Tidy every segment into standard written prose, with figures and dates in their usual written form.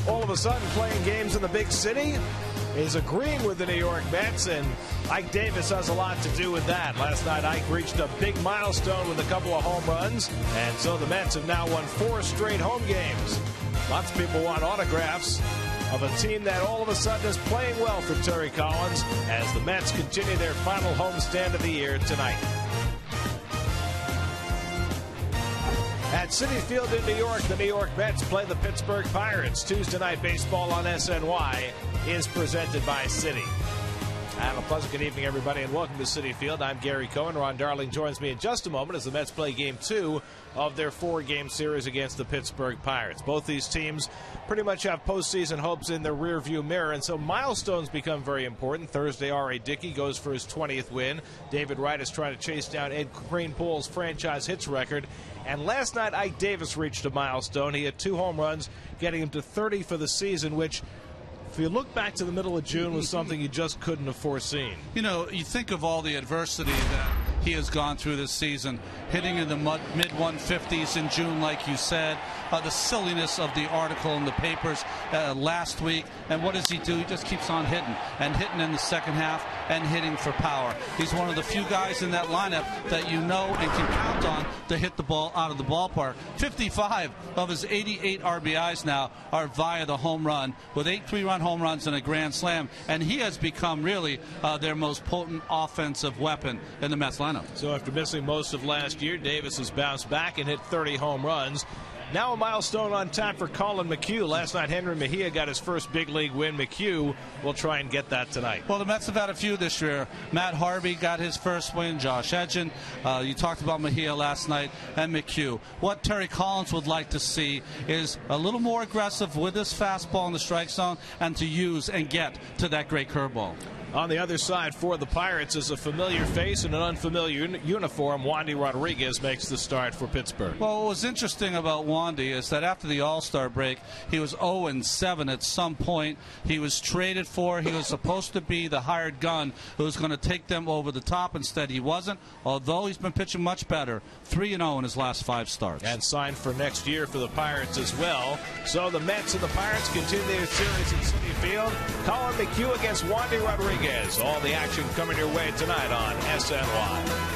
all of a sudden playing games in the big city is agreeing with the New York Mets, and Ike Davis has a lot to do with that. Last night, Ike reached a big milestone with a couple of home runs, and so the Mets have now won 4 straight home games. Lots of people want autographs of a team that all of a sudden is playing well for Terry Collins as the Mets continue their final homestand of the year tonight. At Citi Field in New York, the New York Mets play the Pittsburgh Pirates. Tuesday Night Baseball on SNY is presented by Citi. And a pleasant good evening, everybody, and welcome to Citi Field. I'm Gary Cohen. Ron Darling joins me in just a moment as the Mets play Game 2 of their 4-game series against the Pittsburgh Pirates. Both these teams pretty much have postseason hopes in their rearview mirror, and so milestones become very important. Thursday, R.A. Dickey goes for his 20th win. David Wright is trying to chase down Ed Kranepool's franchise hits record. And last night, Ike Davis reached a milestone. He had 2 home runs, getting him to 30 for the season, which, if you look back to the middle of June, was something you just couldn't have foreseen. You know, you think of all the adversity that he has gone through this season, hitting in the mid-150s in June, like you said, the silliness of the article in the papers last week, and what does he do? He just keeps on hitting, and hitting in the second half, and hitting for power. He's one of the few guys in that lineup that you know and can count on to hit the ball out of the ballpark. 55 of his 88 RBIs now are via the home run, with 8 3-run home runs and a grand slam, and he has become really their most potent offensive weapon in the Mets lineup. So after missing most of last year, Davis has bounced back and hit 30 home runs. Now a milestone on tap for Colin McHugh. Last night, Henry Mejia got his first big league win. McHugh will try and get that tonight. Well, the Mets have had a few this year. Matt Harvey got his first win. Josh Edgen. You talked about Mejia last night, and McHugh. What Terry Collins would like to see is a little more aggressive with his fastball in the strike zone and to use and get to that great curveball. On the other side for the Pirates is a familiar face in an unfamiliar uniform. Wandy Rodriguez makes the start for Pittsburgh. Well, what was interesting about Wandy is that after the All-Star break, he was 0-7 at some point. He was traded for. He was supposed to be the hired gun who was going to take them over the top. Instead, he wasn't, although he's been pitching much better. 3-0 in his last 5 starts. And signed for next year for the Pirates as well. So the Mets and the Pirates continue their series at Citi Field. Colin McHugh against Wandy Rodriguez. All the action coming your way tonight on SNY.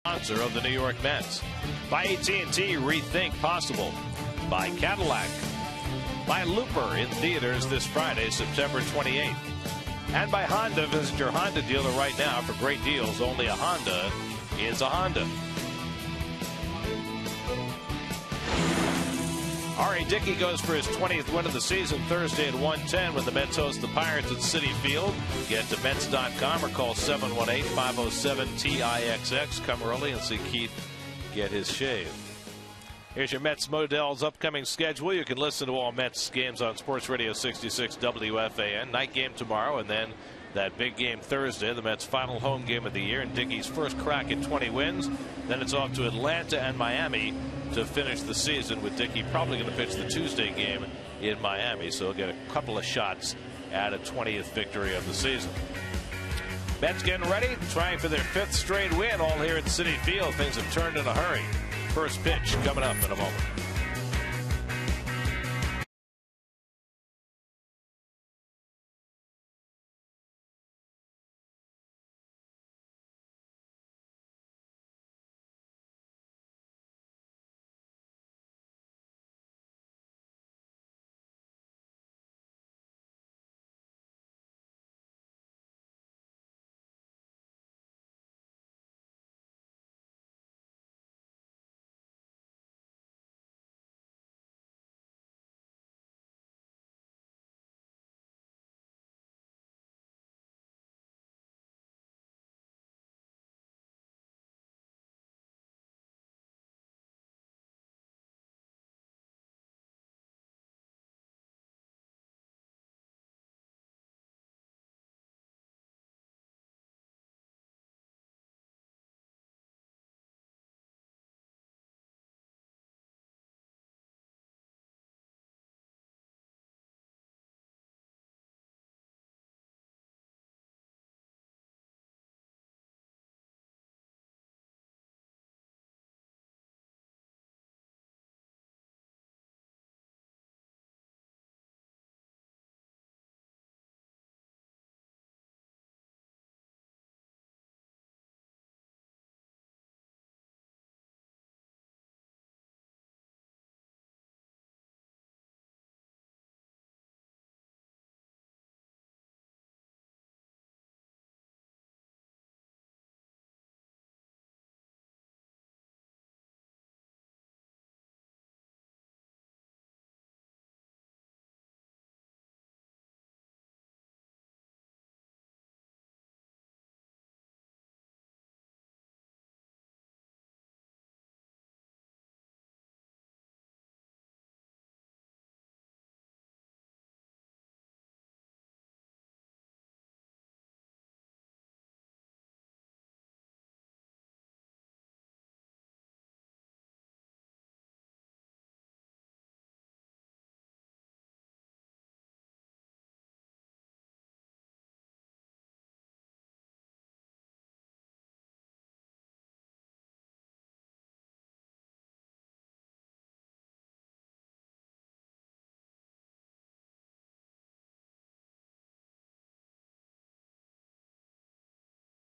Sponsor of the New York Mets. By AT NYN, rethink possible. By Cadillac. By Looper, in theaters this Friday, September 28th. And by Honda. Visit your Honda dealer right now for great deals. Only a Honda is a Honda. R.A. Dickey goes for his 20th win of the season Thursday at 1:10 when the Mets host the Pirates at Citi Field. Get to Mets.com or call 718-507-TIXX. Come early and see Keith get his shave. Here's your Mets Modell's upcoming schedule. You can listen to all Mets games on Sports Radio 66 WFAN. Night game tomorrow, and then that big game Thursday, the Mets' final home game of the year, and Dickey's first crack at 20 wins. Then it's off to Atlanta and Miami to finish the season, with Dickey probably going to pitch the Tuesday game in Miami, so he'll get a couple of shots at a 20th victory of the season. Mets getting ready, trying for their 5th straight win, all here at Citi Field. Things have turned in a hurry. First pitch coming up in a moment.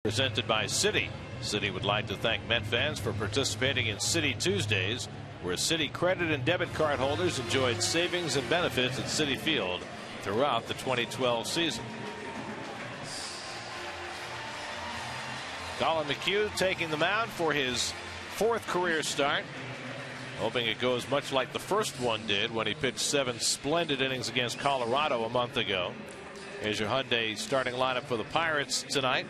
Presented by Citi. Citi would like to thank Met fans for participating in Citi Tuesdays, where Citi credit and debit card holders enjoyed savings and benefits at Citi Field throughout the 2012 season. Colin McHugh taking the mound for his 4th career start, hoping it goes much like the first one did when he pitched 7 splendid innings against Colorado a month ago. Here's your Hyundai starting lineup for the Pirates tonight.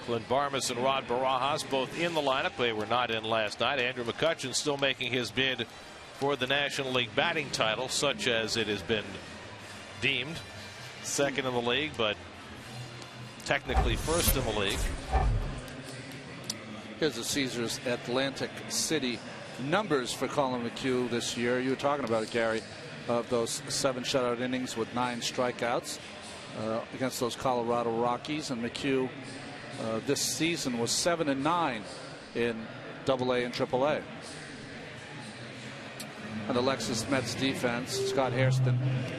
Clint Barmas and Rod Barajas both in the lineup. They were not in last night. Andrew McCutchen still making his bid for the National League batting title, such as it has been deemed. 2nd in the league, but technically 1st in the league. Here's the Caesars Atlantic City numbers for Colin McHugh this year. You were talking about it, Gary, of those 7 shutout innings with 9 strikeouts against those Colorado Rockies. And McHugh this season was 7-9 in AA and AAA. And the Lexus Mets defense, Scott Hairston,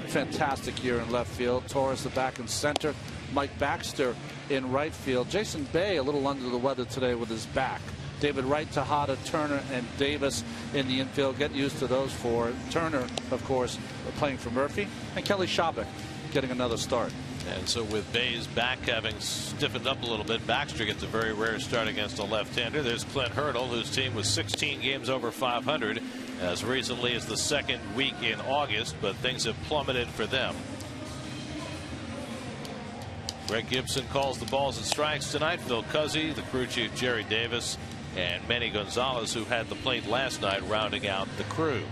fantastic year in left field. Torres the back and center. Mike Baxter in right field. Jason Bay a little under the weather today with his back. David Wright, Tejada, Turner, and Davis in the infield. Get used to those four. Turner, of course, playing for Murphy, and Kelly Shabak getting another start. And so with Bay's back having stiffened up a little bit, Baxter gets a very rare start against a left-hander. There's Clint Hurdle, whose team was 16 games over 500 as recently as the second week in August, but things have plummeted for them. Greg Gibson calls the balls and strikes tonight. Phil Cuzzy, the crew chief Jerry Davis, and Manny Gonzalez, who had the plate last night, rounding out the crew.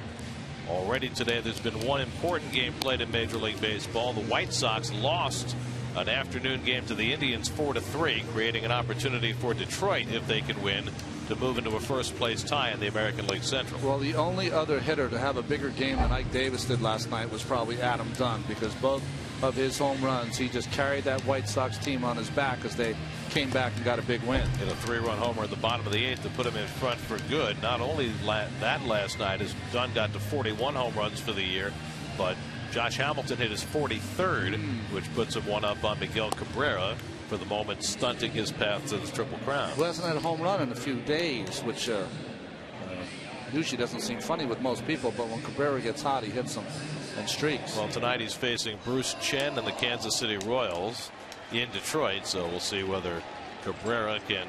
Already today, there's been one important game played in Major League Baseball. The White Sox lost an afternoon game to the Indians 4-3, creating an opportunity for Detroit, if they can win, to move into a first-place tie in the American League Central. Well, the only other hitter to have a bigger game than Ike Davis did last night was probably Adam Dunn, because both of his home runs, he just carried that White Sox team on his back as they came back and got a big win. Hit a 3-run homer at the bottom of the 8th to put him in front for good. Not only that last night, as Dunn got to 41 home runs for the year, but Josh Hamilton hit his 43rd, which puts him one up on Miguel Cabrera, for the moment stunting his path to the Triple Crown. Who hasn't had a home run in a few days, which usually doesn't seem funny with most people, but when Cabrera gets hot, he hits them and streaks. Well, tonight he's facing Bruce Chen and the Kansas City Royals in Detroit, so we'll see whether Cabrera can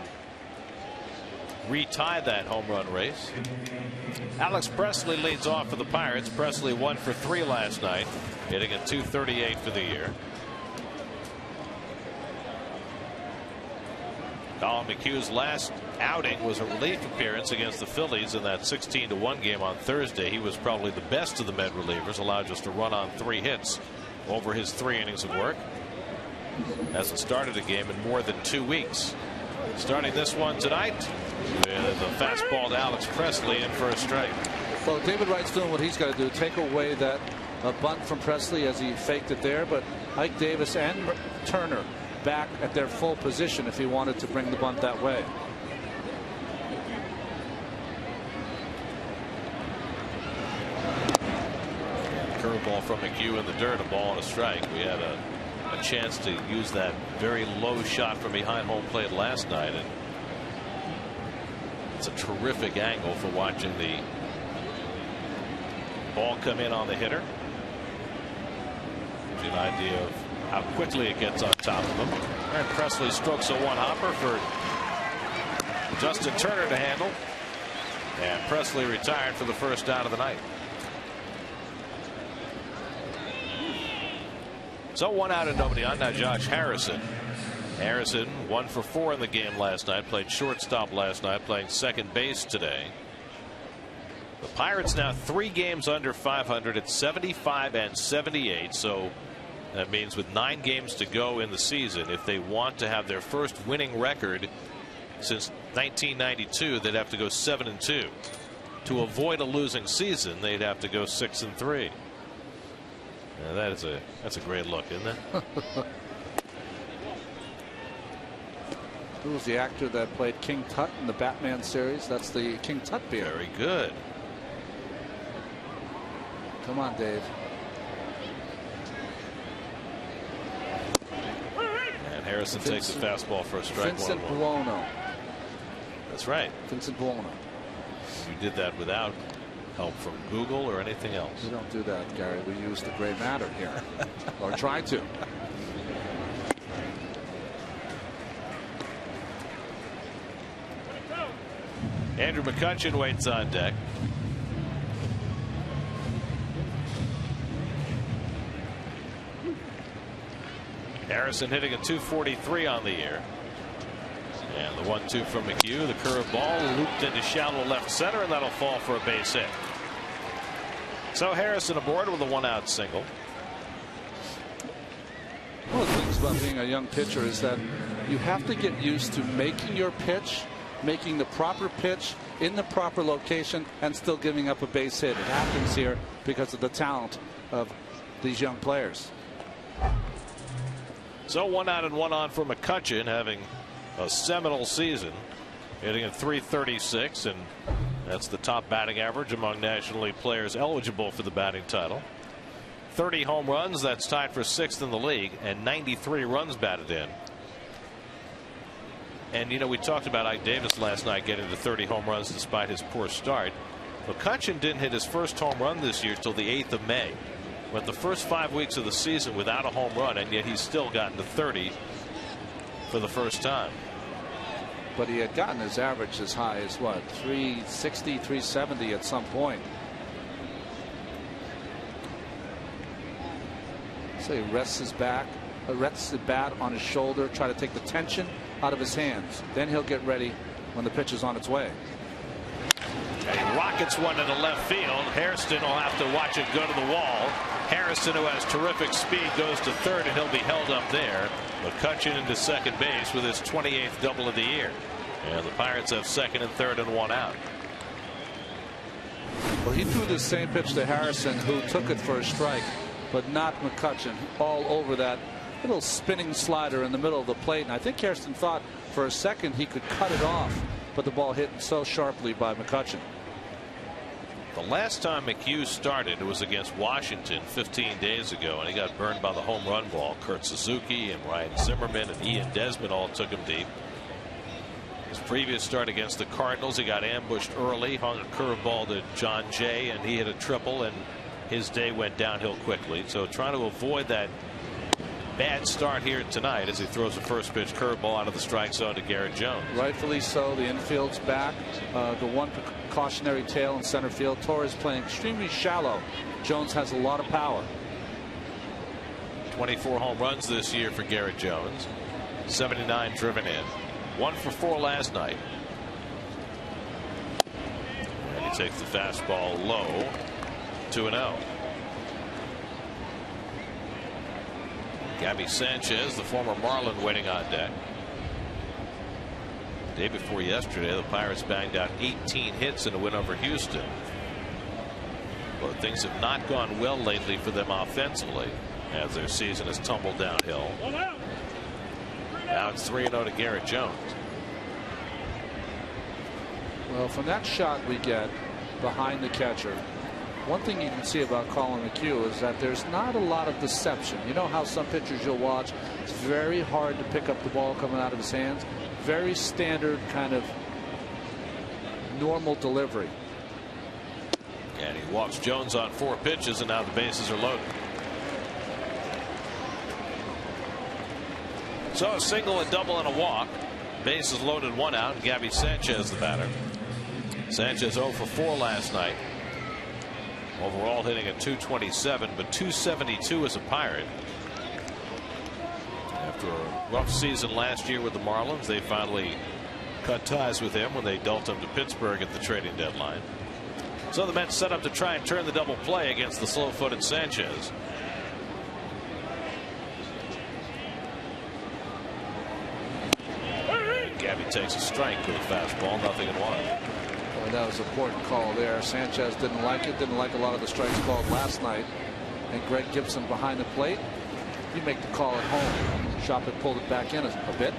retie that home run race. Alex Presley leads off for the Pirates. Presley 1 for 3 last night, hitting at .238 for the year. Colin McHugh's last outing was a relief appearance against the Phillies in that 16-1 game on Thursday. He was probably the best of the Med relievers, allowed just to run on 3 hits over his 3 innings of work. Hasn't started a game in more than 2 weeks. Starting this one tonight with a fastball to Alex Presley in for a strike. Well, David Wright's doing what he's got to do, take away that bunt from Presley as he faked it there, but Ike Davis and Turner back at their full position if he wanted to bring the bunt that way. Curveball from McHugh in the dirt, a ball and a strike. We had a chance to use that very low shot from behind home plate last night, and it's a terrific angle for watching the ball come in on the hitter. Gives you an idea of how quickly it gets on top of him. And Presley strokes a one-hopper for Justin Turner to handle, and Presley retired for the first out of the night. So 1 out and nobody on. Now Josh Harrison. Harrison 1 for 4 in the game last night. Played shortstop last night. Playing second base today. The Pirates now 3 games under 500 at 75 and 78. So that means with 9 games to go in the season, if they want to have their first winning record since 1992, they'd have to go 7-2. To avoid a losing season, they'd have to go 6-3. Yeah, that's a great look, isn't it? Who was the actor that played King Tut in the Batman series? That's the King Tut beer. Very good. Come on, Dave. And Harrison takes a fastball for a strike. Vincent Buono. That's right. Vincent Buono. You did that without help from Google or anything else. We don't do that, Gary. We use the gray matter here, or try to. Andrew McCutchen waits on deck. Harrison hitting a .243 on the year. And the 1-2 from McHugh. The curveball looped into shallow left center, and that'll fall for a base hit. So Harrison aboard with a 1-out single. One of the things about being a young pitcher is that you have to get used to making your pitch, making the proper pitch in the proper location, and still giving up a base hit. It happens here because of the talent of these young players. So 1 out and 1 on for McCutchen, having a seminal season, hitting at .336, and that's the top batting average among National League players eligible for the batting title. 30 home runs, that's tied for 6th in the league, and 93 runs batted in. And, you know, we talked about Ike Davis last night getting to 30 home runs despite his poor start. McCutchen didn't hit his first home run this year till the 8th of May. Went the first 5 weeks of the season without a home run, and yet he's still gotten to 30 for the first time. But he had gotten his average as high as what, 360, 370 at some point. So he rests his back, rests the bat on his shoulder, try to take the tension out of his hands. Then he'll get ready when the pitch is on its way. And he rockets one into left field. Hairston will have to watch it go to the wall. Harrison, who has terrific speed, goes to third, and he'll be held up there. McCutchen into second base with his 28th double of the year. And the Pirates have second and third and one out. Well, he threw the same pitch to Harrison, who took it for a strike, but not McCutchen. All over that little spinning slider in the middle of the plate. And I think Hairston thought for a second he could cut it off, but the ball hit so sharply by McCutchen. The last time McHugh started, it was against Washington 15 days ago, and he got burned by the home run ball. Kurt Suzuki and Ryan Zimmerman and Ian Desmond all took him deep. His previous start against the Cardinals, he got ambushed early, hung a curveball to John Jay, and he hit a triple, and his day went downhill quickly. So trying to avoid that bad start here tonight as he throws a first pitch curveball out of the strike zone to Garrett Jones. Rightfully so. The infield's back. The one cautionary tail in center field. Torres playing extremely shallow. Jones has a lot of power. 24 home runs this year for Garrett Jones. 79 driven in. 1 for 4 last night. And he takes the fastball low. 2-0. Gabby Sanchez, the former Marlin, waiting on deck. Day before yesterday, the Pirates banged out 18 hits in a win over Houston. But things have not gone well lately for them offensively as their season has tumbled downhill. Now it's 3-0 to Garrett Jones. Well, from that shot we get behind the catcher, one thing you can see about Colin McHugh is that there's not a lot of deception. You know how some pitchers you'll watch, it's very hard to pick up the ball coming out of his hands. Very standard kind of normal delivery. And he walks Jones on 4 pitches, and now the bases are loaded. So a single, a double, and a walk. Bases loaded, 1 out, and Gabby Sanchez the batter. Sanchez 0 for 4 last night. Overall hitting at .227, but .272 as a Pirate. After a rough season last year with the Marlins, they finally cut ties with him when they dealt him to Pittsburgh at the trading deadline. So the Mets set up to try and turn the double play against the slow-footed Sanchez. Gabby takes a strike with a fastball, 0-1. Well, that was an important call there. Sanchez didn't like it, didn't like a lot of the strikes called last night. And Greg Gibson behind the plate. You make the call at home. Shop had pulled it back in a bit.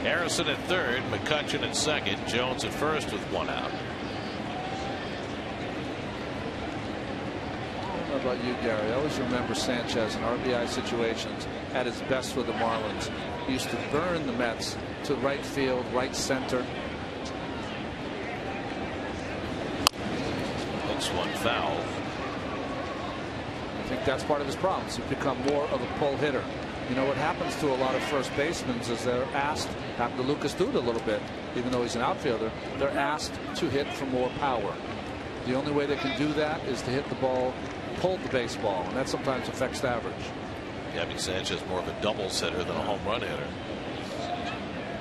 Harrison at third, McCutchen at second, Jones at first with 1 out. I don't know about you, Gary. I always remember Sanchez in RBI situations at his best with the Marlins. He used to burn the Mets to right field, right center. Hooks one foul. I think that's part of his problems. He's become more of a pull hitter. You know what happens to a lot of first basemen is they're asked, happened to Lucas Duda a little bit, even though he's an outfielder, they're asked to hit for more power. The only way they can do that is to hit the ball, pull the baseball, and that sometimes affects the average. Gabby Sanchez more of a doubles hitter than a home run hitter.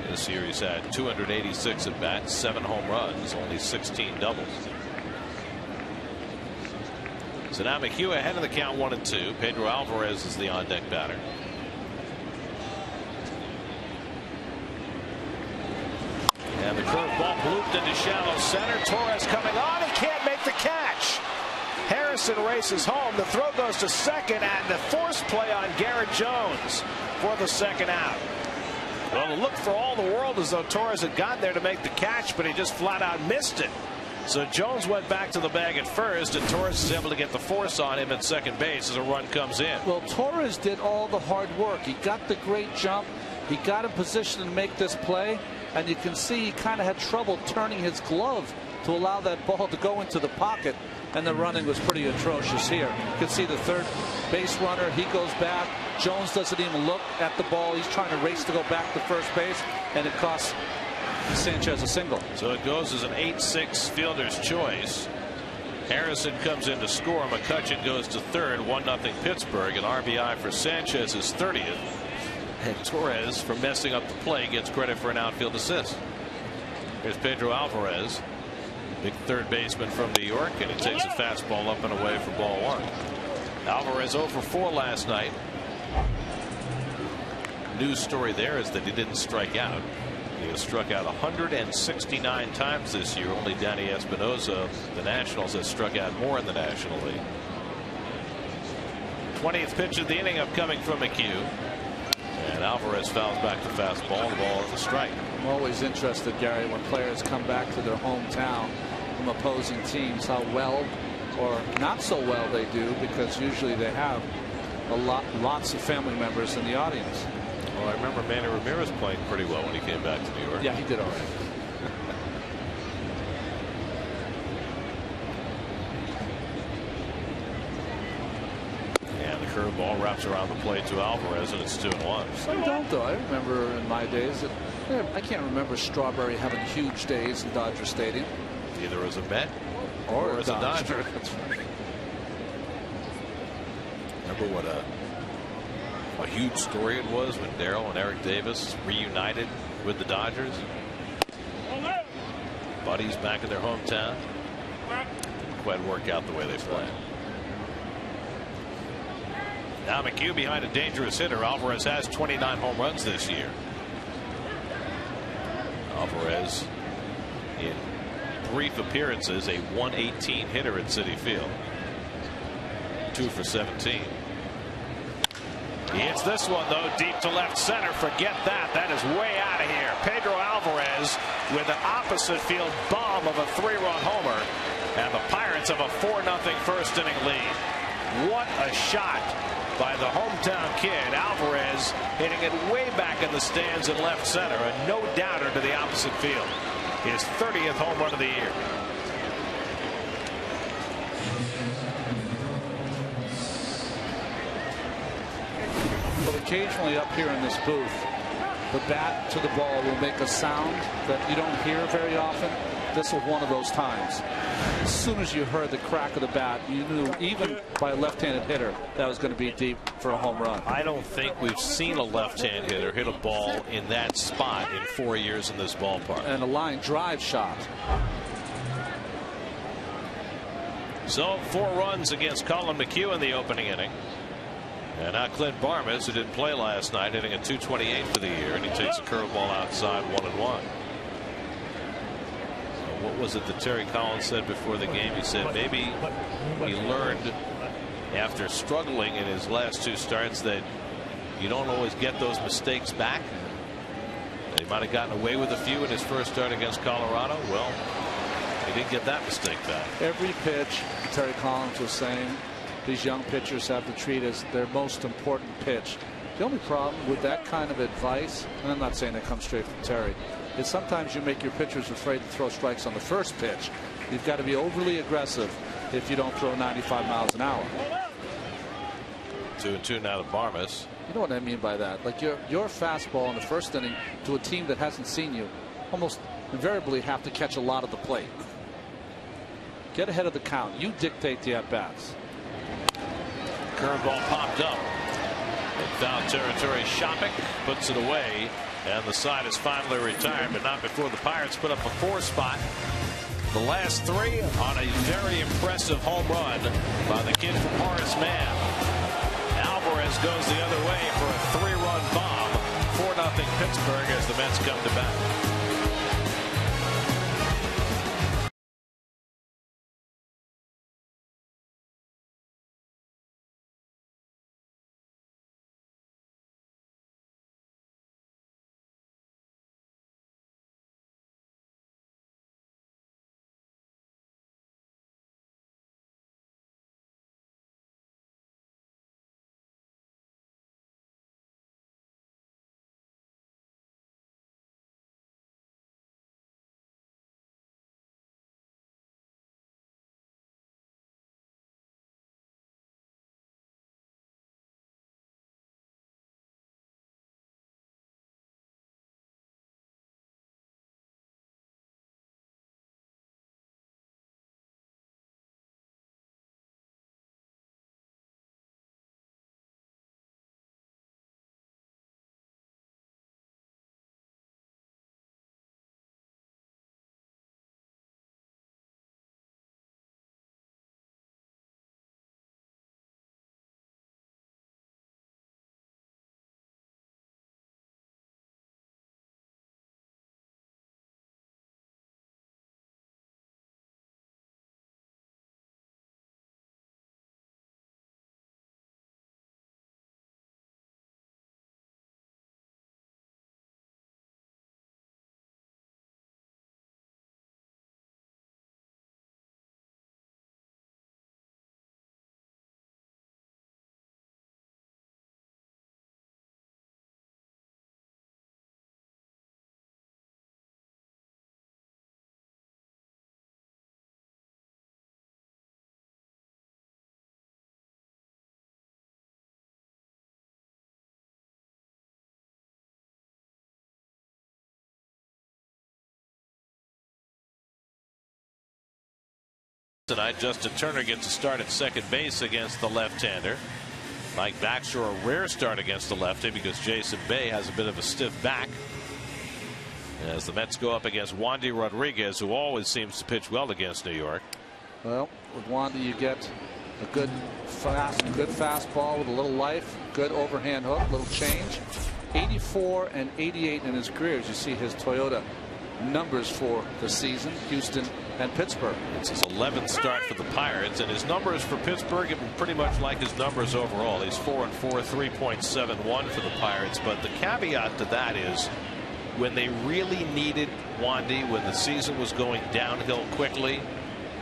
This year he's had 286 at bats, 7 home runs, only 16 doubles. So now McHugh ahead of the count, 1-2. Pedro Alvarez is the on deck batter. And the curveball blooped into shallow center. Torres coming on. He can't make the catch. Harrison races home. The throw goes to second, and the force play on Garrett Jones for the second out. Well, it looked for all the world as though Torres had gotten there to make the catch, but he just flat out missed it. So Jones went back to the bag at first, and Torres is able to get the force on him at second base as a run comes in. Well, Torres did all the hard work. He got the great jump. He got in position to make this play, and you can see he kind of had trouble turning his glove to allow that ball to go into the pocket, and the running was pretty atrocious here. You can see the third base runner. He goes back. Jones doesn't even look at the ball. He's trying to race to go back to first base, and it costs Sanchez a single. So it goes as an 8-6 fielder's choice. Harrison comes in to score. McCutchen goes to third. 1-0 Pittsburgh. An RBI for Sanchez, his 30th. And Torres, for messing up the play, gets credit for an outfield assist. Here's Pedro Alvarez, big third baseman from New York, and he takes a fastball up and away for ball one. Alvarez 0 for 4 last night. News story there is that he didn't strike out. He has struck out 169 times this year. Only Danny Espinosa, the Nationals, has struck out more in the National League. 20th pitch of the inning upcoming from McHugh. And Alvarez fouls back the fastball. The ball is a strike. I'm always interested, Gary, when players come back to their hometown from opposing teams, how well or not so well they do, because usually they have lots of family members in the audience. Well, I remember Manny Ramirez playing pretty well when he came back to New York. Yeah, he did all right. And the curveball wraps around the plate to Alvarez, and it's 2-1. Some don't, though. I remember in my days, I can't remember Strawberry having huge days in Dodger Stadium. Either as a Met or as a Dodger. Remember what a huge story it was when Darryl and Eric Davis reunited with the Dodgers. Buddies back in their hometown. Didn't quite work out the way they planned. Now McHugh behind a dangerous hitter. Alvarez has 29 home runs this year. Alvarez in brief appearances a 118 hitter at Citi Field. 2 for 17. He hits this one, though, deep to left center. Forget that. That is way out of here. Pedro Alvarez with an opposite field bomb of a 3-run homer. And the Pirates have a 4-0 first inning lead. What a shot by the hometown kid. Alvarez hitting it way back in the stands in left center. A no-doubter to the opposite field. His 30th home run of the year. But occasionally up here in this booth, the bat to the ball will make a sound that you don't hear very often. This was one of those times. As soon as you heard the crack of the bat, you knew, even by a left-handed hitter, that was going to be deep for a home run. I don't think we've seen a left-hand hitter hit a ball in that spot in 4 years in this ballpark. And a line drive shot. So 4 runs against Colin McHugh in the opening inning. And now Clint Barmes, who didn't play last night, hitting a .228 for the year, and he takes a curveball outside 1-1. What was it that Terry Collins said before the game? He said maybe he learned after struggling in his last 2 starts that you don't always get those mistakes back. He might have gotten away with a few in his first start against Colorado. Well, he didn't get that mistake back. Every pitch, Terry Collins was saying, these young pitchers have to treat as their most important pitch. The only problem with that kind of advice, and I'm not saying it comes straight from Terry, is sometimes you make your pitchers afraid to throw strikes on the first pitch. You've got to be overly aggressive if you don't throw 95 miles an hour. 2-2 now to Barmes. You know what I mean by that? Like your fastball in the first inning to a team that hasn't seen you almost invariably have to catch a lot of the plate. Get ahead of the count. You dictate the at-bats. Curveball popped up. In foul territory, Shopping puts it away, and the side is finally retired, but not before the Pirates put up a 4 spot. The last 3 on a very impressive home run by the kid from Horace Mann. Alvarez goes the other way for a 3-run bomb. 4-0 Pittsburgh as the Mets come to bat. tonight. Justin Turner gets a start at second base against the left-hander. Mike Baxter, a rare start against the lefty because Jason Bay has a bit of a stiff back. As the Mets go up against Wandy Rodriguez, who always seems to pitch well against New York. Well, with Wandy, you get a good fastball with a little life, good overhand hook, little change. 84 and 88 in his career, as you see his Toyota numbers for the season. Houston and Pittsburgh. It's his 11th start for the Pirates, and his numbers for Pittsburgh have been pretty much like his numbers overall. He's 4-4, 3.71 for the Pirates. But the caveat to that is, when they really needed Wandy, when the season was going downhill quickly,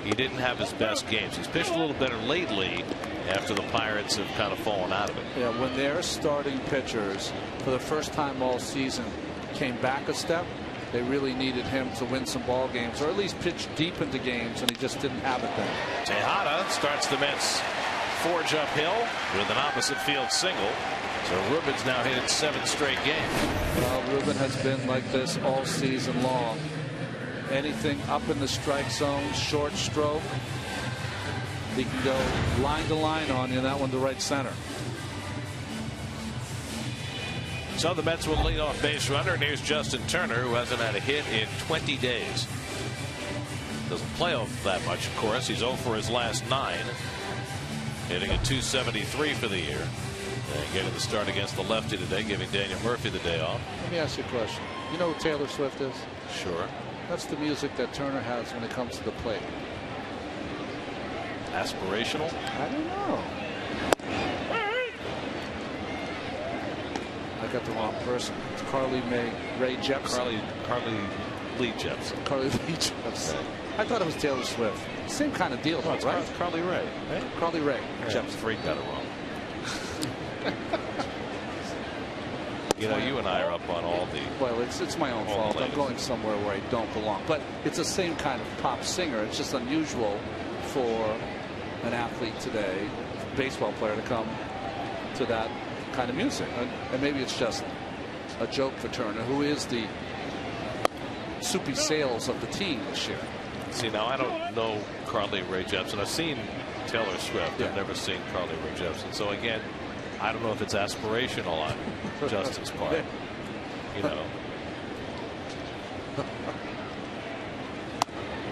he didn't have his best games. He's pitched a little better lately after the Pirates have kind of fallen out of it. Yeah, when their starting pitchers, for the first time all season, came back a step, they really needed him to win some ball games, or at least pitch deep into games, and he just didn't have it then. Tejada starts the Mets forge uphill with an opposite field single. So Ruben's now hit it 7 straight games. Well, Ruben has been like this all season long. Anything up in the strike zone, short stroke, he can go line to line on you, and that one to right center. So the Mets will lead off base runner, and here's Justin Turner, who hasn't had a hit in 20 days. Doesn't play that much, of course. He's 0 for his last 9. Hitting a .273 for the year. And getting the start against the lefty today, giving Daniel Murphy the day off. Let me ask you a question. You know who Taylor Swift is? Sure. That's the music that Turner has when it comes to the plate. Aspirational? I don't know. I got the wrong person. It's Carly Rae Jepsen. Carly Lee Jepsen. Carly Lee Jepsen. I thought it was Taylor Swift. Same kind of deal, right? Carly Rae. Right? Carly Rae Jepsen. Freak got it wrong. You know, you and I are up on all the. Well, it's my own fault. I'm going somewhere where I don't belong. But it's the same kind of pop singer. It's just unusual for an athlete today, a baseball player, to come to that kind of music. And maybe it's just a joke for Turner, who is the Soupy Sales of the team this year. See, now I don't know Carly Rae Jepsen. I've seen Taylor Swift. Yeah. I've never seen Carly Rae Jepsen. So again, I don't know if it's aspirational on Justin's part. You know.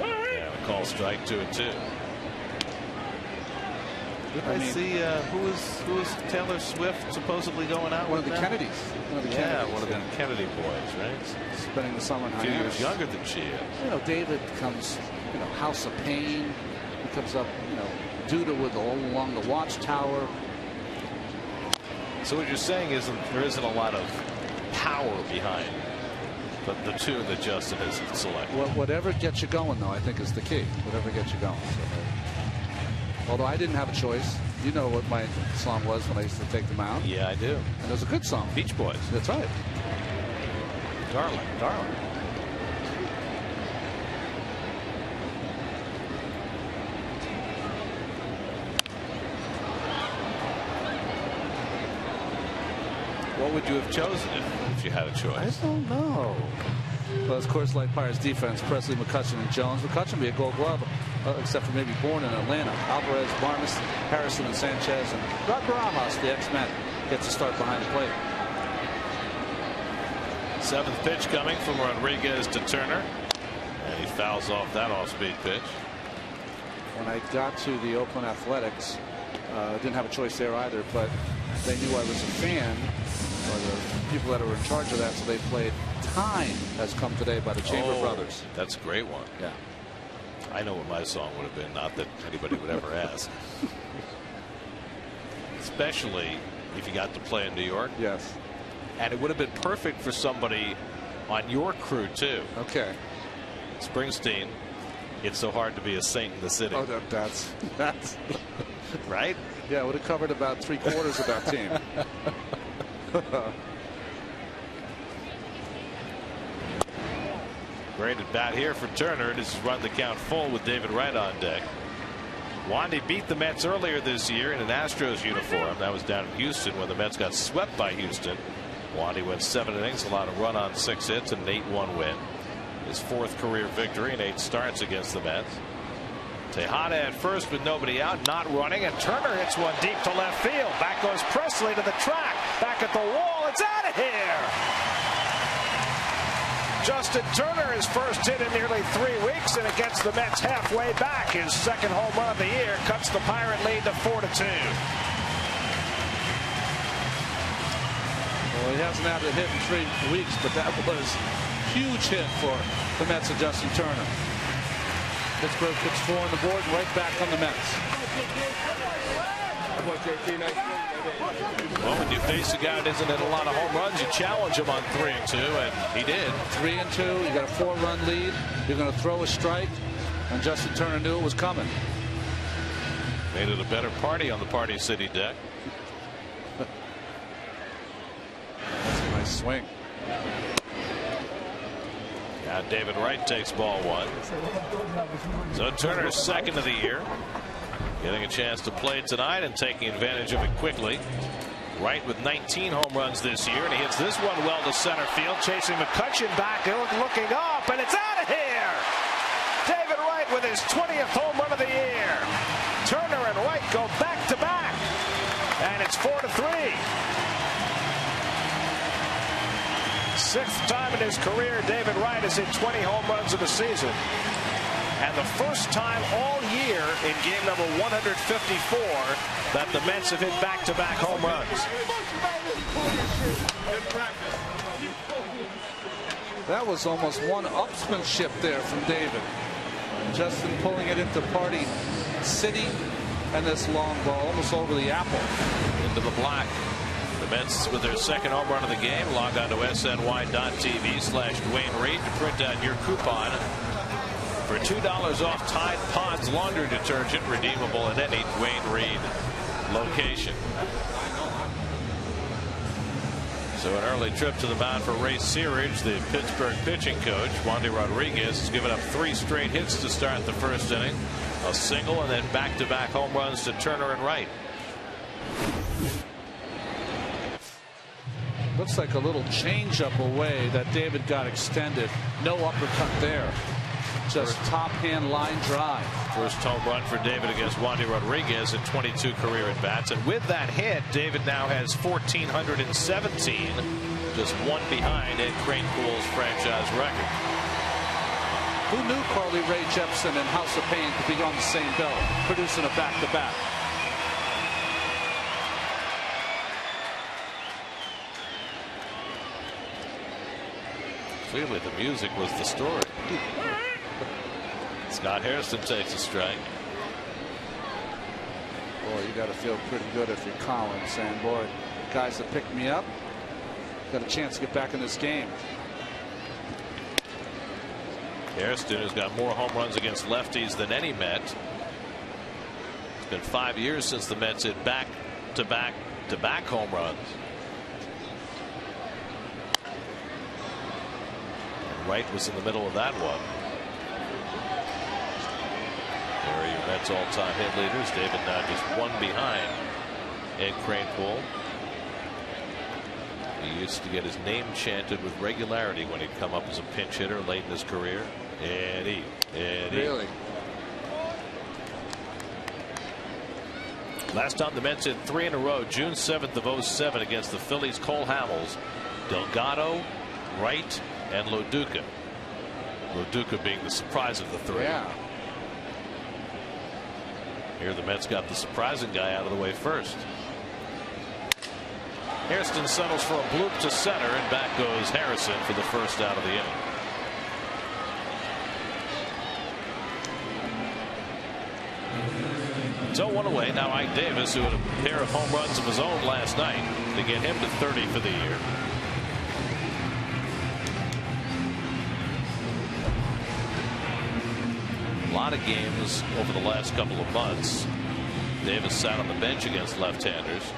Yeah, a call strike 2-2. I see who is Taylor Swift supposedly going out One with of the now? Kennedys. One of the Kennedy boys, right? Spending the summer in A few years younger than she is. You know, David comes, you know, House of Pain. He comes up, you know, Duda with all along the Watchtower. So what you're saying is there isn't a lot of power behind the tune that Justin has selected. Well, whatever gets you going, though, I think is the key. Whatever gets you going. So, although I didn't have a choice. You know what my song was when I used to take the mound. Yeah, I do. And it was a good song. Beach Boys. That's right. Darling. What would you have chosen if you had a choice? I don't know. Well, of course, like Pirates defense, Presley, McCutchen, and Jones. McCutchen would be a Gold Glove, except for maybe born in Atlanta. Alvarez, Barnes, Harrison, and Sanchez, and Rod Barajas, the ex-Met, gets to start behind the plate. 7th pitch coming from Rodriguez to Turner, and he fouls off that off-speed pitch. When I got to the Oakland Athletics, didn't have a choice there either, but they knew I was a fan, or the people that were in charge of that, so they played Time Has Come Today by the Chamber Brothers. That's a great one. Yeah. I know what my song would have been, not that anybody would ever ask. Especially if you got to play in New York. Yes. And it would have been perfect for somebody on your crew, too. Okay. Springsteen, It's So Hard to Be a Saint in the City. Oh, that's right? Yeah, it would have covered about 3/4 of that team. Great at bat here for Turner. This is run the count full with David Wright on deck. Wandy beat the Mets earlier this year in an Astros uniform. That was down in Houston when the Mets got swept by Houston. Wandy went 7 innings, allowed a run on 6 hits, and an 8-1 win. His 4th career victory in 8 starts against the Mets. Tejada at first with nobody out, not running, and Turner hits one deep to left field. Back goes Presley to the track. Back at the wall. It's out of here. Justin Turner, his first hit in nearly 3 weeks, and it gets the Mets halfway back. His second home run of the year cuts the Pirate lead to 4-2. Well, he hasn't had a hit in 3 weeks, but that was a huge hit for the Mets and Justin Turner. Pittsburgh puts 4 on the board and right back on the Mets. Well, when you face a guy that isn't in a lot of home runs, you challenge him on 3-2, and he did. 3-2. You got a 4-run lead. You're going to throw a strike, and Justin Turner knew it was coming. Made it a better party on the Party City deck. That's a nice swing. Now David Wright takes ball 1. So Turner's second of the year. Getting a chance to play tonight and taking advantage of it quickly. Wright with 19 home runs this year, and he hits this one well to center field, chasing McCutchen back, looking up, and it's out of here. David Wright with his 20th home run of the year. Turner and Wright go back to back, and it's 4-3. 6th time in his career David Wright has hit 20 home runs in the season. And the first time all year in game number 154 that the Mets have hit back-to-back home runs. That was almost one-upsmanship there from David. Justin pulling it into Party City, and this long ball almost over the apple. Into the black. The Mets with their second home run of the game. Log on to sny.tv/Dwayne Reed to print out your coupon for $2 off Tide Pods laundry detergent, redeemable at any Dwayne Reed location. So an early trip to the mound for Ray Searage, the Pittsburgh pitching coach. Wandy Rodriguez has given up 3 straight hits to start the first inning. A single and then back-to-back home runs to Turner and Wright. Looks like a little change-up away that David got extended. No uppercut there. Just top-hand line drive. First home run for David against Wandy Rodriguez in 22 career at-bats. And with that hit, David now has 1,417, just 1 behind Ed Kranepool's franchise record. Who knew Carly Rae Jepsen and House of Pain could be on the same bill, producing a back-to-back? Clearly the music was the story. Scott Hairston takes a strike. Boy, you got to feel pretty good if you're Collins, saying, boy, guys that picked me up got a chance to get back in this game. Hairston has got more home runs against lefties than any Met. It's been 5 years since the Mets hit back-to-back home runs. Wright was in the middle of that one. There are your Mets all-time hit leaders. David now just 1 behind Ed Kranepool. He used to get his name chanted with regularity when he'd come up as a pinch hitter late in his career. Eddie. Really? Last time the Mets hit 3 in a row, June 7th of 07 against the Phillies. Cole Hamels, Delgado, Wright, and Loduca. Loduca being the surprise of the 3. Yeah. Here the Mets got the surprising guy out of the way first. Hairston settles for a bloop to center, and back goes Harrison for the first out of the inning. So 1 away. Now Ike Davis, who had a pair of home runs of his own last night, to get him to 30 for the year. A lot of games over the last couple of months. Davis sat on the bench against left-handers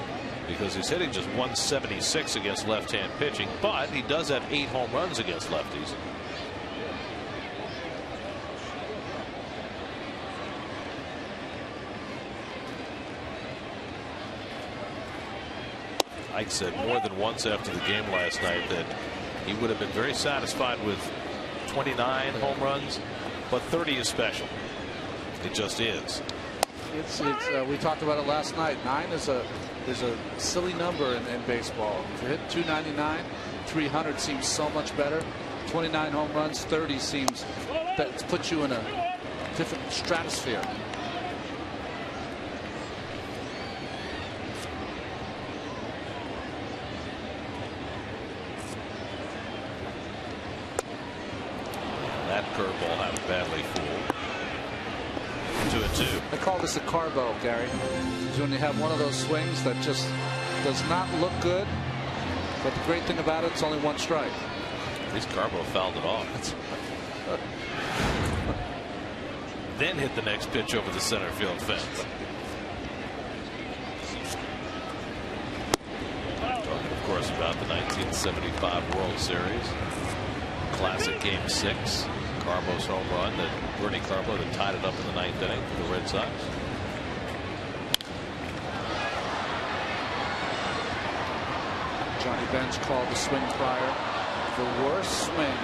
because he's hitting just 176 against left-hand pitching, but he does have 8 home runs against lefties. Ike said more than once after the game last night that he would have been very satisfied with 29 home runs, but 30 is special. It just is. We talked about it last night. 9 is a silly number in baseball. To hit 299, 300 seems so much better. 29 home runs, 30 seems that puts you in a different stratosphere. That curveball had him badly fooled. 2-2. I call this a carbo, Gary. It's when you have one of those swings that just does not look good, but the great thing about it, it's only one strike. At least Carbo fouled it off. Then hit the next pitch over the center field fence. Talking, of course, about the 1975 World Series. Classic Game 6. Carbo's home run, Bernie Carbo, that tied it up in the 9th inning for the Red Sox. Johnny Bench called the swing prior the worst swing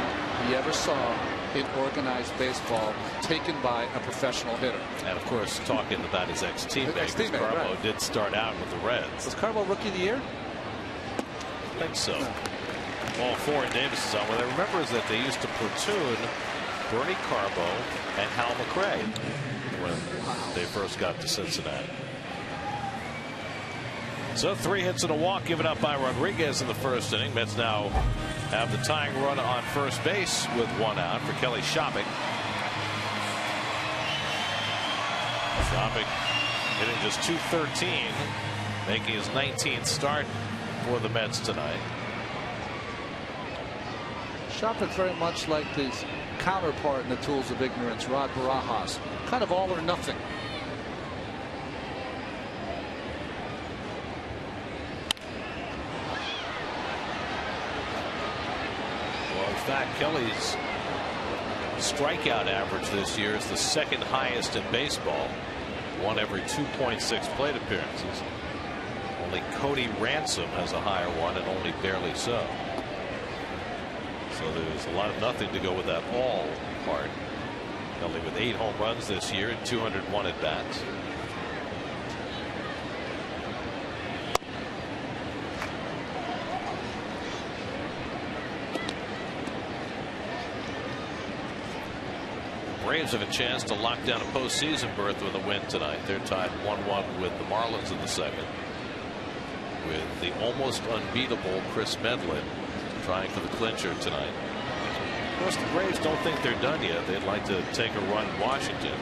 he ever saw in organized baseball taken by a professional hitter. And of course, talking about his ex-teammate, Carbo right. did start out with the Reds. Was Carbo Rookie of the Year? I think so. No. All 4 in Davis is on. What I remember is that they used to platoon Bernie Carbo and Hal McRae when they first got to Cincinnati. So 3 hits and a walk given up by Rodriguez in the first inning. Mets now have the tying run on first base with 1 out for Kelly Shopping. Shopping hitting just .213, making his 19th start for the Mets tonight. Shopping very much like the counterpart in the Tools of Ignorance, Rod Barajas. Kind of all or nothing. Well, in fact, Kelly's strikeout average this year is the 2nd highest in baseball. 1 every 2.6 plate appearances. Only Cody Ransom has a higher one, and only barely so. So there's a lot of nothing to go with that all part. Kelly with 8 home runs this year and 201 at bats. Braves have a chance to lock down a postseason berth with a win tonight. They're tied 1-1 with the Marlins in the second, with the almost unbeatable Chris Medlin trying for the clincher tonight. Of course, the Braves don't think they're done yet. They'd like to take a run in Washington.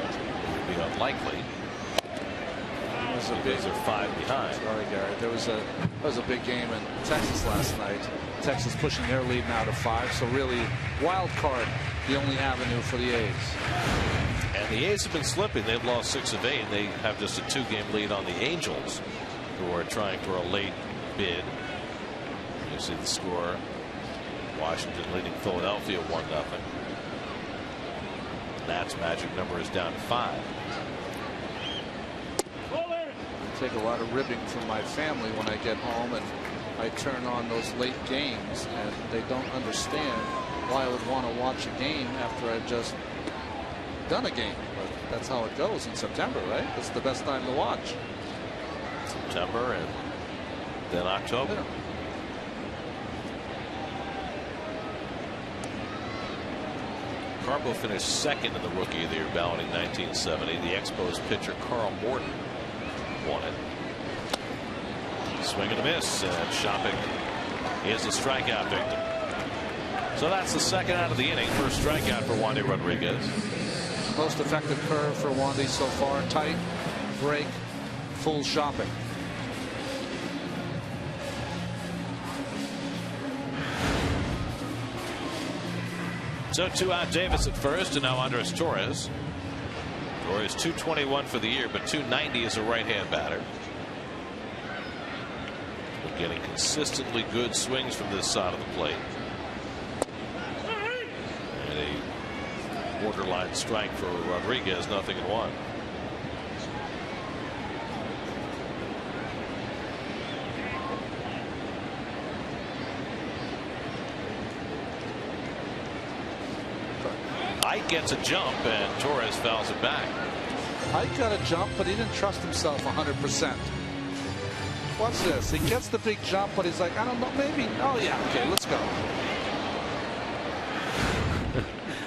It would be unlikely. Because they're 5 behind. Sorry, Gary. There was a big game in Texas last night. Texas pushing their lead now to 5. So really, wild card, the only avenue for the A's. And the A's have been slipping. They've lost 6 of 8. They have just a 2-game lead on the Angels, who are trying for a late bid. You see the score. Washington leading Philadelphia 1-0. Nats' magic number is down to 5. I take a lot of ribbing from my family when I get home and I turn on those late games, and they don't understand why I would want to watch a game after I've just done a game. But that's how it goes in September, right? It's the best time to watch. September and then October. Yeah. Carbo finished 2nd in the Rookie of the Year ballot in 1970. The Expos pitcher Carl Morton won it. Swing and a miss, and Shopping is the strikeout victim. So that's the 2nd out of the inning. First strikeout for Wandy Rodriguez. Most effective curve for Wandy so far. Tight, break, full Shopping. So 2 out Davis at first, and now Andres Torres. Torres .221 for the year, but .290 as a right-hand batter. But getting consistently good swings from this side of the plate. And a borderline strike for Rodriguez, 0-1. Height gets a jump, and Torres fouls it back. Height got a jump, but he didn't trust himself 100%. Watch this. He gets the big jump, but he's like, I don't know, maybe. Oh, yeah, okay, let's go.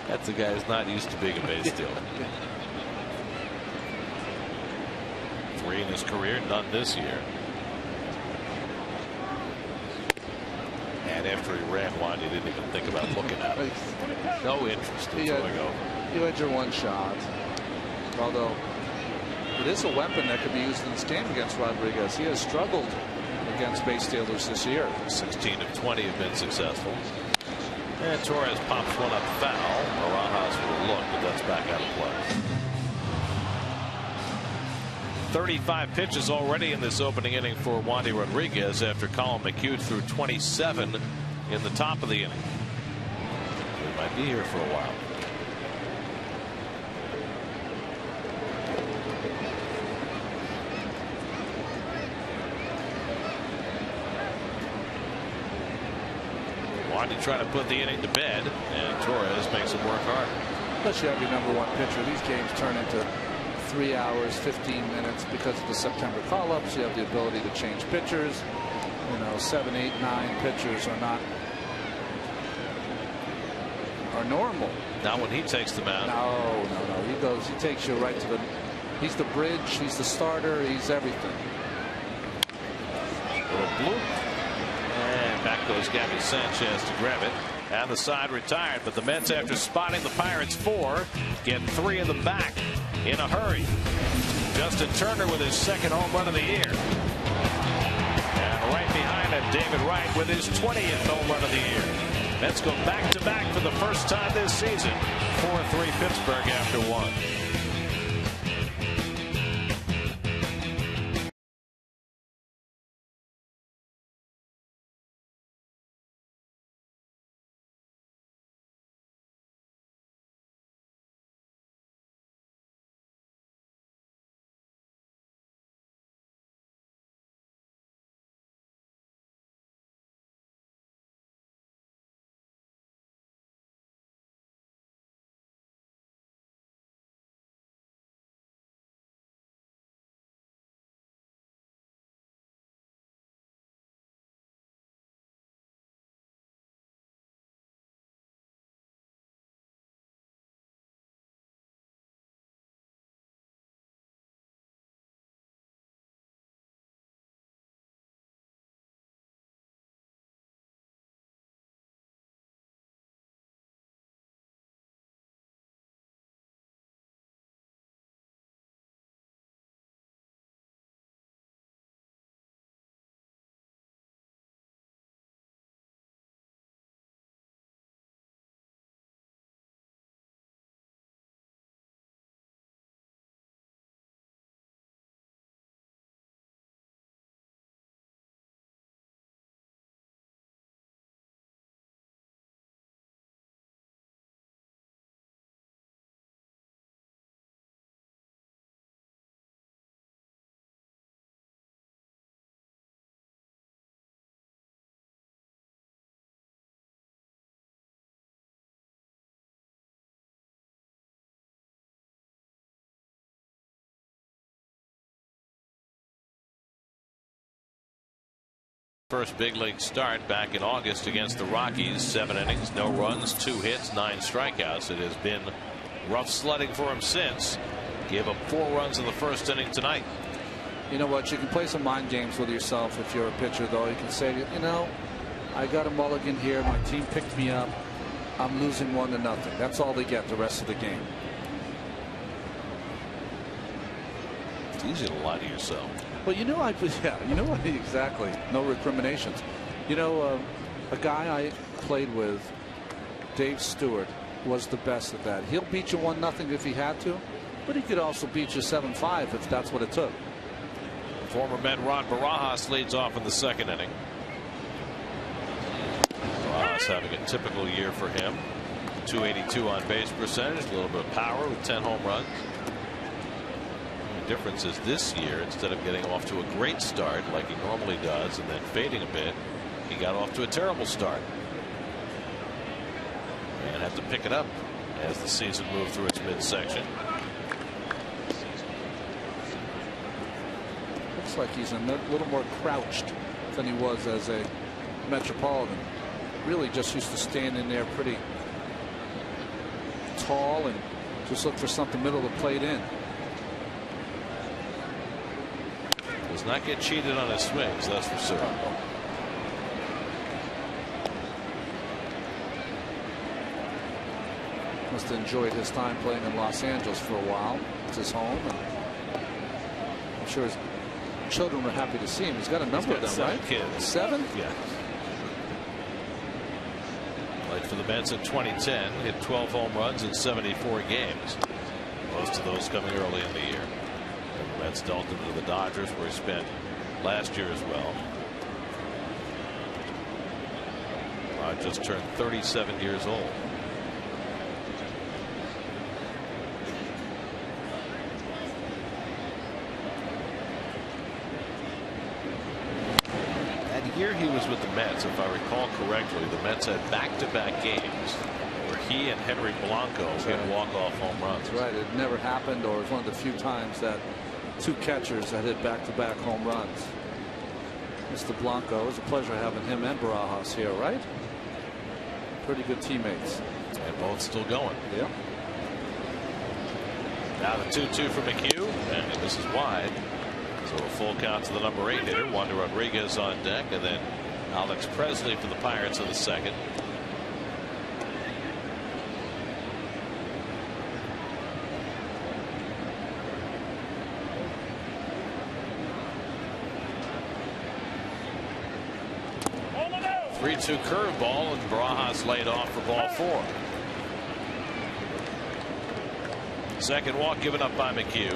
That's a guy who's not used to being a base stealer. 3 in his career, none this year. And after he ran one, he didn't even think about looking at it. No interest in throwing over. You had your one shot. Although it is a weapon that could be used in this game against Rodriguez. He has struggled against base stealers this year. 16 of 20 have been successful. And Torres pops one up foul. Barajas will look, but that's back out of play. 35 pitches already in this opening inning for Wandy Rodriguez after Colin McHugh threw 27 in the top of the inning. He might be here for a while. Wandy trying to put the inning to bed, and Torres makes him work hard. Plus you have your #1 pitcher. These games turn into 3 hours, 15 minutes because of the September call-ups. You have the ability to change pitchers. You know, 7, 8, 9 pitchers are normal. Not when he takes the mound. No. He takes you right to the. He's the bridge. He's the starter. He's everything. Little bloop. And back goes Gabby Sanchez to grab it. And the side retired, but the Mets, after spotting the Pirates 4, get 3 in the back in a hurry. Justin Turner with his 2nd home run of the year. And right behind it, David Wright with his 20th home run of the year. Mets go back-to-back for the first time this season. 4-3 Pittsburgh after 1. First big league start back in August against the Rockies. 7 innings, no runs, 2 hits, 9 strikeouts. It has been rough sledding for him since. Gave up 4 runs in the first inning tonight. You know what? You can play some mind games with yourself if you're a pitcher, though. You can say, you know, I got a mulligan here. My team picked me up. I'm losing 1-0. That's all they get the rest of the game. It's easy to lie to yourself. Well, you know, you know what? Exactly. No recriminations. You know, a guy I played with, Dave Stewart, was the best at that. He'll beat you 1-0 if he had to, but he could also beat you 7-5 if that's what it took. Former Met Rod Barajas leads off in the 2nd inning. Barajas having a typical year for him. 282 on base percentage, a little bit of power with 10 home runs. The difference is this year, instead of getting off to a great start like he normally does and then fading a bit, he got off to a terrible start and had to pick it up as the season moved through its midsection. Looks like he's a little more crouched than he was as a Metropolitan. Really just used to stand in there pretty tall and just look for something middle of the plate in. Does not get cheated on his swings, that's for sure. Must have enjoyed his time playing in Los Angeles for a while. It's his home, and I'm sure his children were happy to see him. He's got a number of them, right? Kids. 7? Yeah. Played for the Mets in 2010, hit 12 home runs in 74 games. Most of those coming early in the year. And the Mets dealt him to the Dodgers, where he spent last year as well. Just turned 37 years old. Year he was with the Mets, if I recall correctly, the Mets had back-to-back games where he and Henry Blanco hit walk-off home runs. That's right. It never happened, or it was one of the few times that two catchers had hit back-to-back home runs. Mr. Blanco, it was a pleasure having him and Barajas here, right? Pretty good teammates. And both still going. Yeah. Now the 2-2 for McHugh, and this is wide. So a full count to the number 8 hitter. Wander Rodriguez on deck, and then Alex Presley for the Pirates in the second. Oh, 3-2 curveball, and Barajas laid off for ball 4. Second walk given up by McHugh.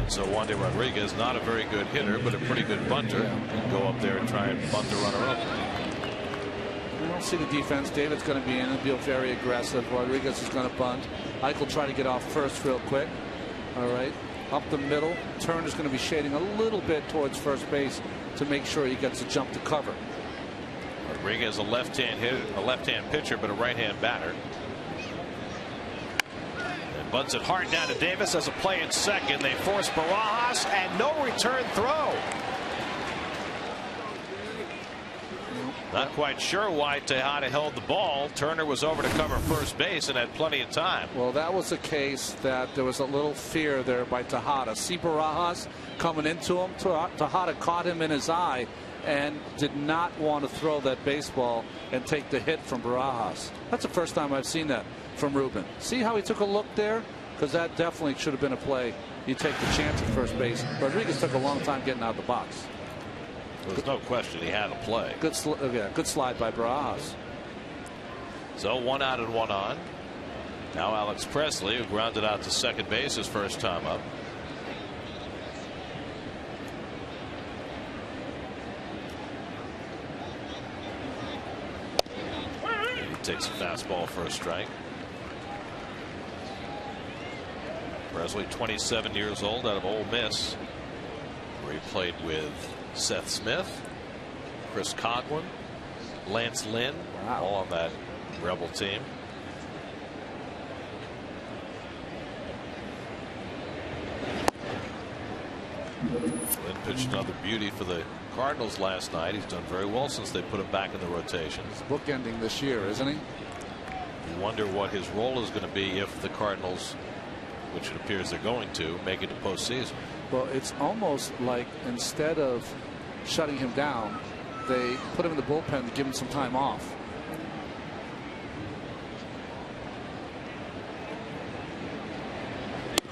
So Wander Rodriguez, not a very good hitter, but a pretty good bunter. Can go up there and try and bunt the runner up. I don't see the defense. David's going to be in and be very aggressive. Rodriguez is going to bunt. Ike will try to get off first real quick. All right. Up the middle. Turner's going to be shading a little bit towards first base to make sure he gets a jump to cover. Rodriguez, a left-hand hitter, a left-hand pitcher, but a right-hand batter. Bunts it hard down to Davis as a play at second. They force Barajas and no return throw. Not quite sure why Tejada held the ball. Turner was over to cover first base and had plenty of time. Well, that was a case that there was a little fear there by Tejada. See Barajas coming into him. Tejada caught him in his eye and did not want to throw that baseball and take the hit from Barajas. That's the first time I've seen that from Ruben. See how he took a look there? Because that definitely should have been a play. You take the chance at first base. Rodriguez took a long time getting out of the box. There's no question he had a play. Good slide by Barajas. So 1 out and 1 on. Now Alex Presley, who grounded out to second base his first time up. He takes a fastball for a strike. Presley, 27 years old, out of Ole Miss, where he played with Seth Smith, Chris Coghlan, Lance Lynn, all on that Rebel team. Lynn pitched another beauty for the Cardinals last night. He's done very well since they put him back in the rotation. He's bookending this year, isn't he? You wonder what his role is going to be if the Cardinals, which it appears they're going to, make it to postseason. Well, it's almost like instead of shutting him down, they put him in the bullpen to give him some time off.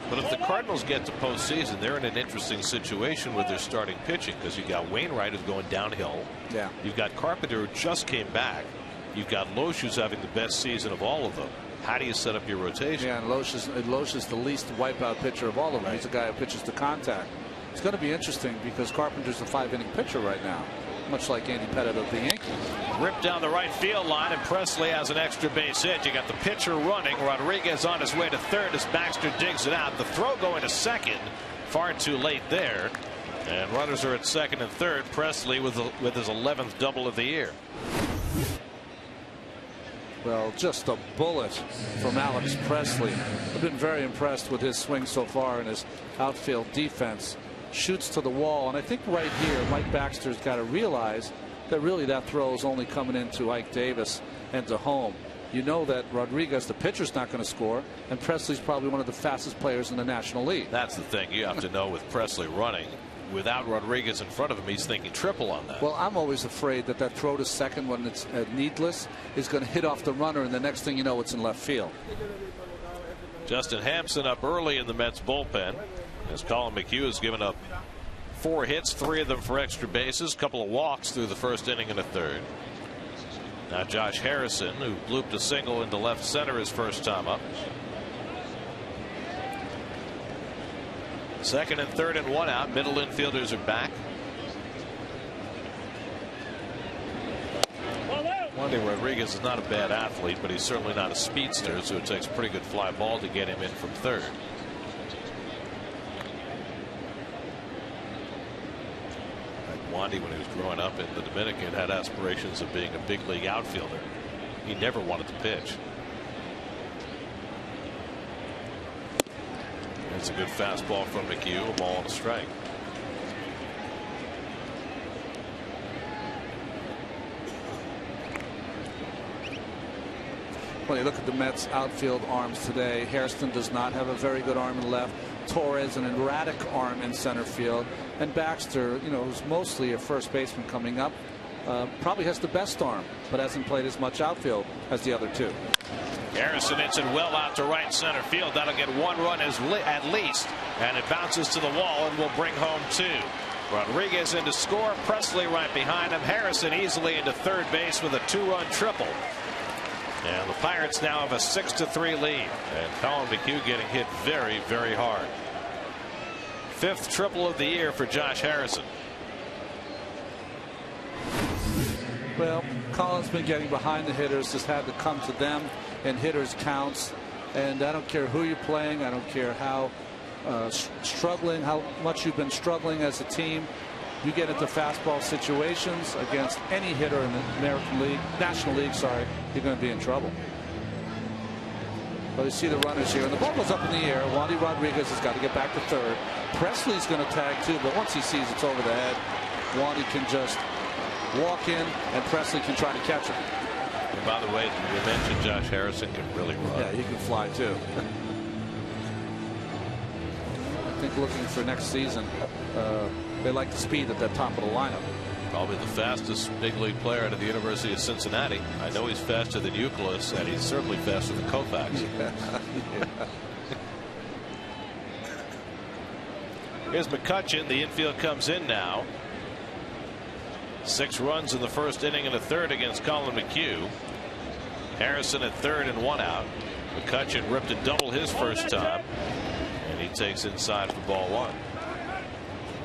But if the Cardinals get to postseason, they're in an interesting situation with their starting pitching, because you got Wainwright who's going downhill. Yeah. You've got Carpenter who just came back. You've got Loesch who's having the best season of all of them. How do you set up your rotation? Yeah, and Loesch is the least wipeout pitcher of all of them. Right. He's a guy who pitches to contact. It's going to be interesting because Carpenter's a 5-inning pitcher right now, much like Andy Pettit of the Yankees. Ripped down the right field line, and Presley has an extra base hit. You got the pitcher running. Rodriguez on his way to third as Baxter digs it out. The throw going to second. Far too late there. And runners are at second and third. Presley with his 11th double of the year. Well, just a bullet from Alex Presley. I've been very impressed with his swing so far and his outfield defense. Shoots to the wall, and I think right here Mike Baxter's got to realize that really that throw is only coming into Ike Davis and to home. You know that Rodriguez, the pitcher's, not going to score, and Presley's probably one of the fastest players in the National League. That's the thing you have to know with Presley running. Without Rodriguez in front of him, he's thinking triple on that. Well, I'm always afraid that that throw to second when it's needless is going to hit off the runner, and the next thing you know, it's in left field. Justin Hampson up early in the Mets bullpen, as Colin McHugh has given up 4 hits, 3 of them for extra bases, a couple of walks through the first inning and a third. Now Josh Harrison, who blooped a single into left center his first time up. Second and third and 1 out. Middle infielders are back. Wandy Rodriguez is not a bad athlete, but he's certainly not a speedster, so it takes a pretty good fly ball to get him in from third. Wandy, when he was growing up in the Dominican, had aspirations of being a big league outfielder. He never wanted to pitch. It's a good fastball from McHugh, a ball and a strike. When you look at the Mets outfield arms today, Hairston does not have a very good arm in left. Torres an erratic arm in center field, and Baxter, you know, who's mostly a first baseman coming up, probably has the best arm, but hasn't played as much outfield as the other two. Harrison hits it well out to right center field. That'll get 1 run at least, and it bounces to the wall and will bring home 2. Rodriguez in to score. Presley right behind him. Harrison easily into third base with a 2-run triple. And the Pirates now have a 6-3 lead. And Colin McHugh getting hit very, very hard. 5th triple of the year for Josh Harrison. Well, Colin's been getting behind the hitters, just had to come to them in hitters counts. And I don't care who you're playing. I don't care how struggling, how much you've been struggling as a team. You get into fastball situations against any hitter in the American League, National League, sorry, you're going to be in trouble. Well, you see the runners here, and the ball goes up in the air. Wandy Rodriguez has got to get back to third. Presley's going to tag too, but once he sees it's over the head, Wandy can just walk in, and Presley can try to catch him. And by the way, you mentioned Josh Harrison can really run. Yeah, he can fly too. I think looking for next season, they like the speed at the top of the lineup. Probably the fastest big league player out of the University of Cincinnati. I know he's faster than Euclid, and he's certainly faster than Koufax. Yeah. Here's McCutchen. The infield comes in now. 6 runs in the first inning and a third against Colin McHugh. Harrison at third and 1 out. McCutchen ripped a double his first time, and he takes inside for ball 1.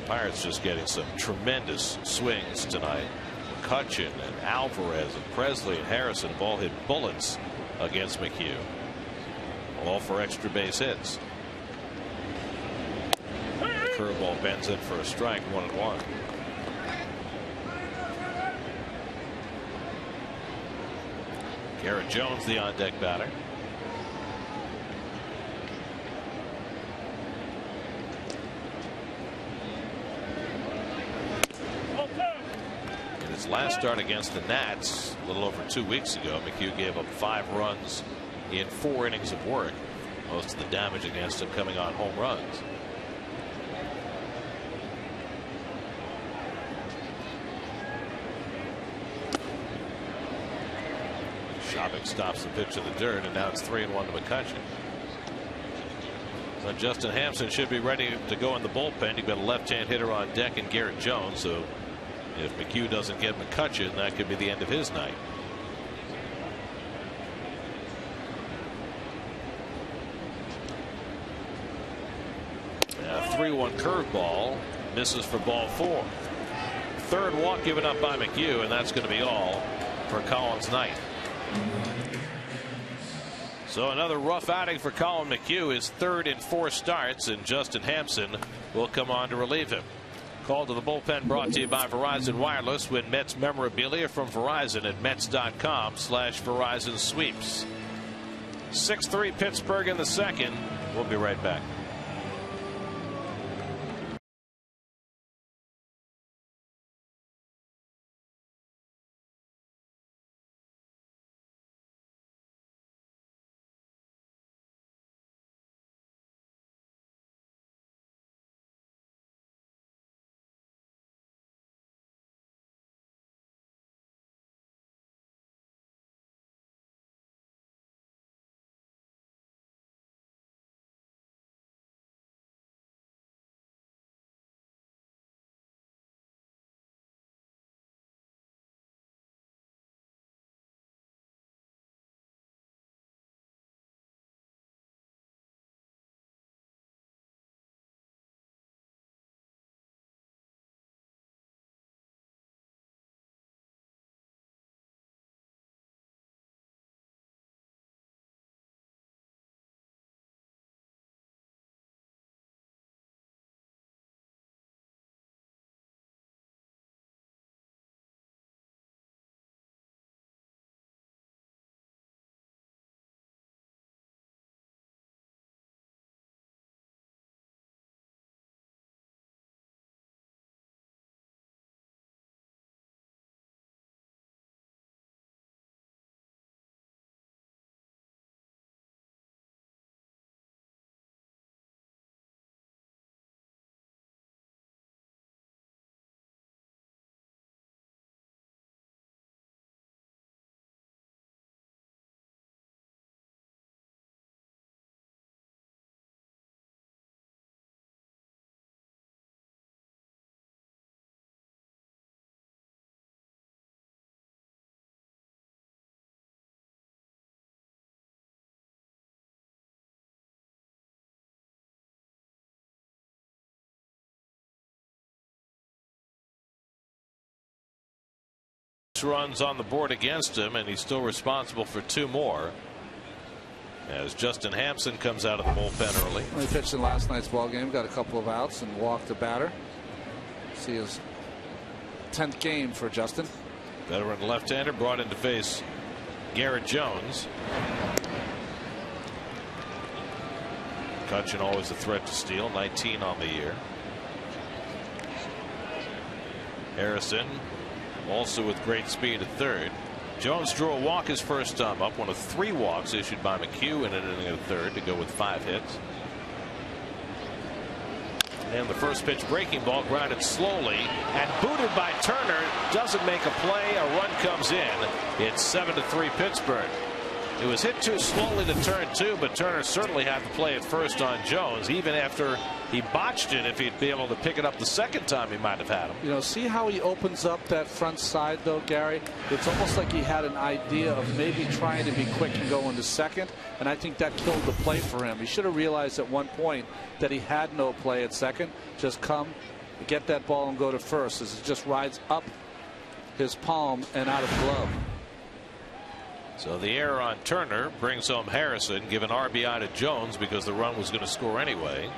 Pirates just getting some tremendous swings tonight. McCutchen and Alvarez and Presley and Harrison have all hit bullets against McHugh, all for extra base hits. Curveball bends in for a strike, 1-1. Garrett Jones, the on deck batter. In his last start against the Nats a little over 2 weeks ago, McHugh gave up 5 runs in 4 innings of work. Most of the damage against him coming on home runs. Shopping stops the pitch in the dirt, and now it's 3-1 to McCutchen. So Justin Hampson should be ready to go in the bullpen. You've got a left-hand hitter on deck in Garrett Jones, so if McHugh doesn't get McCutchen, that could be the end of his night. A 3-1 curveball misses for ball 4. Third walk given up by McHugh, and that's going to be all for Collins' night. So another rough outing for Colin McHugh, his 3rd in 4 starts, and Justin Hampson will come on to relieve him. Call to the bullpen brought to you by Verizon Wireless. Win Mets memorabilia from Verizon at Mets.com/Verizon Sweeps. 6-3 Pittsburgh in the second. We'll be right back. Runs on the board against him, and he's still responsible for 2 more as Justin Hampson comes out of the bullpen early. He pitched in last night's ball game, got a couple of outs and walked the batter. See his 10th game for Justin. Veteran left-hander brought in to face Garrett Jones. McCutchen always a threat to steal, 19 on the year. Harrison also with great speed at third. Jones drew a walk his first time up, one of 3 walks issued by McHugh in an inning of third to go with 5 hits. And the first pitch breaking ball grounded slowly and booted by Turner. Doesn't make a play. A run comes in. It's 7-3 Pittsburgh. It was hit too slowly to turn 2, but Turner certainly had the play at first on Jones. Even after he botched it, if he'd be able to pick it up the second time, he might have had him. You know, see how he opens up that front side, though, Gary? It's almost like he had an idea of maybe trying to be quick and go into second, and I think that killed the play for him. He should have realized at one point that he had no play at second. Just come, get that ball, and go to first, as it just rides up his palm and out of glove. So the error on Turner brings home Harrison, give an RBI to Jones because the run was going to score anyway.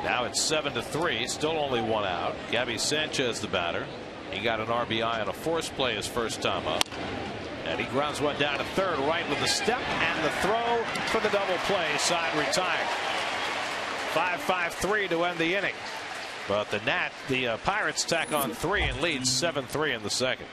Now it's 7-3, still only 1 out. Gabby Sanchez the batter. He got an RBI on a force play his first time up. And he grounds one down to third, right with the step and the throw for the double play. Side retired. 5-5-3 to end the inning. But the Pirates tack on 3 and lead 7-3 in the second.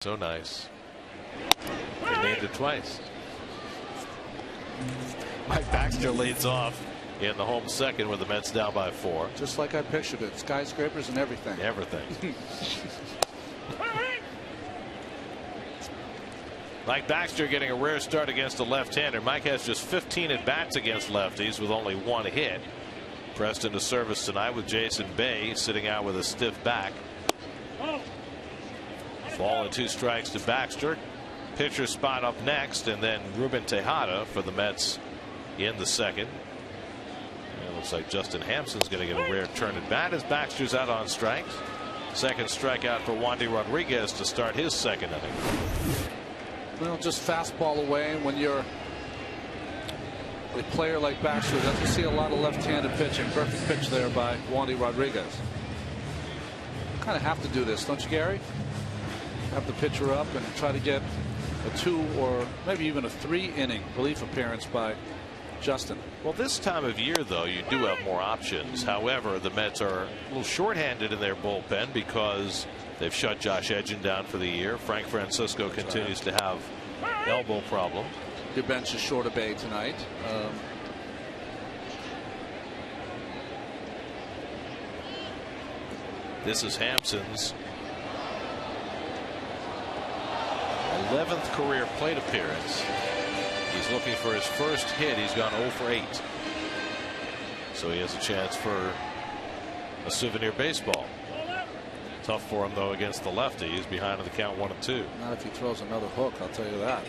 So nice. They named it twice. Mike Baxter leads off in the home second with the Mets down by 4. Just like I pictured it. Skyscrapers and everything. Everything. Mike Baxter getting a rare start against a left-hander. Mike has just 15 at-bats against lefties with only 1 hit. Pressed into service tonight with Jason Bay sitting out with a stiff back. Ball and 2 strikes to Baxter. Pitcher spot up next, and then Ruben Tejada for the Mets in the second. It looks like Justin Hampson's going to get a rare turn at bat as Baxter's out on strikes. Second strikeout for Wandy Rodriguez to start his second inning. Well, just fastball away. When you're a player like Baxter, doesn't see a lot of left-handed pitching. Perfect pitch there by Wandy Rodriguez. Kind of have to do this, don't you, Gary? Have the pitcher up and try to get a 2 or maybe even a 3 inning relief appearance by Justin. Well, this time of year, though, you do have more options. However, the Mets are a little shorthanded in their bullpen because they've shut Josh Edgin down for the year. Frank Francisco continues to have elbow problems. Your bench is short of Bay tonight. This is Hampson's 11th career plate appearance. He's looking for his first hit. He's gone 0 for 8. So he has a chance for a souvenir baseball. Tough for him, though, against the lefty. He's behind on the count 1-2. Not if he throws another hook, I'll tell you that.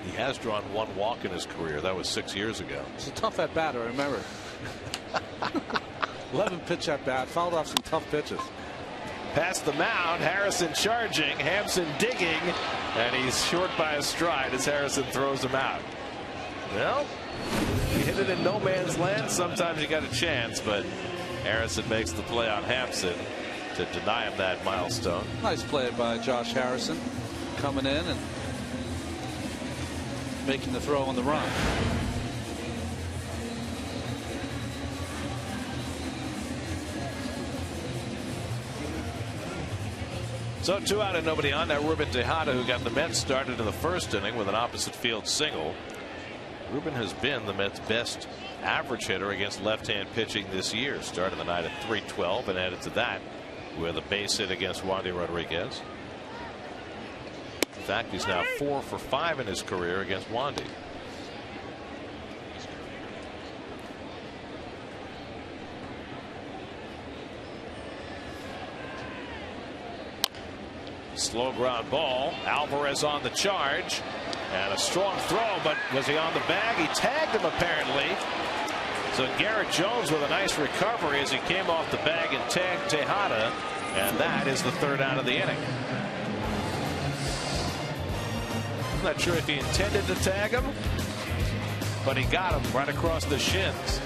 He has drawn 1 walk in his career. That was 6 years ago. It's a tough at bat, I remember. 11 pitch at bat, fouled off some tough pitches. Past the mound, Harrison charging, Hampson digging, and he's short by a stride as Harrison throws him out. Well, you hit it in no man's land. Sometimes you got a chance, but Harrison makes the play on Hampson to deny him that milestone. Nice play by Josh Harrison, coming in and making the throw on the run. So 2 out and nobody on. Now Ruben Tejada, who got the Mets started in the first inning with an opposite field single. Ruben has been the Mets' best average hitter against left-hand pitching this year. Started the night at .312 and added to that with a base hit against Wandy Rodriguez. In fact, he's now 4 for 5 in his career against Wandy. Slow ground ball. Alvarez on the charge. And a strong throw, but was he on the bag? He tagged him apparently. So Garrett Jones with a nice recovery as he came off the bag and tagged Tejada. And that is the 3rd out of the inning. I'm not sure if he intended to tag him, but he got him right across the shins.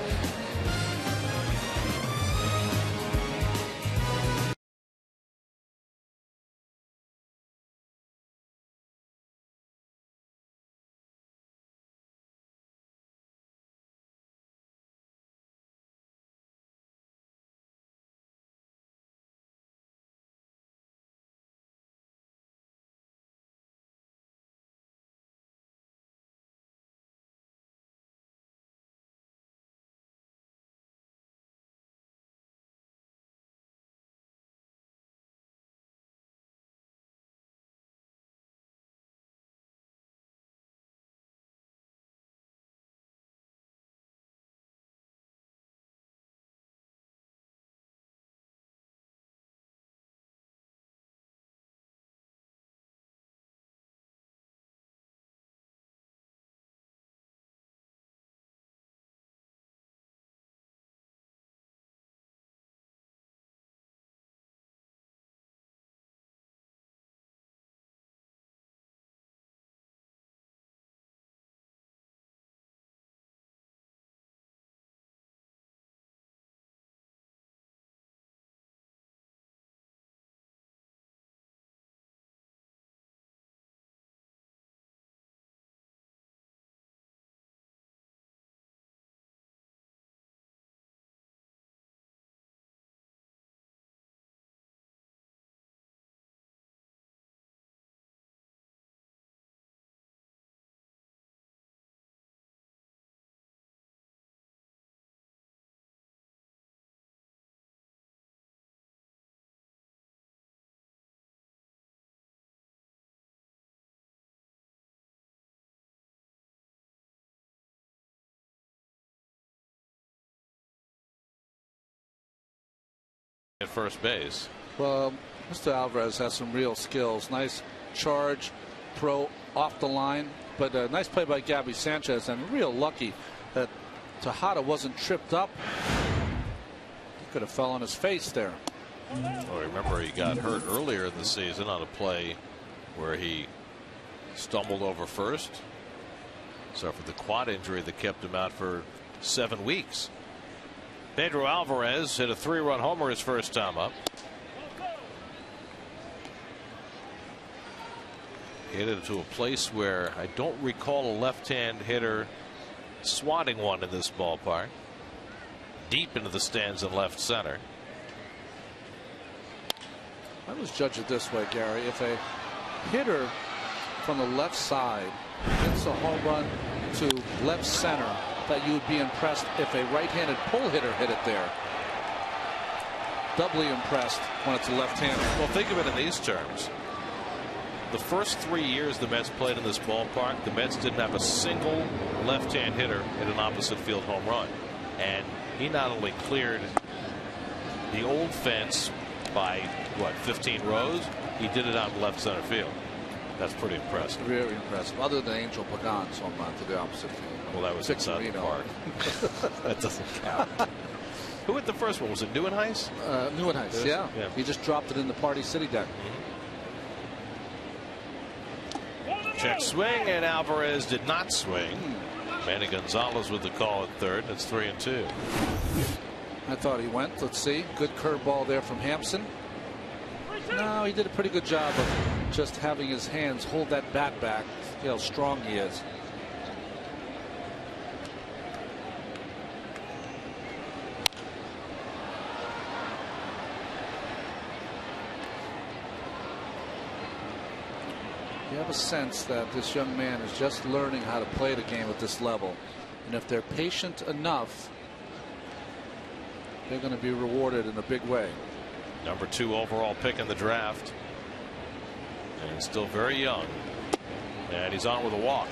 at first base. Well, Mr. Alvarez has some real skills. Nice charge, throw off the line, but a nice play by Gabby Sanchez, and real lucky that Tejada wasn't tripped up. He could have fell on his face there. Oh, remember he got hurt earlier in the season on a play where he stumbled over first. Suffered the quad injury that kept him out for 7 weeks. Pedro Alvarez hit a 3-run homer his first time up. Hit it to a place where I don't recall a left-hand hitter swatting one in this ballpark. Deep into the stands in left center. I always judge it this way, Gary. If a hitter from the left side hits a home run to left center, that you would be impressed if a right-handed pull hitter hit it there. Doubly impressed when it's a left-hander. Well, think of it in these terms. The first 3 years the Mets played in this ballpark, the Mets didn't have a single left-hand hitter hit an opposite field home run. And he not only cleared the old fence by, what, 15 rows, he did it out in left center field. That's pretty impressive. Very impressive. Other than Angel Pagan's home run to the opposite field. Well, that was inside the park. That doesn't count. Who hit the first one? Was it Neuenhuis? Neuenhuis, yeah. He just dropped it in the Party City deck. Check swing, and Alvarez did not swing. Manny Gonzalez with the call at third. It's 3-2. I thought he went. Let's see. Good curveball there from Hampson. No, he did a pretty good job of just having his hands hold that bat back. See how strong he is. You have a sense that this young man is just learning how to play the game at this level. And if they're patient enough, they're going to be rewarded in a big way. Number 2 overall pick in the draft. And he's still very young. And he's on with a walk.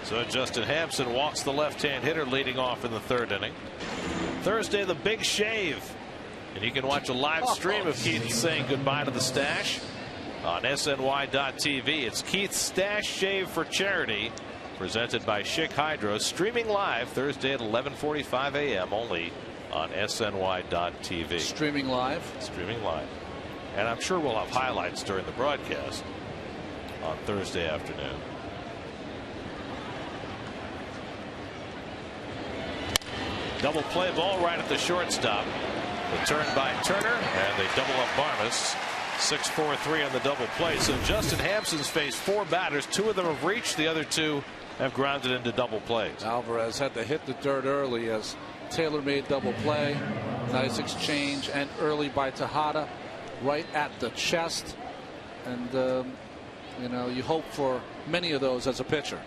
So Justin Hampson walks the left-hand hitter leading off in the 3rd inning. Thursday, the big shave. And you can watch a live stream of Keith saying goodbye to the stash on SNY.TV. It's Keith's Stash Shave for Charity, presented by Schick Hydro, streaming live Thursday at 11:45 a.m. only on SNY.TV. Streaming live? Streaming live. And I'm sure we'll have highlights during the broadcast on Thursday afternoon. Double play ball right at the shortstop. The turn by Turner, and they double up Barnes. 6-4-3 on the double play. So Justin Hampson's faced 4 batters. 2 of them have reached. The other 2 have grounded into double plays. Alvarez had to hit the dirt early as Taylor made double play. Nice exchange, and early by Tejada right at the chest. And you know, you hope for many of those as a pitcher.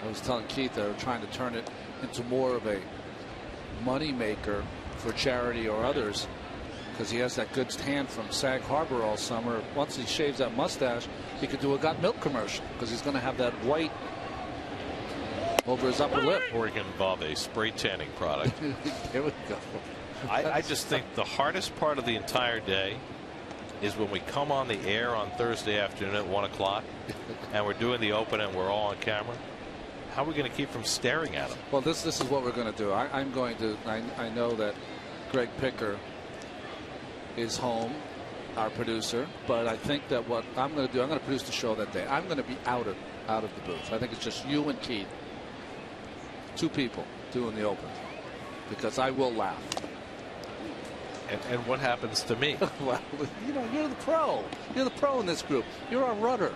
I was telling Keith they were trying to turn it into more of a money maker for charity or others, because he has that good hand from Sag Harbor all summer. Once he shaves that mustache, he could do a Got Milk commercial, because he's going to have that white over his upper lip. Or he can involve a spray tanning product. There we go. I just think the hardest part of the entire day is when we come on the air on Thursday afternoon at 1 o'clock and we're doing the open and we're all on camera. How are we going to keep from staring at him? Well, this is what we're going to do. I'm going to. I know that Greg Picker is home, our producer, but I think that what I'm going to do, I'm going to produce the show that day. I'm going to be out of the booth. I think it's just you and Keith, 2 people doing the open, because I will laugh. And what happens to me? Well, you know, you're the pro. You're the pro in this group. You're our rudder.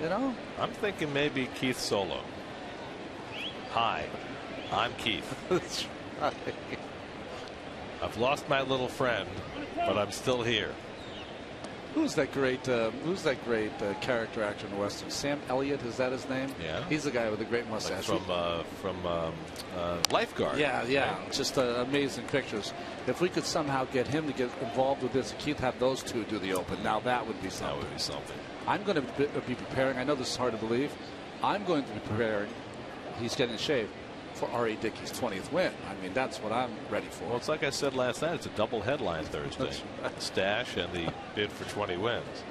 You know. I'm thinking maybe Keith solo. Hi, I'm Keith. That's right. I've lost my little friend, but I'm still here. Who's that great character actor in the Western? Sam Elliott, is that his name? Yeah. He's the guy with the great mustache. Like from Lifeguard. Yeah. Right? Just amazing pictures. If we could somehow get him to get involved with this, Keith, have those 2 do the open. Now that would be something. That would be something. I'm going to be preparing. I know this is hard to believe. I'm going to be preparing he's getting shaved for R.A. Dickey's 20th win. I mean, that's what I'm ready for. Well, it's like I said last night. It's a double headline Thursday. Stash and the bid for 20 wins.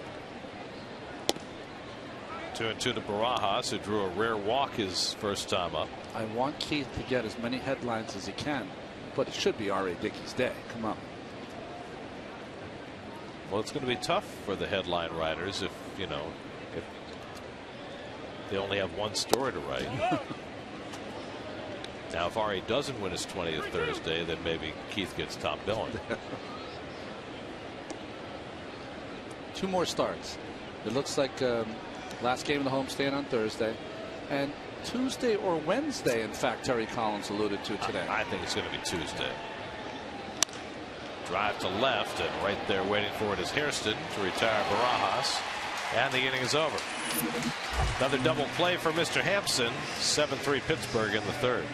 2-2 to Barajas, who drew a rare walk his first time up. I want Keith to get as many headlines as he can, but it should be R.A. Dickey's day. Come on. Well, it's going to be tough for the headline writers if they only have one story to write. Now, if R.A. doesn't win his 20th Thursday, then maybe Keith gets top billing. 2 more starts. It looks like last game of the homestand on Thursday, and Tuesday or Wednesday, in fact, Terry Collins alluded to today. I think it's going to be Tuesday. Drive to left, and right there waiting for it is Hairston to retire Barajas. And the inning is over. Another double play for Mr. Hampson. 7-3 Pittsburgh in the third.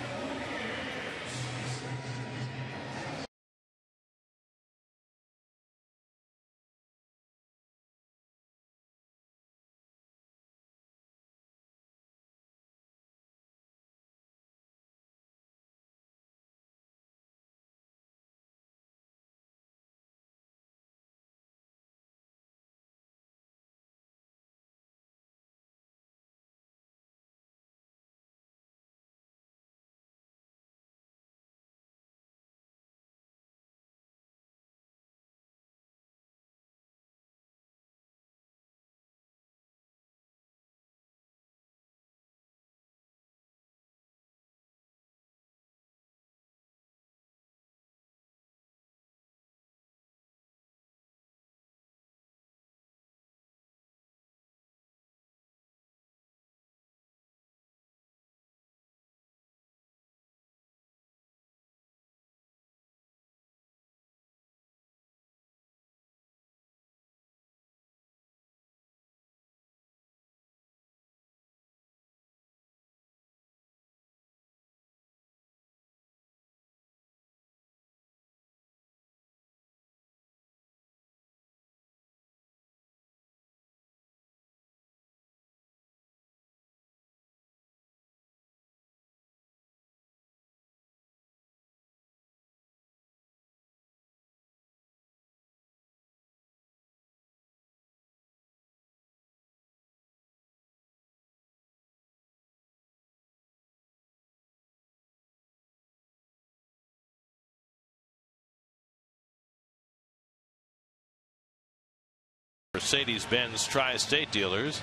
Mercedes-Benz Tri-State dealers.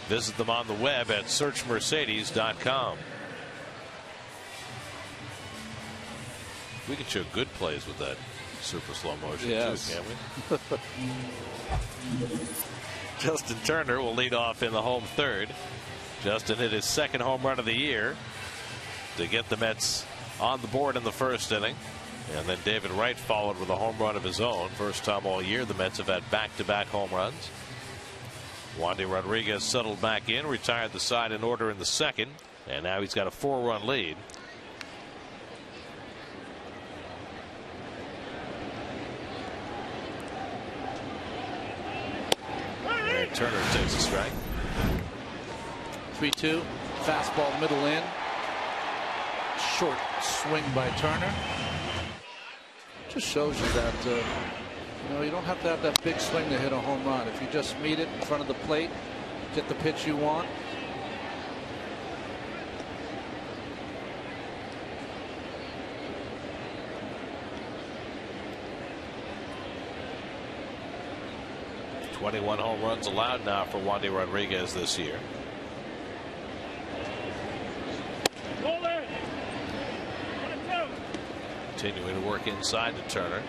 Visit them on the web at searchmercedes.com. We can show good plays with that super slow motion too, can't we? Justin Turner will lead off in the home third. Justin hit his second home run of the year to get the Mets on the board in the first inning. And then David Wright followed with a home run of his own. First time all year the Mets have had back-to-back home runs. Wandy Rodriguez settled back in, retired the side in order in the second, and now he's got a 4-run lead. And Turner takes a strike. 3-2, fastball middle in. Short swing by Turner. Just shows you that you don't have to have that big swing to hit a home run. If you just meet it in front of the plate, get the pitch you want. .21 home runs allowed now for Wandy Rodriguez this year. Continuing to work inside to Turner.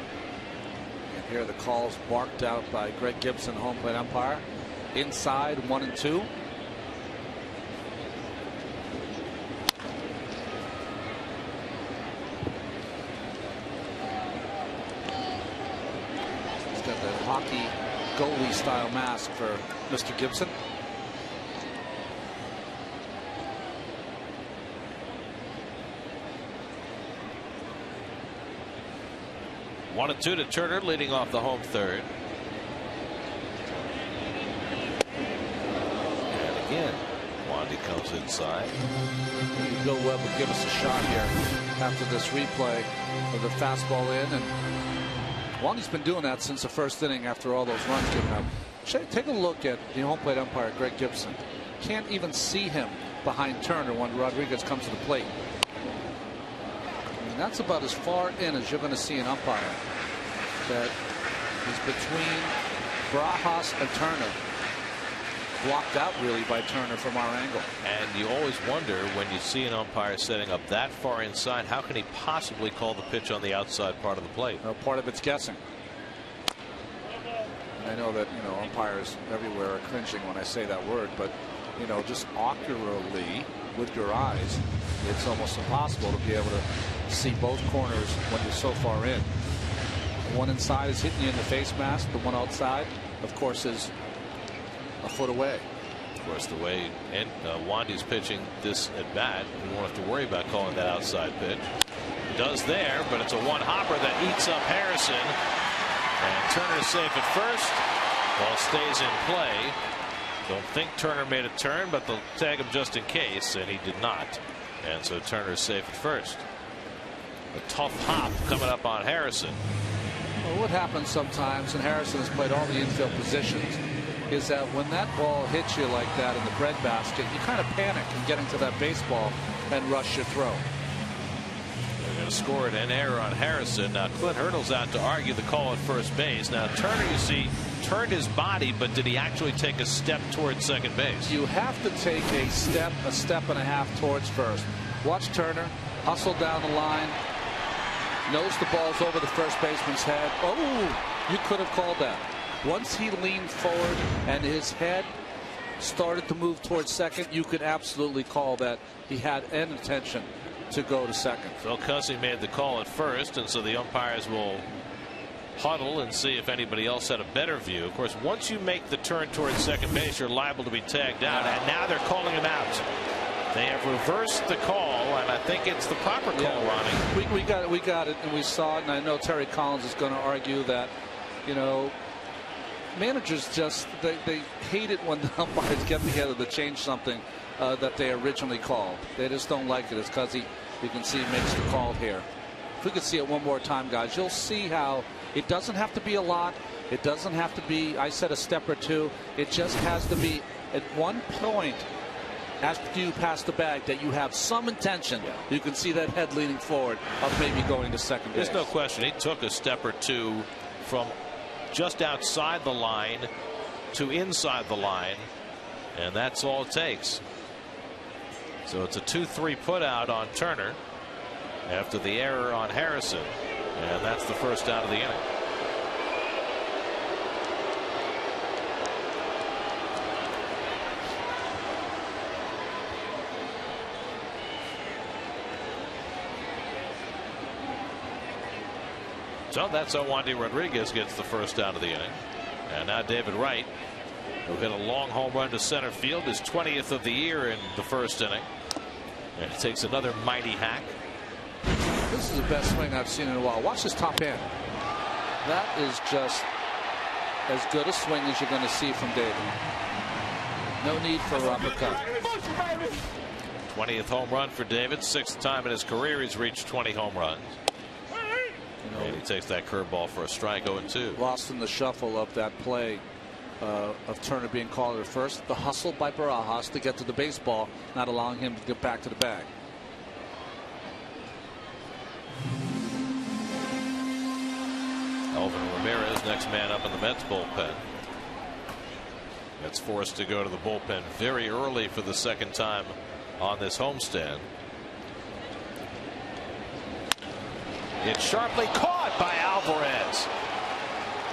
And here are the calls barked out by Greg Gibson, home plate umpire. Inside 1-2. He's got the hockey goalie style mask for Mr. Gibson. 1-2 to Turner, leading off the home third. And again, Wandy comes inside. Bill Webb will give us a shot here after this replay of the fastball in, and Wandy's been doing that since the first inning after all those runs given up. Take a look at the home plate umpire, Greg Gibson. Can't even see him behind Turner when Rodriguez comes to the plate. I mean, that's about as far in as you're going to see an umpire. That is between Barajas and Turner. Blocked out really by Turner from our angle. And you always wonder when you see an umpire setting up that far inside, how can he possibly call the pitch on the outside part of the plate? Part of it's guessing. And I know that, you know, umpires everywhere are cringing when I say that word, but, you know, just ocularly with your eyes, it's almost impossible to be able to see both corners when you're so far in. The one inside is hitting you in the face mask. The one outside, of course, is a foot away. Of course, the way Wandy's pitching this at bat, we won't have to worry about calling that outside pitch. He does there, but it's a one hopper that eats up Harrison. And Turner's safe at first. Ball stays in play. Don't think Turner made a turn, but they'll tag him just in case, and he did not. And so Turner's safe at first. A tough hop coming up on Harrison. Well, what happens sometimes, and Harrison has played all the infield positions, is that when that ball hits you like that in the breadbasket, you kind of panic in getting to that baseball and rush your throw. They're going to score an error on Harrison. Now Clint Hurdle's out to argue the call at first base. Now Turner, you see, turned his body, but did he actually take a step towards second base? You have to take a step and a half towards first. Watch Turner hustle down the line, knows the ball's over the first baseman's head. Oh, you could have called that. Once he leaned forward and his head started to move towards second, you could absolutely call that he had an intention to go to second. Phil Cussy made the call at first, and so the umpires will huddle and see if anybody else had a better view. Of course, once you make the turn towards second base, you're liable to be tagged out, and now they're calling him out. They have reversed the call, and I think it's the proper call, Ronnie. We got it, and we saw it, and I know Terry Collins is going to argue that, you know, managers just they hate it when the umpires get together to change something that they originally called. They just don't like it. It's because you can see he makes the call here. If we could see it one more time, guys, you'll see how it doesn't have to be a lot. It doesn't have to be, I said, a step or two. It just has to be at one point after you pass the bag that you have some intention. You can see that head leaning forward of maybe going to second base. There's no question. He took a step or two from just outside the line to inside the line, and that's all it takes. So it's a 2-3 put out on Turner after the error on Harrison, and that's the first out of the inning. So that's how Wandy Rodriguez gets the first out of the inning. And now David Wright, who hit a long home run to center field, his 20th of the year in the first inning. And he takes another mighty hack. This is the best swing I've seen in a while. Watch this top end. That is just as good a swing as you're going to see from David. No need for a uppercut. 20th home run for David. 6th time in his career he's reached 20 home runs. And he takes that curveball for a strike, 0-2. Lost in the shuffle of that play of Turner being called at first. The hustle by Barajas to get to the baseball, not allowing him to get back to the bag. Alvin Ramirez, next man up in the Mets bullpen. Gets forced to go to the bullpen very early for the second time on this homestand. It's sharply caught by Alvarez.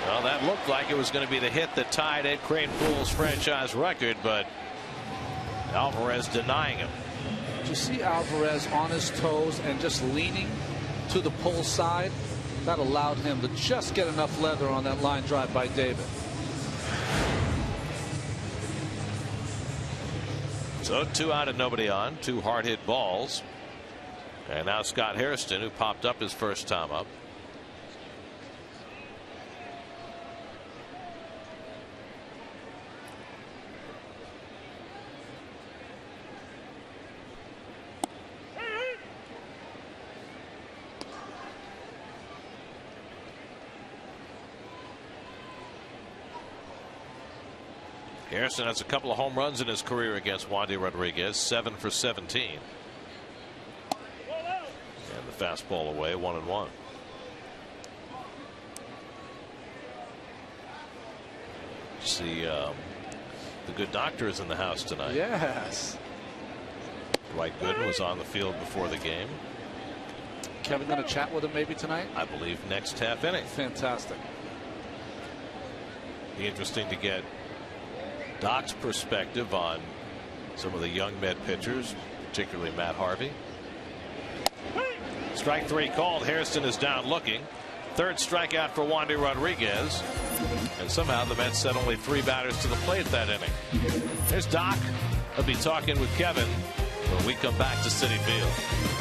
Well, that looked like it was going to be the hit that tied Ed Kranepool's franchise record, but Alvarez denying him. Did you see Alvarez on his toes and just leaning to the pull side? That allowed him to just get enough leather on that line drive by David. So 2 out and nobody on. 2 hard hit balls. And now Scott Hairston, who popped up his first time up. Harrison has a couple of home runs in his career against Wandy Rodriguez, 7 for 17. And the fastball away, 1-1. See, the good doctor is in the house tonight. Yes. Dwight Gooden was on the field before the game. Kevin going to chat with him maybe tonight? I believe next half inning. Fantastic. Be interesting to get Doc's perspective on some of the young Met pitchers, particularly Matt Harvey. Strike 3 called. Hairston is down looking. Third strikeout for Wandy Rodriguez. And somehow the Mets set only 3 batters to the plate that inning. There's Doc. He'll be talking with Kevin when we come back to Citi Field.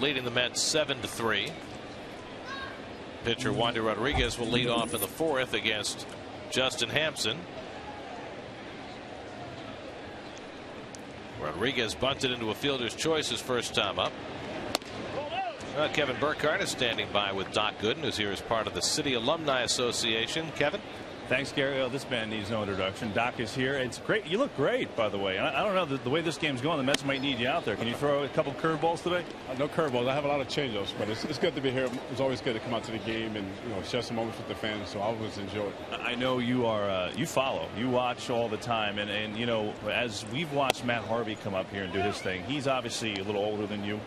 Leading the Mets 7-3. Pitcher Wandy Rodriguez will lead off in the 4th against Justin Hampson. Rodriguez bunted into a fielder's choice his first time up. Kevin Burkhardt is standing by with Doc Gooden, who's here as part of the City Alumni Association. Kevin. Thanks, Gary. Oh, this man needs no introduction. Doc is here. It's great. You look great, by the way. I don't know the way this game's going. The Mets might need you out there. Can you throw a couple curveballs today? No curveballs. I have a lot of changeups, but it's good to be here. It's always good to come out to the game and share some moments with the fans. So I always enjoy it. I know you are. You follow. You watch all the time, and as we've watched Matt Harvey come up here and do his thing, he's obviously a little older than you.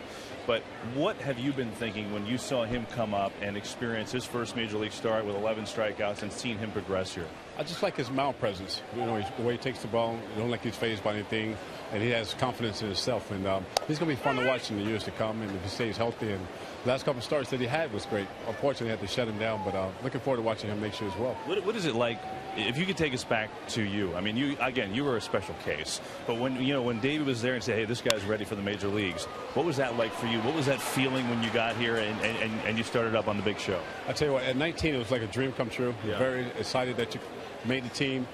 But what have you been thinking when you saw him come up and experience his first major league start with 11 strikeouts and seen him progress here? I just like his mound presence. The way he takes the ball. I don't like he's fazed by anything, and he has confidence in himself. And he's going to be fun to watch in the years to come. And if he stays healthy, and the last couple of starts that he had was great. Unfortunately, had to shut him down, but looking forward to watching him next year as well. What is it like? If you could take us back to you, I mean, you were a special case. But when David was there and said, "Hey, this guy's ready for the major leagues," what was that like for you? What was that feeling when you got here and you started up on the big show? I tell you what, at 19, it was like a dream come true. Yeah. Very excited that you made the team,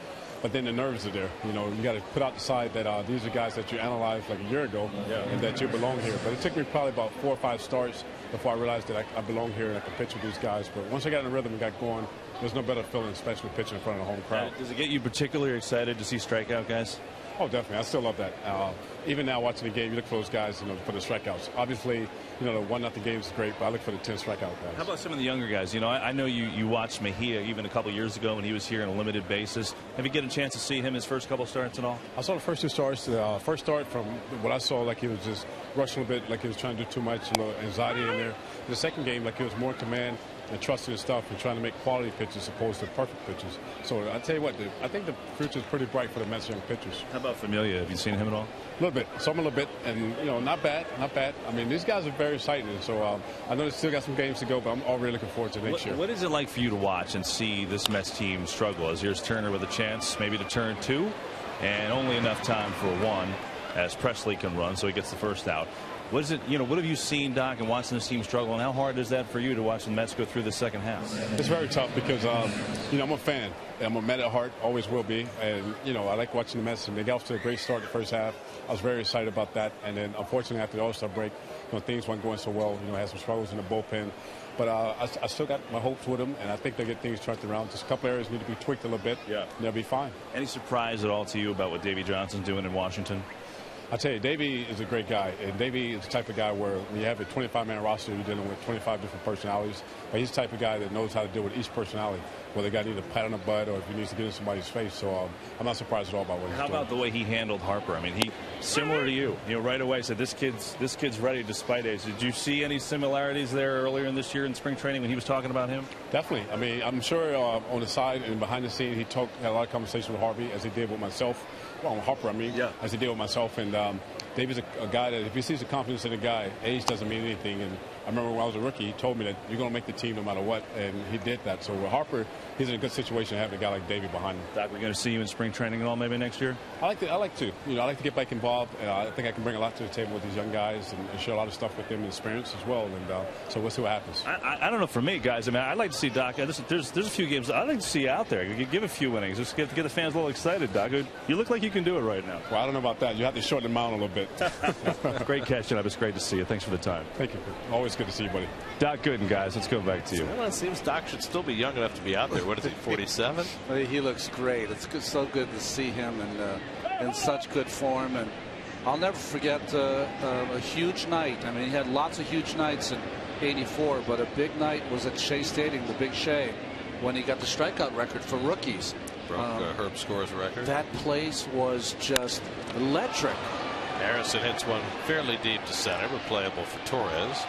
but then the nerves are there. You got to put out the side that these are guys that you analyzed like a year ago, and that you belong here. But it took me probably about 4 or 5 starts before I realized that I belong here and I can pitch with these guys. But once I got in the rhythm and got going, there's no better feeling, especially pitching in front of a home crowd. Does it get you particularly excited to see strikeout guys? Oh, definitely. I still love that. Even now watching the game, you look for those guys, for the strikeouts. Obviously, the 1-0 games is great, but I look for the 10 strikeout guys. How about some of the younger guys? I know you watched Mejia even a couple years ago when he was here on a limited basis. Have you get a chance to see him his first couple starts at all? I saw the first 2 starts. The first start, from what I saw, like he was just rushing a bit, like he was trying to do too much, a little anxiety in there. The second game, like he was more in command, and trusting his stuff and trying to make quality pitches as opposed to perfect pitches. So I tell you what, I think the future is pretty bright for the Mets young pitchers. How about Familia? Have you seen him at all? A little bit, a little bit, and not bad. I mean, these guys are very exciting. So I know they still got some games to go, but I'm already looking forward to next year. What is it like for you to watch and see this Mets team struggle? As here's Turner with a chance maybe to turn 2, and only enough time for 1, as Presley can run, so he gets the first out. What is it? What have you seen, Doc, and watching this team struggle, and how hard is that for you to watch the Mets go through the second half? It's very tough because I'm a fan. I'm a Met at heart, always will be, and I like watching the Mets. And they got off to a great start the first half. I was very excited about that, and then unfortunately after the All-Star break, things weren't going so well. Had some struggles in the bullpen, but I still got my hopes with them, and I think they get things turned around. Just a couple areas need to be tweaked a little bit. Yeah, and they'll be fine. Any surprise at all to you about what Davey Johnson's doing in Washington? I tell you, Davey is a great guy, and Davey is the type of guy where when you have a 25-man roster, you're dealing with 25 different personalities. But he's the type of guy that knows how to deal with each personality, whether the guy needs a pat on the butt or if he needs to get in somebody's face. So I'm not surprised at all about what he's doing. How about the way he handled Harper? I mean, he similar to you. Right away said this kid's ready despite age. Did you see any similarities there earlier in this year in spring training when he was talking about him? Definitely. I mean, I'm sure on the side and behind the scene, had a lot of conversation with Harvey as he did with myself. Well, Harper, as he did with myself, and Davey's a guy that if he sees the confidence in a guy, age doesn't mean anything. And I remember when I was a rookie, he told me that you're going to make the team no matter what, and he did that. So with Harper, he's in a good situation having a guy like Davey behind him. Doc, we're going to see you in spring training and all maybe next year? I like to. I like to get back involved. I think I can bring a lot to the table with these young guys and share a lot of stuff with them and experience as well. And so we'll see what happens. I don't know for me, guys. I mean, I'd like to see Doc. There's a few games I'd like to see you out there. You give a few innings. Just get the fans a little excited, Doc. You look like you can do it right now. Well, I don't know about that. You have to shorten the amount a little bit. Great catching up. It's great to see you. Thanks for the time. Thank you. Always good to see you, buddy. Doc Gooden, guys. Let's go back to you. Well, it seems Doc should still be young enough to be out there. What is he, 47? He looks great. It's so good to see him in such good form. And I'll never forget a huge night. I mean, he had lots of huge nights in '84, but a big night was at Shea Stadium, the Big Shea, when he got the strikeout record for rookies. Broke Herb Score's record. That place was just electric. Harrison hits one fairly deep to center, but playable for Torres.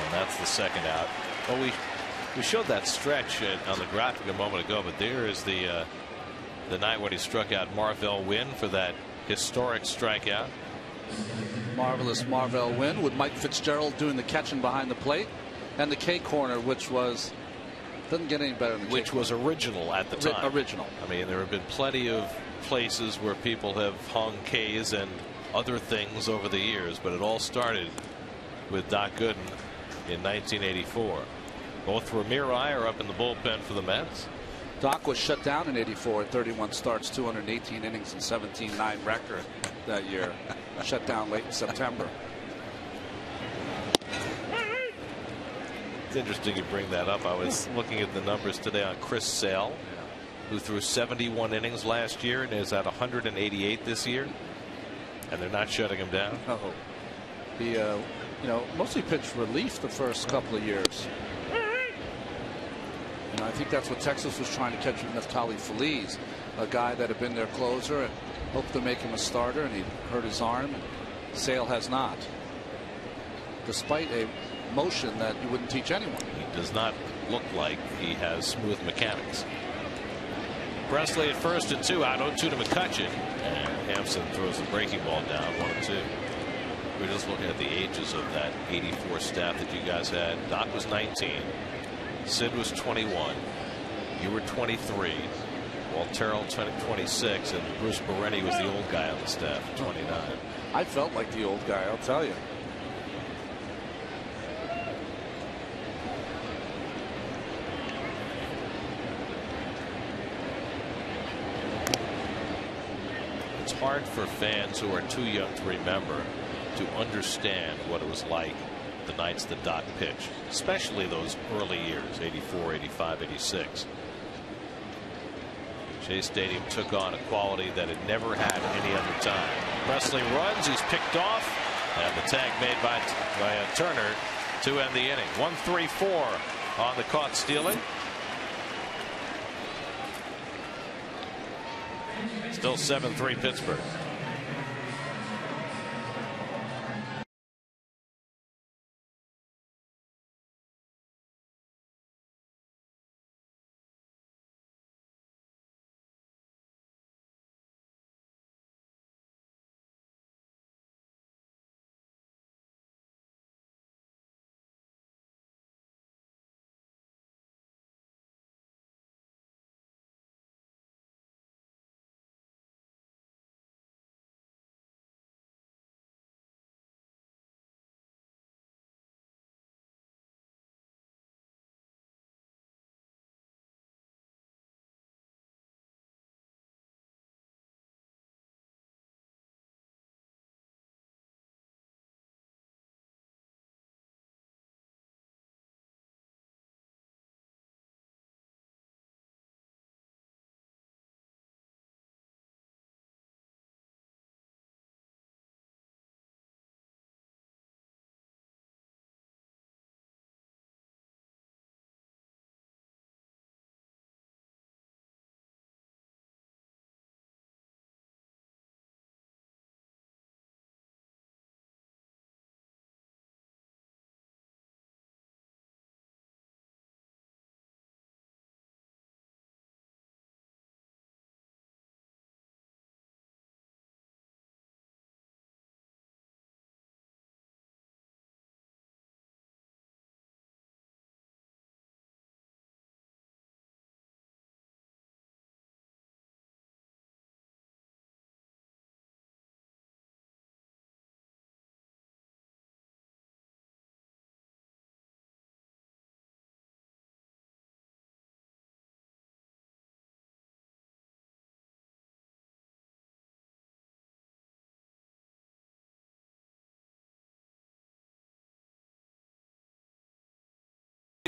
And that's the second out. Well, we showed that stretch on the graphic a moment ago, but there is the night when he struck out Marvell Wynn for that historic strikeout. Marvelous Marvell Wynn with Mike Fitzgerald doing the catching behind the plate, and the K corner, which doesn't get any better than the which was original at the time. Original. I mean, there have been plenty of places where people have hung K's and other things over the years, but it all started with Doc Gooden in 1984. Both Ramiri are up in the bullpen for the Mets. Doc was shut down in '84 at 31 starts, 218 innings, and 17-9 record that year. Shut down late in September. It's interesting you bring that up. I was looking at the numbers today on Chris Sale, who threw 71 innings last year and is at 188 this year. And they're not shutting him down. Oh, he mostly pitched relief the first couple of years. I think that's what Texas was trying to catch with Neftali Feliz, a guy that had been their closer and hoped to make him a starter, and he hurt his arm. Sale has not, despite a motion that you wouldn't teach anyone. He does not look like he has smooth mechanics. Presley at first and 2 out, 0-2 to McCutchen, and Hampson throws the breaking ball down, 1-2. We're just looking at the ages of that '84 staff that you guys had. Doc was 19, Sid was 21, you were 23, Walt Terrell 26, and Bruce Beretti was the old guy on the staff, 29. I felt like the old guy, I'll tell you. It's hard for fans who are too young to remember to understand what it was like the nights that Doc pitched, especially those early years, '84, '85, '86. Shea Stadium took on a quality that it never had any other time. Presley runs, he's picked off, and the tag made by Turner to end the inning. 1-3-4 on the caught stealing. Still 7-3 Pittsburgh.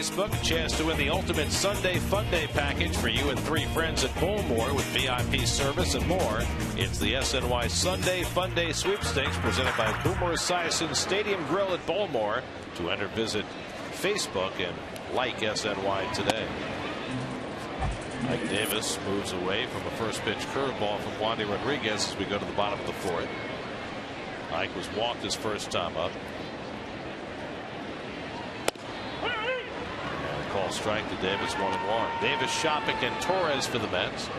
Facebook, chance to win the ultimate Sunday Fun Day package for you and 3 friends at Bullmore with VIP service and more. It's the SNY Sunday Fun Day sweepstakes presented by Boomer Esiason Stadium Grill at Bullmore. To enter, visit Facebook and like SNY today. Mike Davis moves away from a first pitch curveball from Wandy Rodriguez as we go to the bottom of the 4th. Ike was walked his first time up. Call strike to Davis, 1-1. Davis, Shopik, and Torres for the Mets.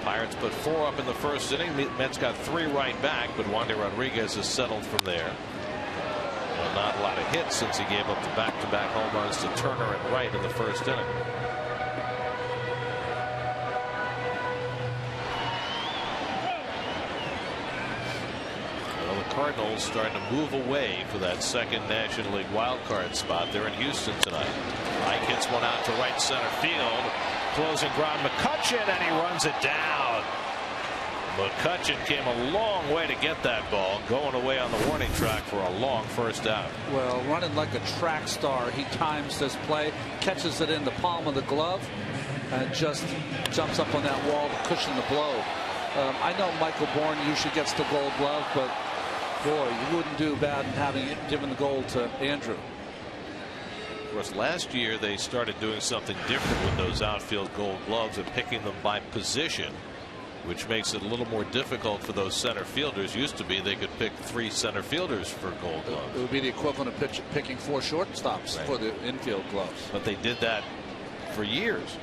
Pirates put 4 up in the first inning. Mets got 3 right back, but Wandy Rodriguez has settled from there. Well, not a lot of hits since he gave up the back-to-back home runs to Turner and Wright in the first inning. Cardinals starting to move away for that second National League wild card spot. They're in Houston tonight. Ike hits one out to right center field. Closing ground, McCutchen, and he runs it down. McCutchen came a long way to get that ball, going away on the warning track for a long first out. Well, running like a track star, he times this play, catches it in the palm of the glove, and just jumps up on that wall to cushion the blow. I know Michael Bourne usually gets the Gold Glove, but boy, you wouldn't do bad in having it given the gold to Andrew. Of course, last year they started doing something different with those outfield Gold Gloves and picking them by position, which makes it a little more difficult for those center fielders. Used to be they could pick 3 center fielders for Gold Gloves. It would be the equivalent of picking 4 shortstops for the infield gloves. But they did that for years.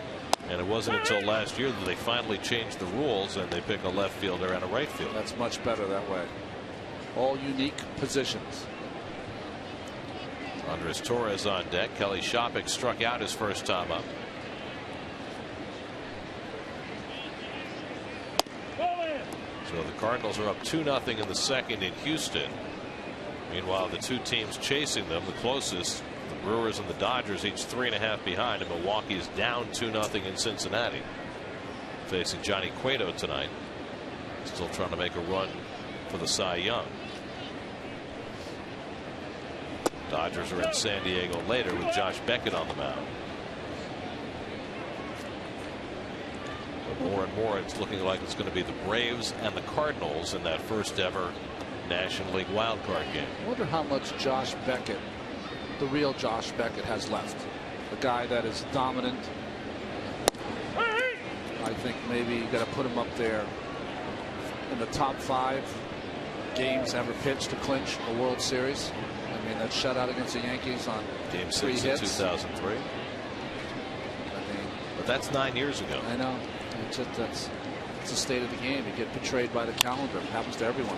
And it wasn't until last year that they finally changed the rules and they pick a left fielder and a right fielder. That's much better that way. All unique positions. Andres Torres on deck. Kelly Shopik struck out his first time up. So the Cardinals are up 2-0 in the second in Houston. Meanwhile, the 2 teams chasing them, the closest, the Brewers and the Dodgers, each 3.5 behind, and Milwaukee is down 2-0 in Cincinnati. Facing Johnny Cueto tonight. Still trying to make a run for the Cy Young. Dodgers are in San Diego later with Josh Beckett on the mound. But more and more it's looking like it's going to be the Braves and the Cardinals in that first ever National League wild card game. I wonder how much Josh Beckett, the real Josh Beckett, has left. The guy that is dominant. I think maybe you got to put him up there in the top 5 games ever pitched to clinch a World Series. I mean, that shutout against the Yankees on Game 3 6 hits. in 2003. I mean, but that's 9 years ago. I know. That's the state of the game. You get betrayed by the calendar. It happens to everyone.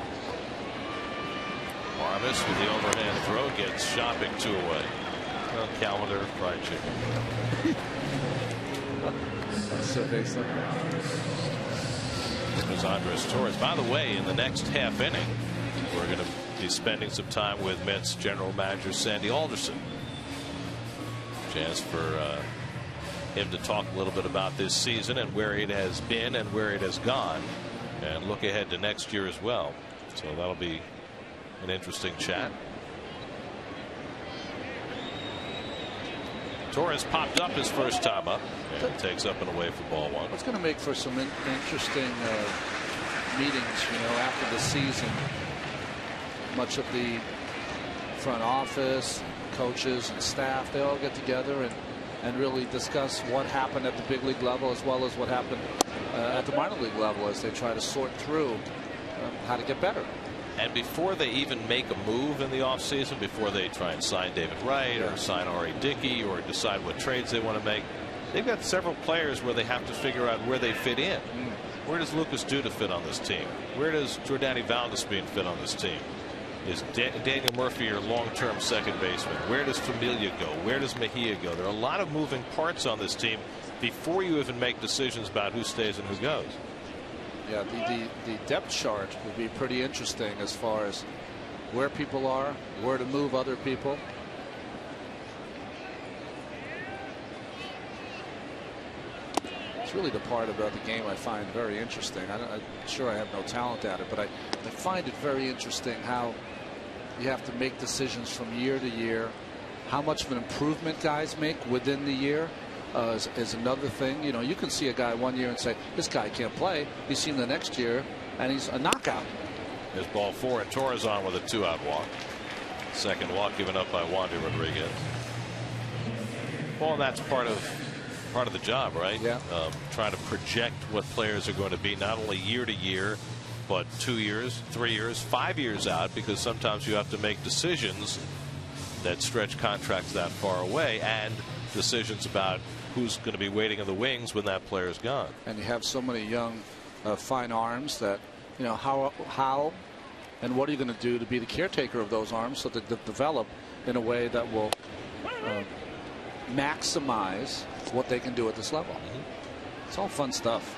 Armas with the overhand throw gets Shopik 2 away. Well, calendar, fried chicken. That's so basic. There's Andres Torres. By the way, in the next half inning, we're going to be spending some time with Mets general manager Sandy Alderson. Chance for him to talk a little bit about this season and where it has been and where it has gone, and look ahead to next year as well. So that'll be an interesting chat. Torres popped up his first time up and takes up and away for ball 1. It's going to make for some interesting meetings, you know, after the season. Much of the front office, coaches and staff, they all get together and really discuss what happened at the big league level as well as what happened at the minor league level as they try to sort through how to get better. And before they even make a move in the offseason, before they try and sign David Wright or sign R.A. Dickey or decide what trades they want to make, they've got several players where they have to figure out where they fit in. Where does Lucas Duda fit on this team? Where does Jordani Valdespin fit on this team? Is Daniel Murphy your long-term second baseman? Where does Familia go? Where does Mejia go? There are a lot of moving parts on this team before you even make decisions about who stays and who goes. Yeah, the depth chart would be pretty interesting as far as where people are, where to move other people. It's really the part about the game I find very interesting. I'm sure I have no talent at it, but I find it very interesting how you have to make decisions from year to year How much of an improvement guys make within the year is another thing. You know, you can see a guy 1 year and say, this guy can't play. You see him the next year, and he's a knockout. There's ball 4, and Torres on with a 2-out walk. Second walk given up by Wandy Rodriguez. Well, that's part of the job, right? Yeah. Trying to project what players are going to be, not only year to year, but 2 years, 3 years, 5 years out, because sometimes you have to make decisions that stretch contracts that far away, and decisions about who's going to be waiting in the wings when that player is gone. And you have so many young, fine arms that, you know, how and what are you going to do to be the caretaker of those arms so that they develop in a way that will maximize what they can do at this level. It's all fun stuff.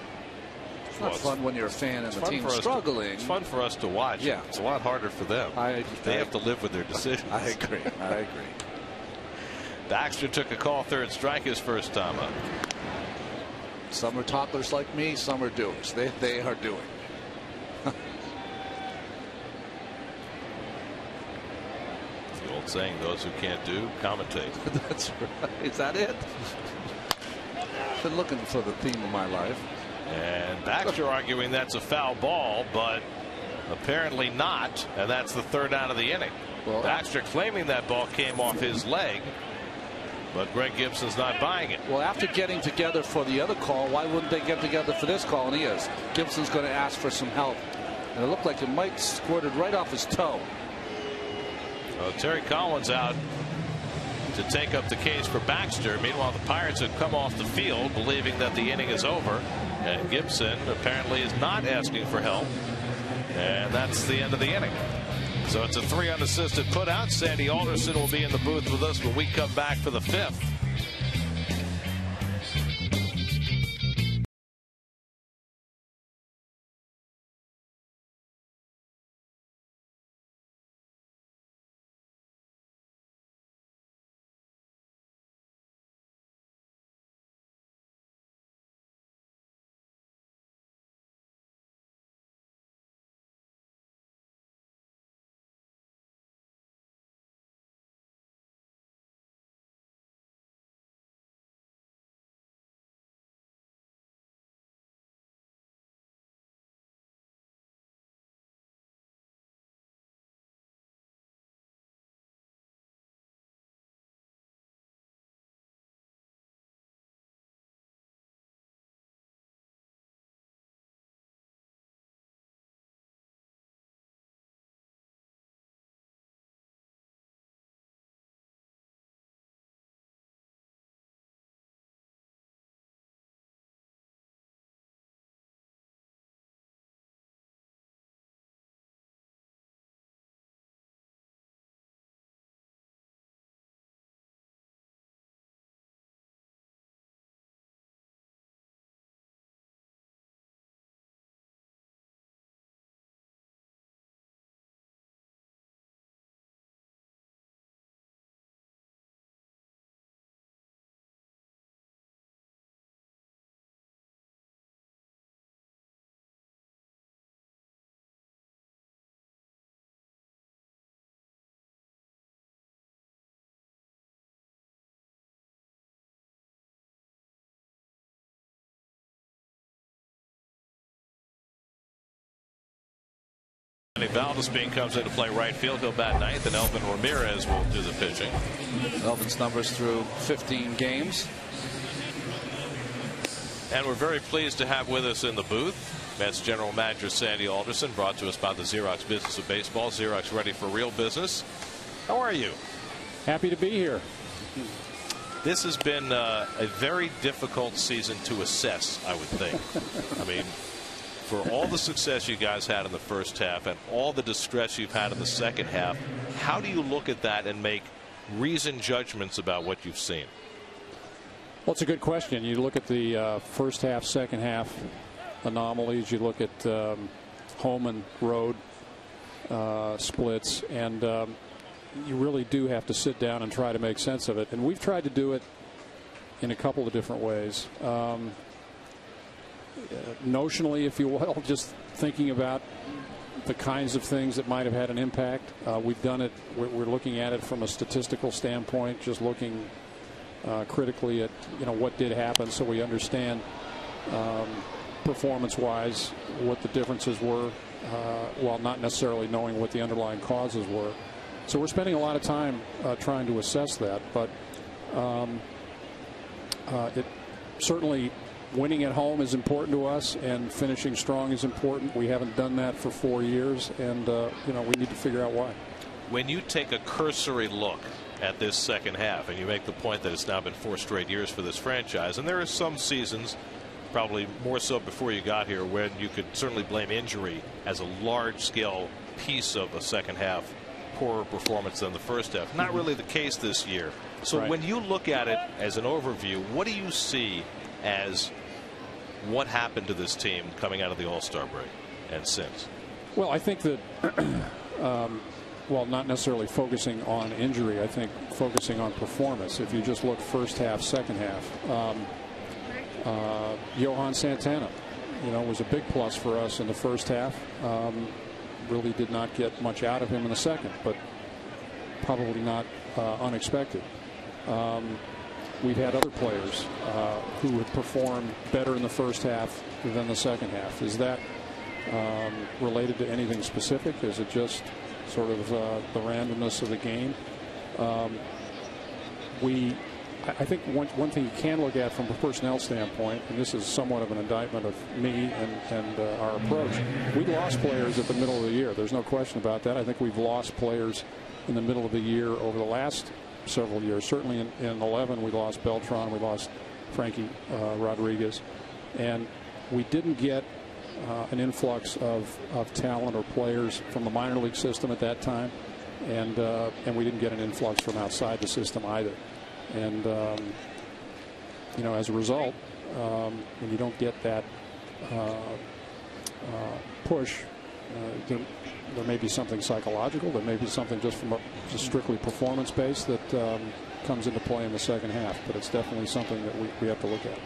It's not fun when you're a fan and the team's struggling. It's fun for us to watch. Yeah. It's a lot harder for them. They have to live with their decisions. I agree. I agree. Baxter took a call, third strike, his first time up. Some are toddlers like me, some are doers. They are doing. The old saying, those who can't do, commentate. That's right. Is that it? Been looking for the theme of my life. And Baxter arguing that's a foul ball, but apparently not, and that's the third out of the inning. Well, Baxter claiming that ball came off his leg, but Greg Gibson's not buying it. Well, after getting together for the other call, why wouldn't they get together for this call? And he is. Gibson's going to ask for some help, and it looked like it might squirted right off his toe. Well, Terry Collins out to take up the case for Baxter. Meanwhile, the Pirates have come off the field believing that the inning is over, and Gibson apparently is not asking for help, and that's the end of the inning. So it's a 3 unassisted put out. Sandy Alderson will be in the booth with us when we come back for the 5th. Valdespin comes into play right field. He'll bat ninth, and Elvin Ramirez will do the pitching. Elvin's numbers through 15 games. And we're very pleased to have with us in the booth Mets General Manager Sandy Alderson, brought to us by the Xerox business of baseball. Xerox, ready for real business. How are you? Happy to be here. This has been a very difficult season to assess, I would think. I mean, for all the success you guys had in the first half and all the distress you've had in the second half, how do you look at that and make reasoned judgments about what you've seen? Well, it's a good question. You look at the first half, second half anomalies. You look at home and road splits, and you really do have to sit down and try to make sense of it. And we've tried to do it in a couple of different ways. Notionally, if you will, just thinking about the kinds of things that might have had an impact. We've done it. We're looking at it from a statistical standpoint, just looking critically at what did happen, so we understand performance-wise what the differences were, while not necessarily knowing what the underlying causes were. So we're spending a lot of time trying to assess that, but it certainly. Winning at home is important to us, and finishing strong is important. We haven't done that for 4 years, and we need to figure out why. When you take a cursory look at this second half, and you make the point that it's now been 4 straight years for this franchise, and there are some seasons, probably more so before you got here, when you could certainly blame injury as a large-scale piece of a second half poorer performance than the first half. Not really the case this year. So when you look at it as an overview, what do you see as what happened to this team coming out of the All-Star break and since? Well, I think that well, not necessarily focusing on injury, I think focusing on performance. If you just look first half, second half, Johan Santana, was a big plus for us in the first half. Really did not get much out of him in the second, but probably not unexpected. We've had other players who would perform better in the first half than the second half. Is that related to anything specific? Is it just sort of the randomness of the game? I think one thing you can look at from a personnel standpoint, and this is somewhat of an indictment of me and our approach, we lost players at the middle of the year. There's no question about that. I think we've lost players in the middle of the year over the last several years. Certainly in 11 we lost Beltran, we lost Frankie Rodriguez, and we didn't get an influx of talent or players from the minor league system at that time, and we didn't get an influx from outside the system either. And as a result, when you don't get that push, there may be something psychological. There may be something just from just strictly performance based that comes into play in the second half. But it's definitely something that we have to look at.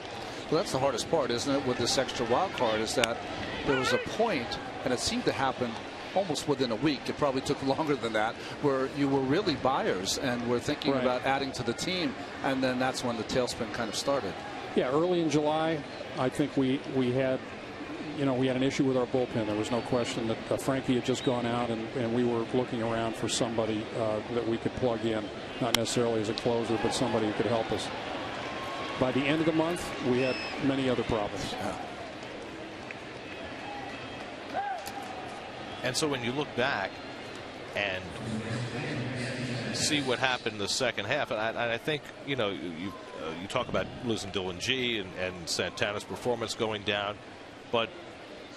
Well, that's the hardest part, isn't it, with this extra wild card, is that there was a point, and it seemed to happen almost within a week. It probably took longer than that, where you were really buyers and were thinking about adding to the team, and then that's when the tailspin kind of started. Yeah, early in July, I think we had. We had an issue with our bullpen. There was no question that Frankie had just gone out, and we were looking around for somebody that we could plug in, not necessarily as a closer, but somebody who could help us. By the end of the month, we had many other problems. And so when you look back and see what happened in the second half, and I think, you talk about losing Dylan G and Santana's performance going down, but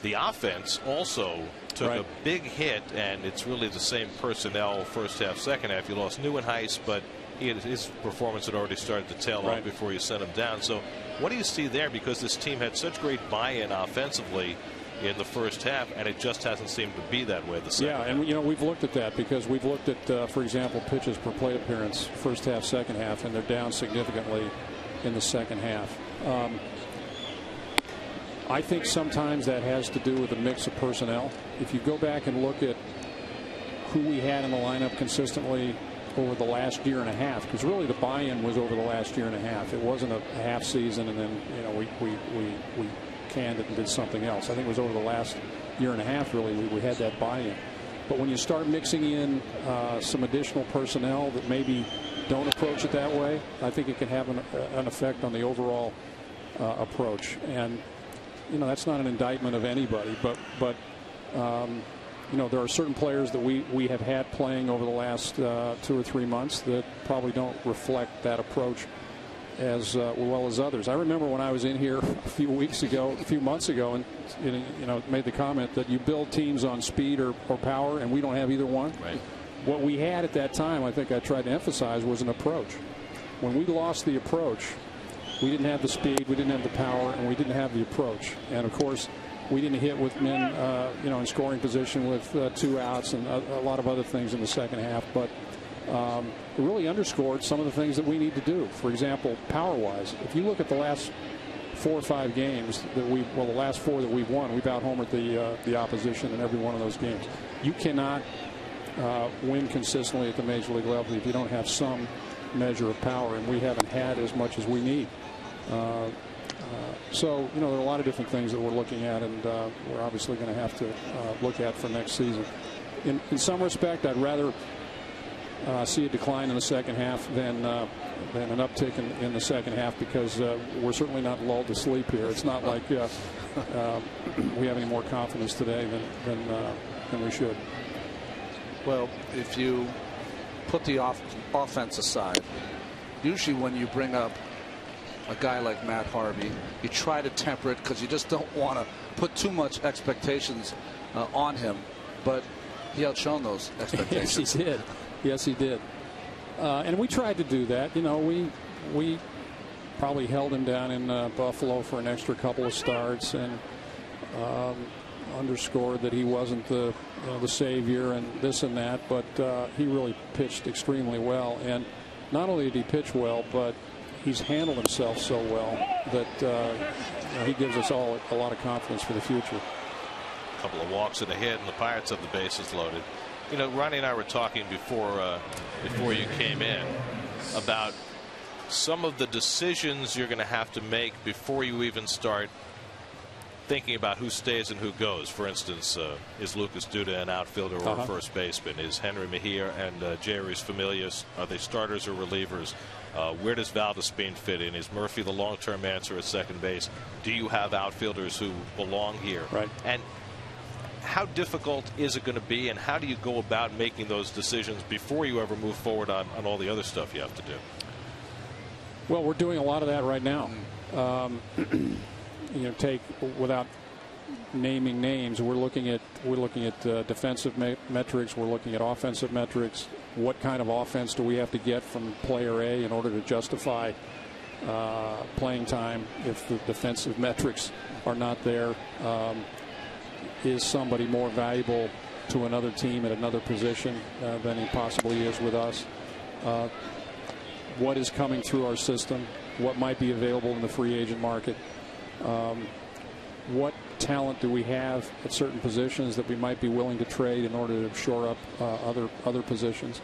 the offense also took a big hit, and it's really the same personnel first half, second half. You lost Neuenhuis, but his performance had already started to tail off before you sent him down. So what do you see there? Because this team had such great buy-in offensively in the first half, and it just hasn't seemed to be that way the second half. And we've looked at that, because we've looked at, for example, pitches per plate appearance, first half, second half, and they're down significantly in the second half. I think sometimes that has to do with a mix of personnel. If you go back and look at who we had in the lineup consistently over the last year and a half, because really the buy-in was over the last year and a half. It wasn't a half season and then we canned it and did something else. I think it was over the last year and a half really we had that buy-in. But when you start mixing in some additional personnel that maybe don't approach it that way, I think it can have an effect on the overall approach. And that's not an indictment of anybody, but there are certain players that we have had playing over the last 2 or 3 months that probably don't reflect that approach as well as others. I remember when I was in here a few months ago, and made the comment that you build teams on speed or power, and we don't have either one. Right. What we had at that time, I think I tried to emphasize, was an approach. When we lost the approach, we didn't have the speed, we didn't have the power, and we didn't have the approach. And of course, we didn't hit with men, in scoring position with 2 outs and a lot of other things in the second half. But it really underscored some of the things that we need to do. For example, power-wise, if you look at the last 4 or 5 games that the last 4 that we've won, we've out-homered the opposition in every one of those games. You cannot win consistently at the major league level if you don't have some measure of power, and we haven't had as much as we need. So, there are a lot of different things that we're looking at, and we're obviously going to have to look at for next season. In some respect, I'd rather see a decline in the second half than an uptick in the second half, because we're certainly not lulled to sleep here. It's not like we have any more confidence today than we should. Well, if you put the offense aside, usually when you bring up a guy like Matt Harvey, you try to temper it because you just don't want to put too much expectations on him. But he outshone those expectations. Yes, he did. Yes, he did. And we tried to do that. We probably held him down in Buffalo for an extra couple of starts and underscored that he wasn't the savior and this and that. But he really pitched extremely well. And not only did he pitch well, but he's handled himself so well that he gives us all a lot of confidence for the future. A couple of walks and a hit, and the Pirates have the bases loaded. Ronnie and I were talking before you came in about some of the decisions you're going to have to make before you even start thinking about who stays and who goes. For instance, is Lucas Duda an outfielder or a first baseman? Is Henry Mejia and Jeurys Familias, are they starters or relievers? Where does Valdespin fit in? Is Murphy the long-term answer at second base? Do you have outfielders who belong here? Right. And how difficult is it going to be, and how do you go about making those decisions before you ever move forward on all the other stuff you have to do? Well, we're doing a lot of that right now. Take without naming names, we're looking at defensive metrics. We're looking at offensive metrics. What kind of offense do we have to get from player A in order to justify playing time if the defensive metrics are not there? Is somebody more valuable to another team at another position than he possibly is with us? What is coming through our system? What might be available in the free agent market? What talent do we have at certain positions that we might be willing to trade in order to shore up other positions?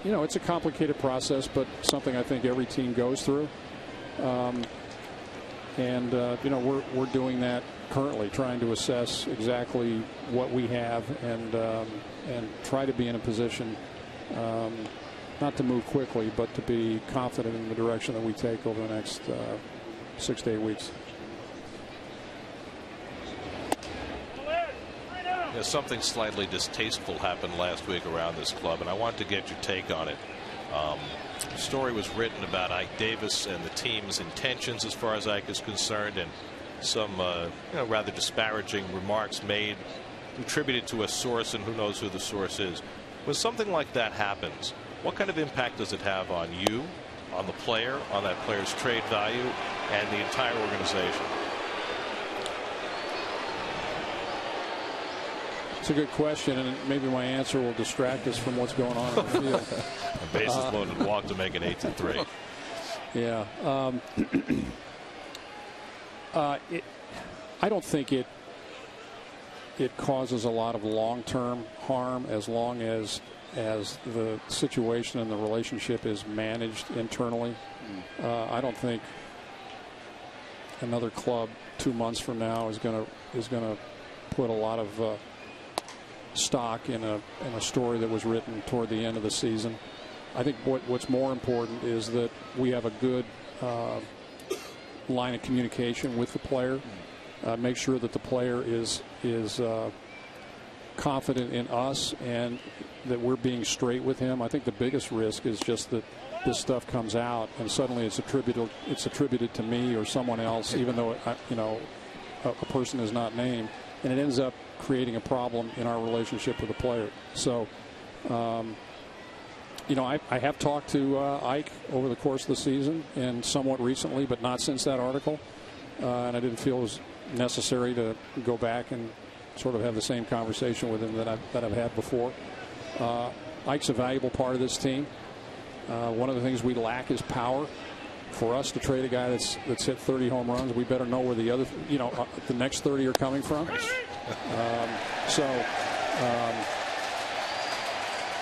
It's a complicated process, but something I think every team goes through. We're doing that currently, trying to assess exactly what we have and try to be in a position not to move quickly, but to be confident in the direction that we take over the next 6 to 8 weeks. Something slightly distasteful happened last week around this club, and I want to get your take on it. A story was written about Ike Davis and the team's intentions as far as Ike is concerned, and some rather disparaging remarks made attributed to a source, and who knows who the source is. When something like that happens, what kind of impact does it have on you, on the player, on that player's trade value, and the entire organization? It's a good question, and maybe my answer will distract us from what's going on in the field. A bases loaded walk to make it 8-3. Yeah. I don't think it causes a lot of long-term harm as long as the situation and the relationship is managed internally. I don't think another club 2 months from now is going to put a lot of stock in a story that was written toward the end of the season. I think what's more important is that we have a good line of communication with the player. Make sure that the player is confident in us and that we're being straight with him. I think the biggest risk is just that this stuff comes out and suddenly it's attributed to me or someone else, even though a person is not named, and it ends up creating a problem in our relationship with the player. So, I have talked to Ike over the course of the season and somewhat recently, but not since that article, and I didn't feel it was necessary to go back and sort of have the same conversation with him that I've had before. Ike's a valuable part of this team. One of the things we lack is power. for us to trade a guy that's hit 30 home runs, we better know where the other, the next 30 are coming from.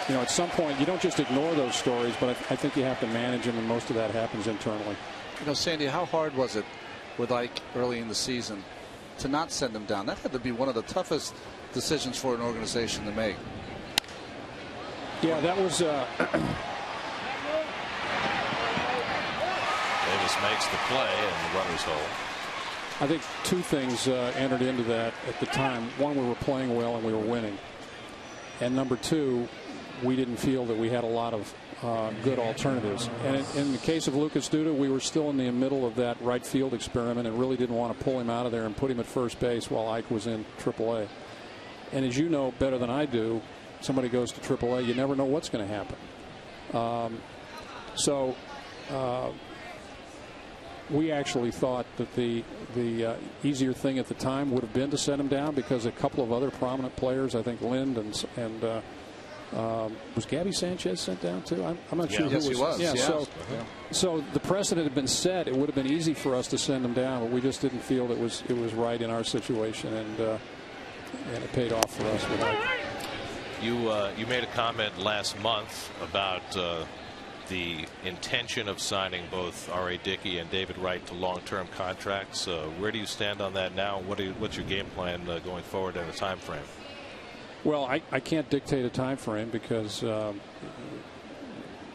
At some point, you don't just ignore those stories, but I think you have to manage them, and most of that happens internally. Sandy, how hard was it with Ike early in the season to not send him down? That had to be one of the toughest decisions for an organization to make. Yeah, that was. Davis makes the play, and the runners hold. I think two things entered into that at the time. One, we were playing well and we were winning. And number two, we didn't feel that we had a lot of good alternatives. And in the case of Lucas Duda, we were still in the middle of that right field experiment and really didn't want to pull him out of there and put him at first base while Ike was in AAA. And as you know better than I do, somebody goes to AAA, you never know what's going to happen. We actually thought that the easier thing at the time would have been to send him down, because a couple of other prominent players, I think Lind and was Gabby Sanchez sent down too? I'm not sure who yes, he was. Yeah, so the precedent had been set. It would have been easy for us to send him down, but we just didn't feel it was right in our situation, and it paid off for us with Ike. You made a comment last month about the intention of signing both R.A. Dickey and David Wright to long-term contracts. Where do you stand on that now? What's your game plan going forward in a time frame? Well, I can't dictate a time frame because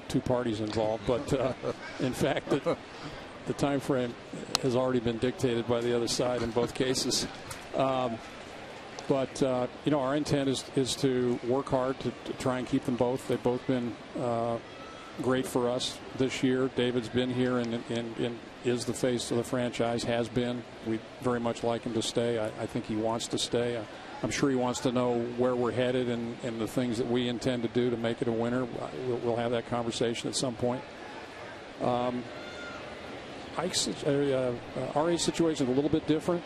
two parties involved. But in fact, the time frame has already been dictated by the other side in both cases. But our intent is to work hard to try and keep them both. They've both been great for us this year. David's been here and is the face of the franchise, has been. We very much like him to stay. I think he wants to stay. I'm sure he wants to know where we're headed and the things that we intend to do to make it a winner. We'll have that conversation at some point. RA's situation is a little bit different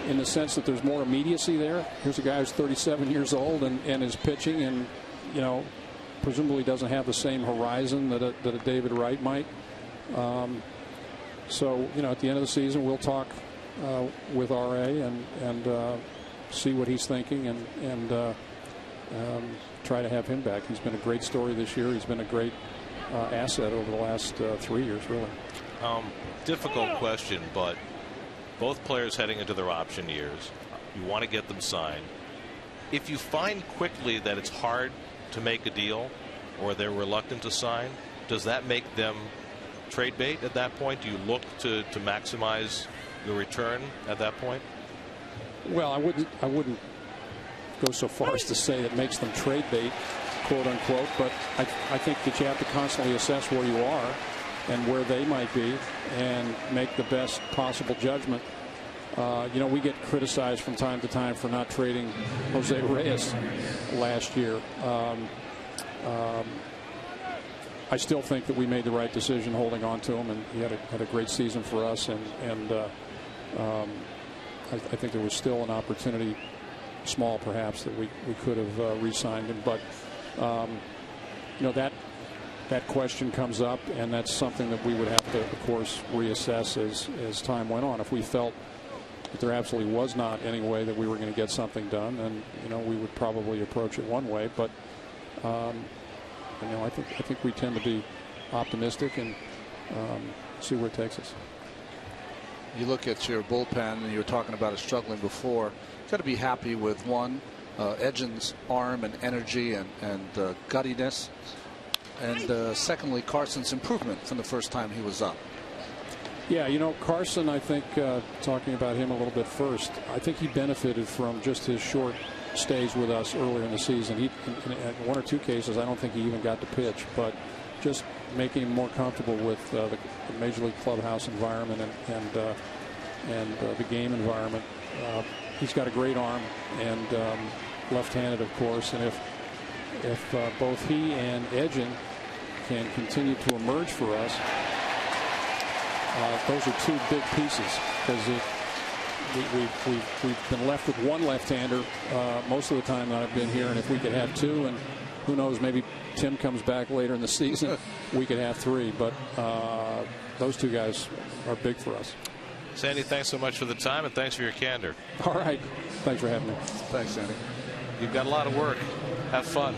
in the sense that there's more immediacy there. Here's a guy who's 37 years old and is pitching, and presumably doesn't have the same horizon that a David Wright might. So at the end of the season, we'll talk with RA and see what he's thinking and try to have him back. He's been a great story this year. He's been a great asset over the last 3 years, really. Difficult question, but both players heading into their option years, you want to get them signed. If you find quickly that it's hard to make a deal or they're reluctant to sign, does that make them trade bait at that point? Do you look to maximize your return at that point? Well, I wouldn't go so far as to say it makes them trade bait, quote unquote, but I think that you have to constantly assess where you are and where they might be and make the best possible judgment. We get criticized from time to time for not trading Jose Reyes last year. I still think that we made the right decision holding on to him, and he had a great season for us, and I think there was still an opportunity, small perhaps, that we could have re-signed him. But that question comes up, and that's something that we would have to, of course, reassess as time went on. If we felt that there absolutely was not any way that we were going to get something done, then we would probably approach it one way. But I think we tend to be optimistic and see where it takes us. You look at your bullpen, and you were talking about it struggling before. You've got to be happy with one, Edgin's arm and energy and guttiness, and secondly, Carson's improvement from the first time he was up. Yeah, Carson, I think, talking about him a little bit first, I think he benefited from just his short stays with us earlier in the season. In one or two cases, I don't think he even got to pitch, but just making him more comfortable with the Major League clubhouse environment and the game environment. He's got a great arm and left-handed, of course, and if both he and Edgin can continue to emerge for us, those are two big pieces, because we've been left with one left-hander most of the time that I've been here, and if we could have two, and who knows, maybe Tim comes back later in the season, we could have 3. But those 2 guys are big for us. Sandy, thanks so much for the time, and thanks for your candor. All right. Thanks for having me. Thanks, Sandy. You've got a lot of work. Have fun.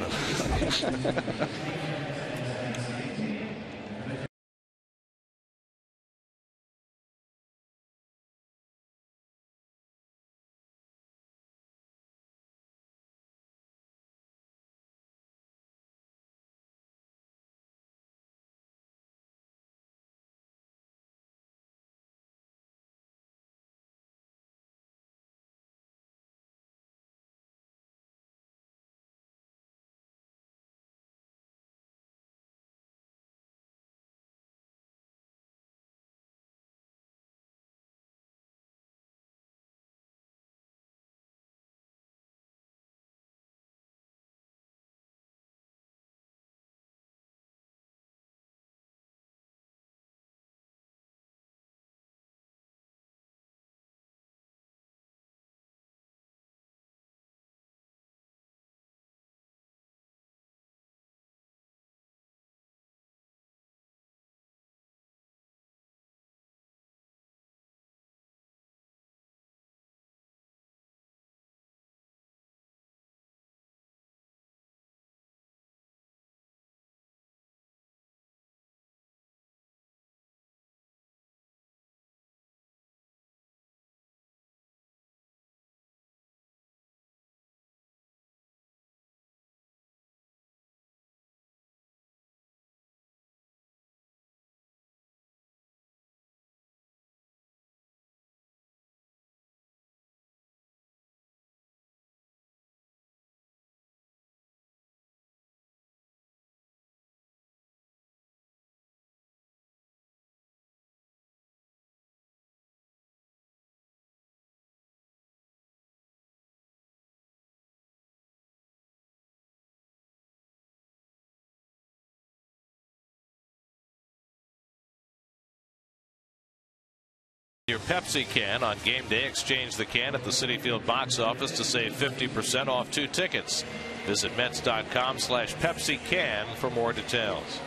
Your Pepsi can on game day. Exchange the can at the Citi Field box office to save 50% off 2 tickets. Visit Mets.com/PepsiCan for more details.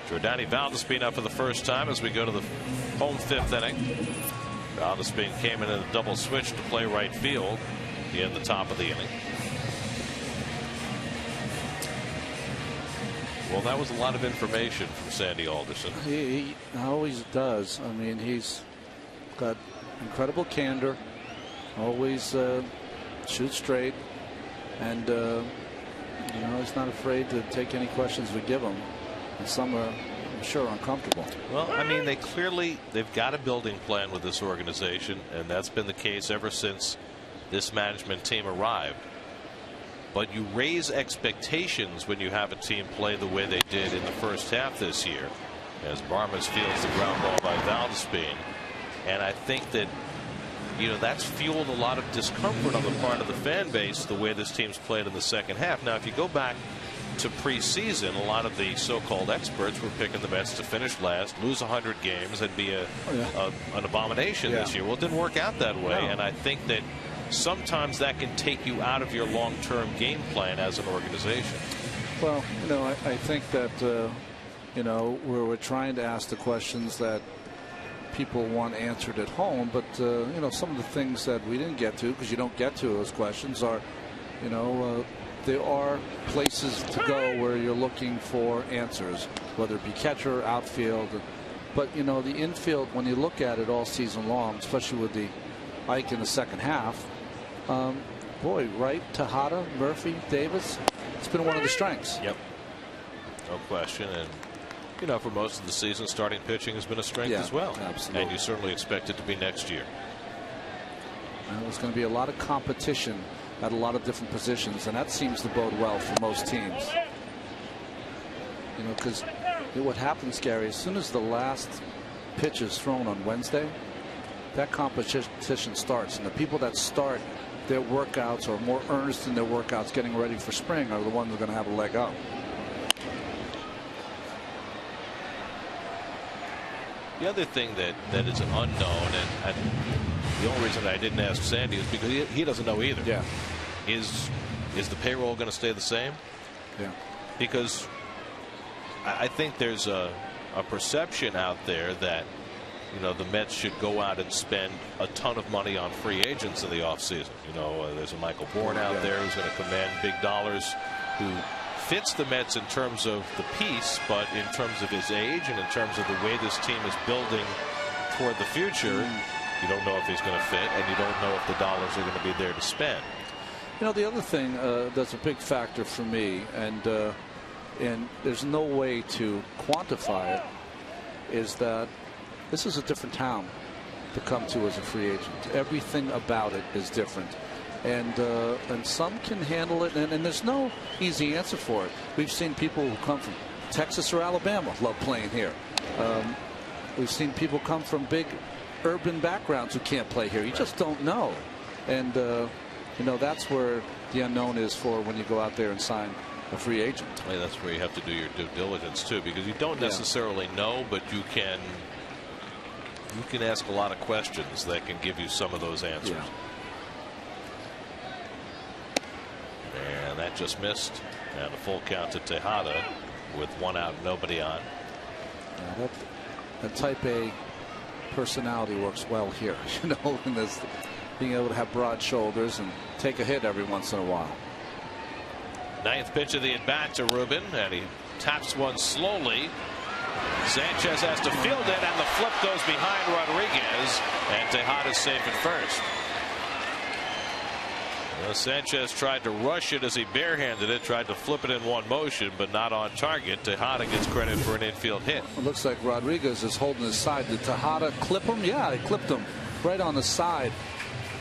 Jordani Valdespin up for the first time as we go to the home 5th inning. Valdespin came in a double switch to play right field in the top of the inning. Well, that was a lot of information from Sandy Alderson. He always does. I mean, he's got incredible candor, always shoots straight, and you know, he's not afraid to take any questions we give him. And some are, I'm sure, uncomfortable. Well, I mean, they've got a building plan with this organization, and that's been the case ever since this management team arrived. But you raise expectations when you have a team play the way they did in the first half this year, as Barmas fields the ground ball by Valdespin. And I think that, you know, that's fueled a lot of discomfort on the part of the fan base, the way this team's played in the second half. Now, if you go back to preseason, a lot of the so-called experts were picking the Mets to finish last, lose 100 games, and be an abomination this year. Well, it didn't work out that way, and I think that sometimes that can take you out of your long-term game plan as an organization. Well, you know, I think that you know, we're trying to ask the questions that people want answered at home, but you know, some of the things that we didn't get to, because you don't get to those questions, are, you know, there are places to go where you're looking for answers, whether it be catcher, outfield, but you know, the infield, when you look at it all season long, especially with the Ike in the second half, boy, Wright, Tejada, Murphy, Davis, it's been one of the strengths. Yep, no question. And you know, for most of the season, starting pitching has been a strength as well. Absolutely. And you certainly expect it to be next year. And there's going to be a lot of competition at a lot of different positions, and that seems to bode well for most teams. You know, because what happens, Gary, as soon as the last pitch is thrown on Wednesday, that competition starts, and the people that start their workouts or more earnest in their workouts getting ready for spring are the ones that are going to have a leg up. The other thing that is an unknown, and the only reason I didn't ask Sandy is because he doesn't know either, is Is the payroll going to stay the same? Yeah. Because I think there's a perception out there that, you know, the Mets should go out and spend a ton of money on free agents in the offseason. You know, there's a Michael Bourne out there who's going to command big dollars, who fits the Mets in terms of the piece, but in terms of his age and in terms of the way this team is building toward the future, you don't know if he's going to fit, and you don't know if the dollars are going to be there to spend. You know, the other thing that's a big factor for me, and there's no way to quantify it, is that this is a different town to come to as a free agent. Everything about it is different. And some can handle it, and there's no easy answer for it. We've seen people who come from Texas or Alabama love playing here. We've seen people come from big urban backgrounds who can't play here. You just don't know. And, you know, that's where the unknown is for when you go out there and sign a free agent. Well, that's where you have to do your due diligence, too, because you don't necessarily know, but you can ask a lot of questions that can give you some of those answers. Yeah. And that just missed. And a full count to Tejada with 1 out and nobody on. That type A personality works well here, you know, in this, being able to have broad shoulders and take a hit every once in a while. 9th pitch of the at bat to Ruben, and he taps one slowly. Sanchez has to field it, and the flip goes behind Rodriguez, and Tejada's safe at first. Well, Sanchez tried to rush it as he barehanded it, tried to flip it in one motion, but not on target. Tejada gets credit for an infield hit. It looks like Rodriguez is holding his side. Did Tejada clip him? Yeah, he clipped him right on the side,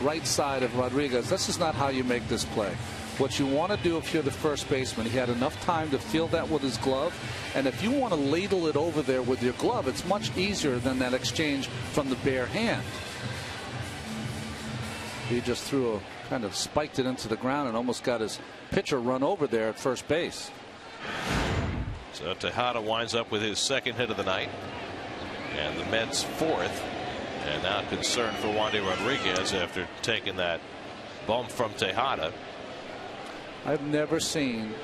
right side of Rodriguez. This is not how you make this play. What you want to do if you're the first baseman, he had enough time to field that with his glove, and if you want to ladle it over there with your glove, it's much easier than that exchange from the bare hand. He just threw a kind of spiked it into the ground and almost got his pitcher run over there at first base. So Tejada winds up with his 2nd hit of the night, and the Mets 4th, and now concern for Wandy Rodriguez after taking that bump from Tejada. I've never seen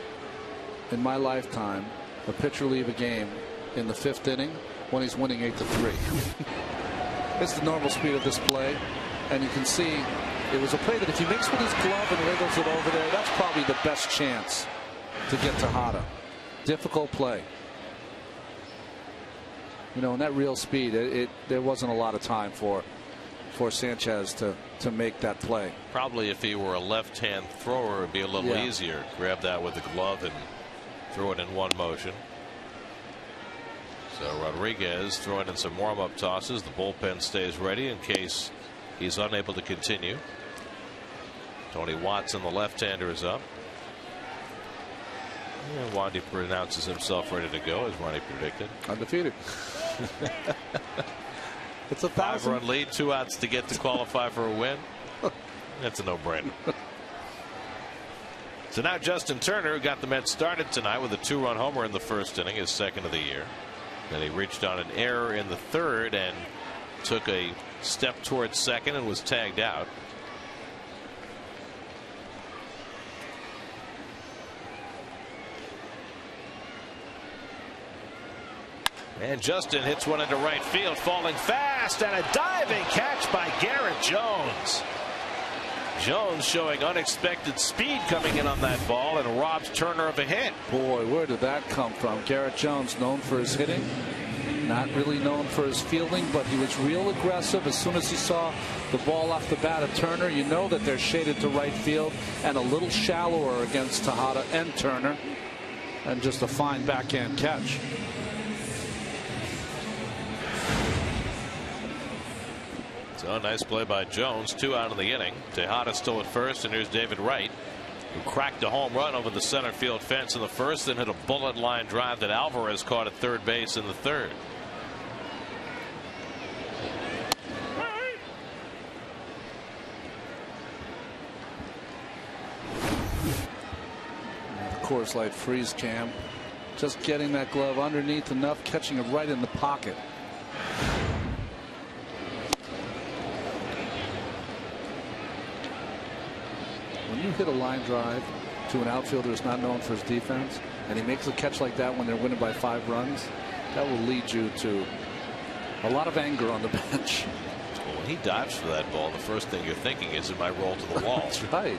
in my lifetime a pitcher leave a game in the 5th inning when he's winning 8-3. It's the normal speed of this play, and you can see it was a play that if he makes with his glove and wiggles it over there, that's probably the best chance to get Tejada. Difficult play. You know, in that real speed, there wasn't a lot of time for Sanchez to make that play. Probably if he were a left-hand thrower, it would be a little easier. Grab that with the glove and throw it in one motion. So Rodriguez throwing in some warm-up tosses. The bullpen stays ready in case he's unable to continue. Tony Watson, the left-hander, is up. And Wandy pronounces himself ready to go, as Ronnie predicted. Undefeated. It's a 5-run lead, 2 outs to get to qualify for a win. That's a no-brainer. So now Justin Turner, who got the Mets started tonight with a 2-run homer in the 1st inning, his 2nd of the year. Then he reached on an error in the 3rd and took a step towards 2nd and was tagged out. And Justin hits one into right field, falling fast, and a diving catch by Garrett Jones. Jones showing unexpected speed coming in on that ball and robs Turner of a hit. Boy, where did that come from? Garrett Jones, known for his hitting, not really known for his fielding, but he was real aggressive. As soon as he saw the ball off the bat of Turner, you know that they're shaded to right field and a little shallower against Tejada and Turner, and just a fine backhand catch. So nice play by Jones. 2 out of the inning. Tejada still at first, and here's David Wright, who cracked a home run over the center field fence in the 1st, then hit a bullet line drive that Alvarez caught at 3rd base in the 3rd. The Coors Light freeze cam, just getting that glove underneath enough, catching it right in the pocket. When you hit a line drive to an outfielder who's not known for his defense, and he makes a catch like that when they're winning by 5 runs, that will lead you to a lot of anger on the bench. Well, when he dives for that ball, the first thing you're thinking is, it might roll to the wall. That's right.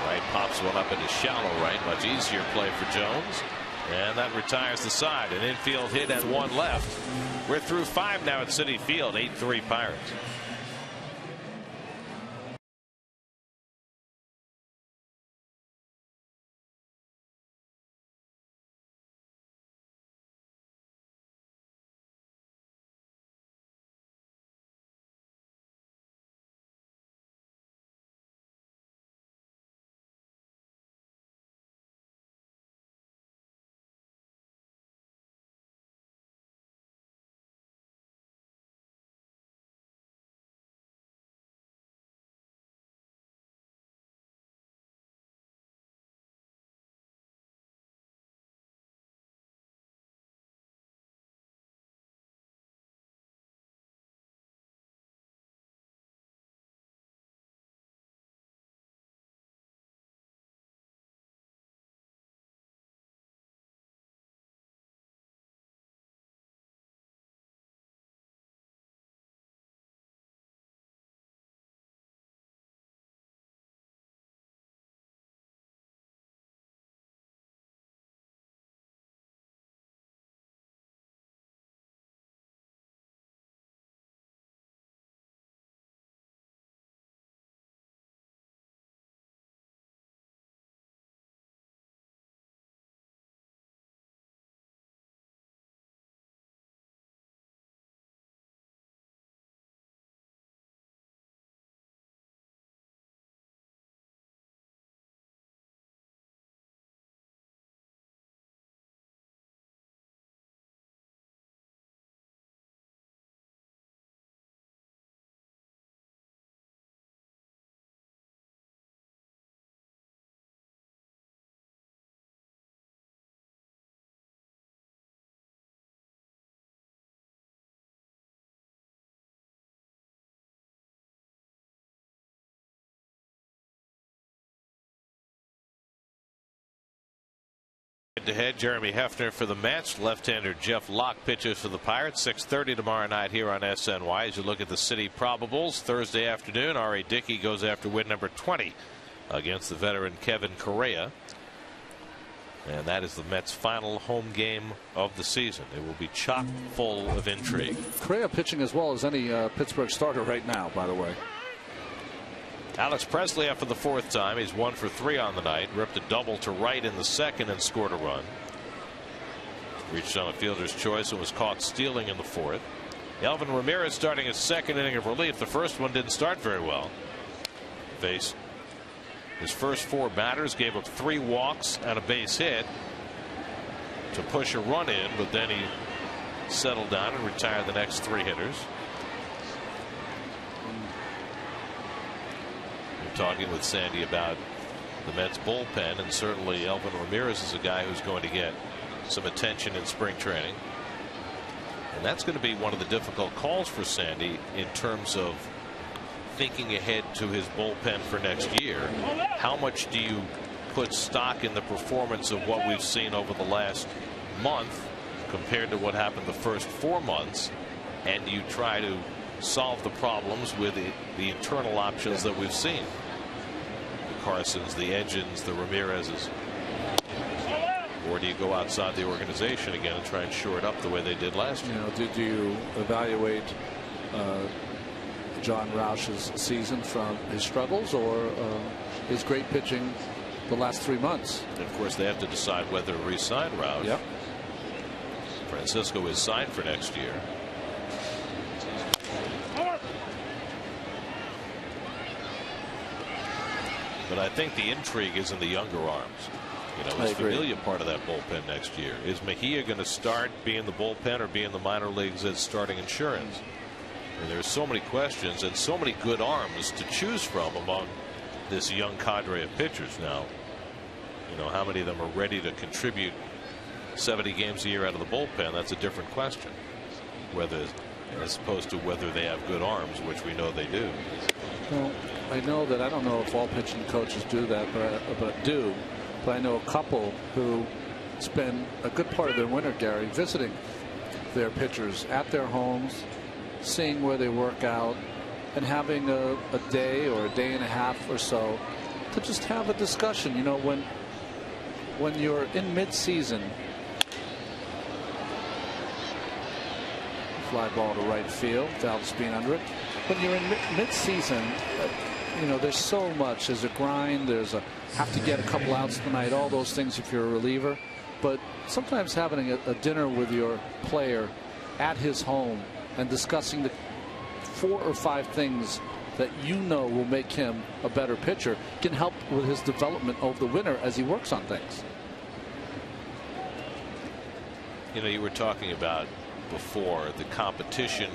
Right, pops one up into shallow right. Much easier play for Jones. And that retires the side. An infield hit and 1 left. We're through 5 now at Citi Field. 8-3 Pirates. Head-to-head, Jeremy Hefner for the Mets. Left-hander Jeff Locke pitches for the Pirates. 6:30 tomorrow night here on SNY. As you look at the City probables, Thursday afternoon, R.A. Dickey goes after win number 20 against the veteran Kevin Correa. And that is the Mets' final home game of the season. It will be chock full of intrigue. Correa pitching as well as any Pittsburgh starter right now, by the way. Alex Presley up for the 4th time. He's 1 for 3 on the night. Ripped a double to right in the 2nd and scored a run. Reached on a fielder's choice and was caught stealing in the 4th. Elvin Ramirez starting his 2nd inning of relief. The first one didn't start very well. Faced his first 4 batters, gave up 3 walks and a base hit to push a run in, but then he settled down and retired the next 3 hitters. Talking with Sandy about the Mets bullpen, and certainly Elvin Ramirez is a guy who's going to get some attention in spring training, and that's going to be one of the difficult calls for Sandy in terms of thinking ahead to his bullpen for next year. How much do you put stock in the performance of what we've seen over the last month compared to what happened the first 4 months, and you try to solve the problems with the internal options that we've seen? The Carsons, the Edgens, the Ramirez's. Or do you go outside the organization again and try and shore it up the way they did last year? Did you evaluate John Roush's season from his struggles or his great pitching the last 3 months? And of course, they have to decide whether to re-sign Roush. Yep. Francisco is signed for next year. But I think the intrigue is in the younger arms. Is Familia part of that bullpen next year? Is Mejia going to start, be in the bullpen, or be in the minor leagues as starting insurance? And there's so many questions and so many good arms to choose from among this young cadre of pitchers now. How many of them are ready to contribute 70 games a year out of the bullpen? That's a different question. Whether, as opposed to whether they have good arms, which we know they do. Well, I know that, I don't know if all pitching coaches do that, but I know a couple who spend a good part of their winter, Gary, visiting their pitchers at their homes, seeing where they work out, and having a day or a day and a half or so to just have a discussion. You know, when you're in mid-season, fly ball to right field, Valve speed under it. When you're in mid-season, you know, there's so much. There's a grind. There's a have to get a couple outs tonight. All those things if you're a reliever. But sometimes having a dinner with your player at his home and discussing the 4 or 5 things that you know will make him a better pitcher can help with his development over the winter as he works on things. You know, you were talking about before the competition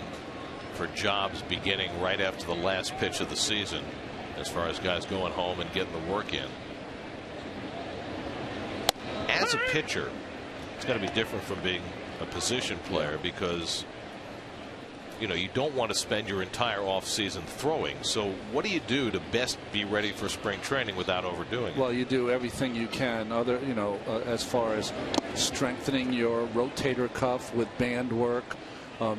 for jobs beginning right after the last pitch of the season, as far as guys going home and getting the work in. As a pitcher, it's going to be different from being a position player, because you know you don't want to spend your entire off season throwing. So what do you do to best be ready for spring training without overdoing it? Well, you do everything you can, as far as strengthening your rotator cuff with band work,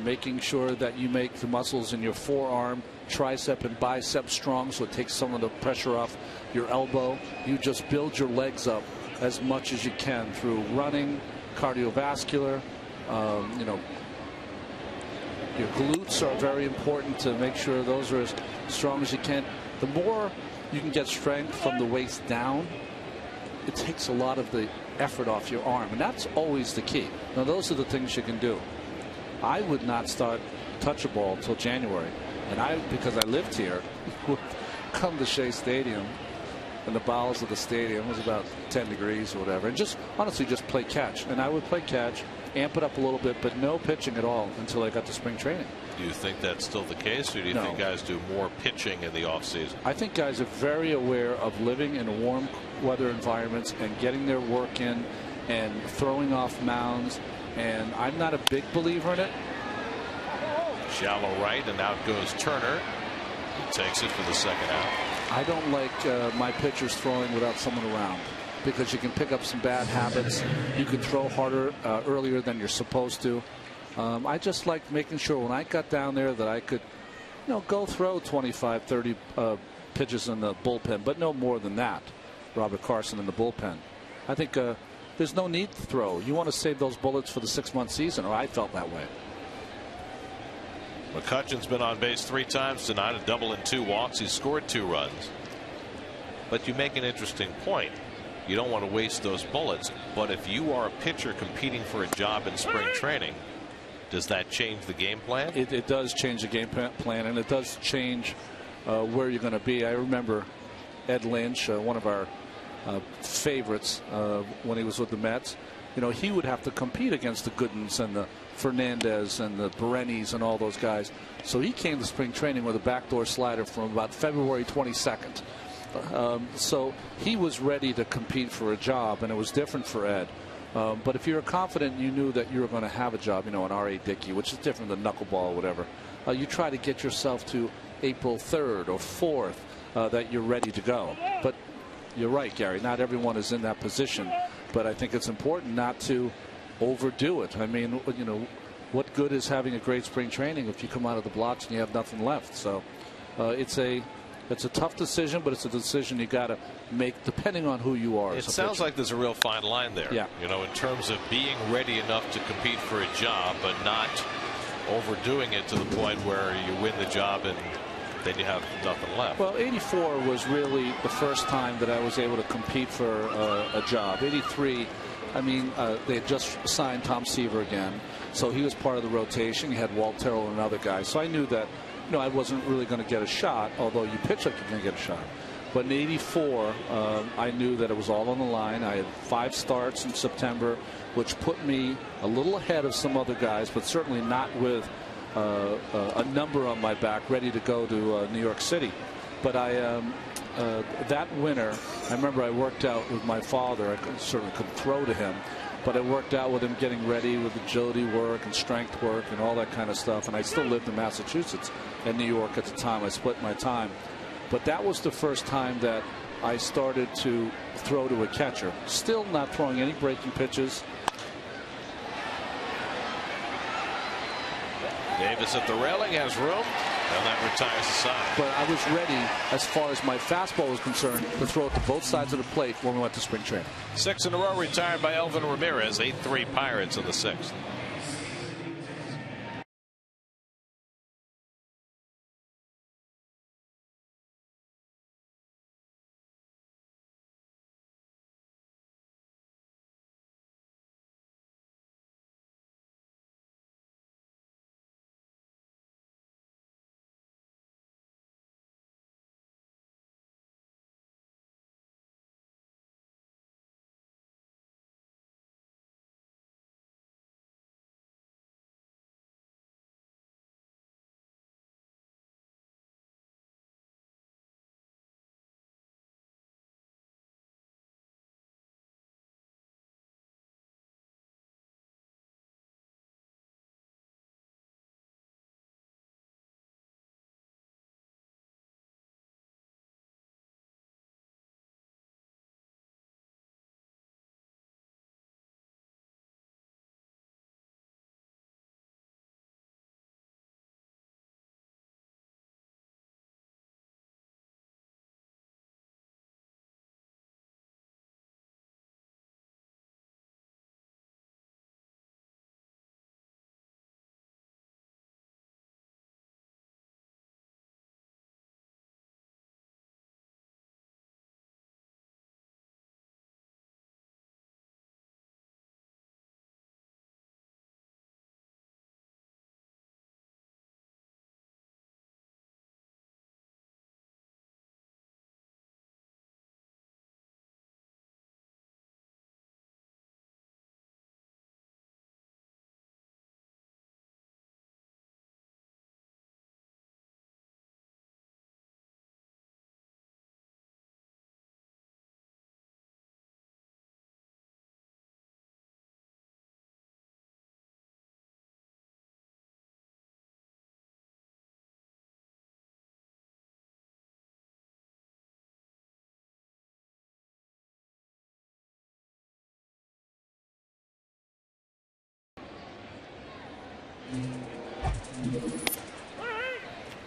making sure that you make the muscles in your forearm, tricep and bicep strong, so it takes some of the pressure off your elbow. You just build your legs up as much as you can through running, cardiovascular. Your glutes are very important to make sure those are as strong as you can. The more you can get strength from the waist down, it takes a lot of the effort off your arm, and that's always the key. Now, those are the things you can do. I would not start touch a ball until January, and because I lived here, would come to Shea Stadium, and the bowels of the stadium was about 10 degrees or whatever, and just honestly just play catch. And I would play catch, amp it up a little bit, but no pitching at all until I got to spring training. Do you think that's still the case, or do you No. think guys do more pitching in the offseason? I think guys are very aware of living in warm weather environments and getting their work in and throwing off mounds, and I'm not a big believer in it. Shallow right, and out goes Turner. He takes it for the second out. I don't like my pitchers throwing without someone around, because you can pick up some bad habits. You can throw harder earlier than you're supposed to. I just like making sure when I got down there that I could, go throw 25, 30 pitches in the bullpen, but no more than that. Robert Carson in the bullpen. I think there's no need to throw. You want to save those bullets for the 6-month season, or I felt that way. McCutcheon's been on base 3 times tonight, a double and 2 walks. He's scored 2 runs. But you make an interesting point. You don't want to waste those bullets, but if you are a pitcher competing for a job in spring training, does that change the game plan? It does change the game plan, and it does change where you're going to be. I remember Ed Lynch, one of our favorites when he was with the Mets. He would have to compete against the Goodens and the Fernandez and the Berennes and all those guys. So he came to spring training with a backdoor slider from about February 22nd. So he was ready to compete for a job, and it was different for Ed. But if you're confident, you knew that you were going to have a job, an R.A. Dickey, which is different than knuckleball or whatever. You try to get yourself to April 3rd or 4th that you're ready to go. But you're right, Gary. Not everyone is in that position. But I think it's important not to overdo it. I mean, what good is having a great spring training if you come out of the blocks and you have nothing left? So it's a tough decision, but it's a decision you got to make depending on who you are. It sounds like there's a real fine line there. Yeah. In terms of being ready enough to compete for a job, but not overdoing it to the point where you win the job and then you have nothing left. Well, 84 was really the first time that I was able to compete for a job. 83, I mean, they had just signed Tom Seaver again, so he was part of the rotation. You had Walt Terrell and another guy, so I knew that I wasn't really going to get a shot, although you pitch like you're going to get a shot. But in 84, I knew that it was all on the line. I had 5 starts in September, which put me a little ahead of some other guys, but certainly not with a number on my back ready to go to New York City. But that winter, I remember I worked out with my father. I certainly couldn't throw to him, but I worked out with him getting ready with agility work and strength work and all that kind of stuff. And I still lived in Massachusetts and New York at the time. I split my time. but that was the first time that I started to throw to a catcher. Still not throwing any breaking pitches. Davis at the railing, has room, and that retires the side. But I was ready, as far as my fastball was concerned, to throw it to both sides of the plate when we went to spring training. 6 in a row retired by Elvin Ramirez. 8-3 Pirates in the 6th.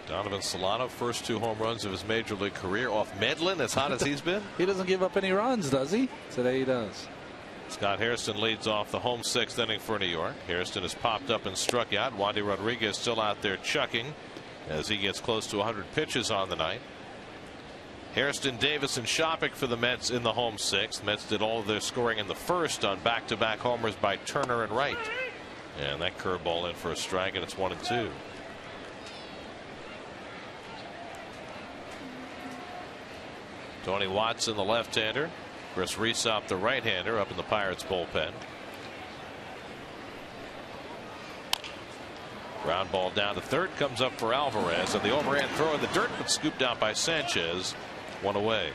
Donovan Solano, first 2 home runs of his major league career off Medlin, as hot as he's been. He doesn't give up any runs, does he? Today he does. Scott Hairston leads off the home 6th inning for New York. Hairston has popped up and struck out. Wandy Rodriguez still out there chucking as he gets close to 100 pitches on the night. Hairston, Davis, and Shopik for the Mets in the home 6th. Mets did all of their scoring in the 1st on back-to-back homers by Turner and Wright. And that curveball in for a strike, and it's 1-2. Tony Watson, the left-hander. Chris Rhysop, the right-hander, up in the Pirates bullpen. Ground ball down to third, comes up for Alvarez, and the overhand throw in the dirt, but scooped out by Sanchez. 1 away.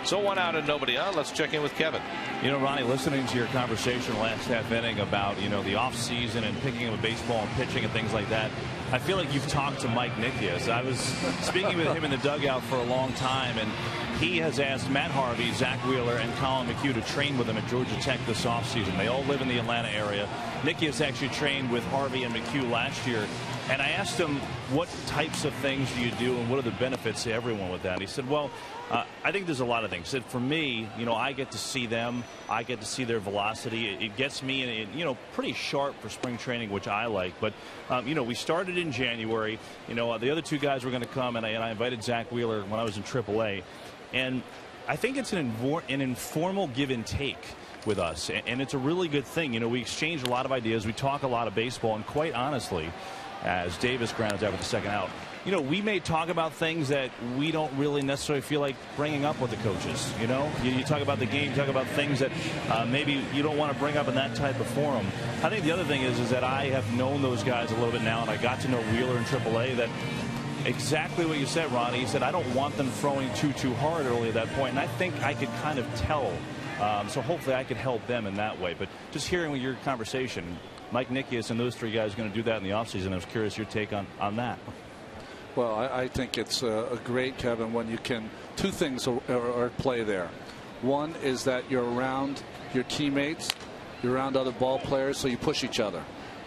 So 1 out and nobody on. Let's check in with Kevin. You know, Ronnie, listening to your conversation last half inning about, you know, the off season and picking up a baseball and pitching and things like that, I feel like you've talked to Mike Nickias. I was speaking with him in the dugout for a long time, and he has asked Matt Harvey, Zach Wheeler, and Colin McHugh to train with him at Georgia Tech this offseason. They all live in the Atlanta area. Nickias actually trained with Harvey and McHugh last year. And I asked him, what types of things do you do and what are the benefits to everyone with that? And he said, well, I think there's a lot of things. He said, for me, you know, I get to see them. I get to see their velocity. It gets me, in, you know, pretty sharp for spring training, which I like. But, you know, we started in January. You know, the other 2 guys were going to come, and I invited Zach Wheeler when I was in AAA. And I think it's an informal give and take with us. And it's a really good thing. You know, we exchange a lot of ideas. We talk a lot of baseball. And quite honestly, as Davis grounds out with the second out, you know, we may talk about things that we don't really necessarily feel like bringing up with the coaches. You know, you talk about the game, you talk about things that maybe you don't want to bring up in that type of forum. I think the other thing is that I have known those guys a little bit now, and I got to know Wheeler in AAA. That exactly what you said, Ronnie. He said, I don't want them throwing too hard early at that point, and I think I could kind of tell. So hopefully I could help them in that way. But just hearing your conversation, Mike Nickias and those 3 guys are going to do that in the offseason. I was curious your take on that. Well, I think it's a great, Kevin, when you can. Two things are at play there. One is that you're around your teammates, you're around other ball players, so you push each other.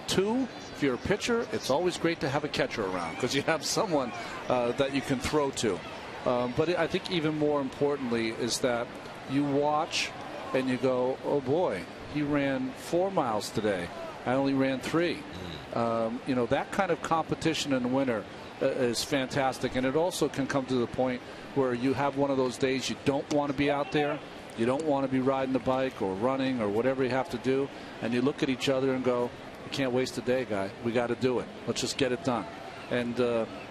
Two, if you're a pitcher, it's always great to have a catcher around because you have someone that you can throw to. But I think even more importantly is that you watch and you go, oh boy, he ran 4 miles today. I only ran 3. You know, that kind of competition in the winter is fantastic. And it also can come to the point where you have one of those days you don't want to be out there. You don't want to be riding the bike or running or whatever you have to do. And you look at each other and go, we can't waste a day, guy. We got to do it. Let's just get it done. And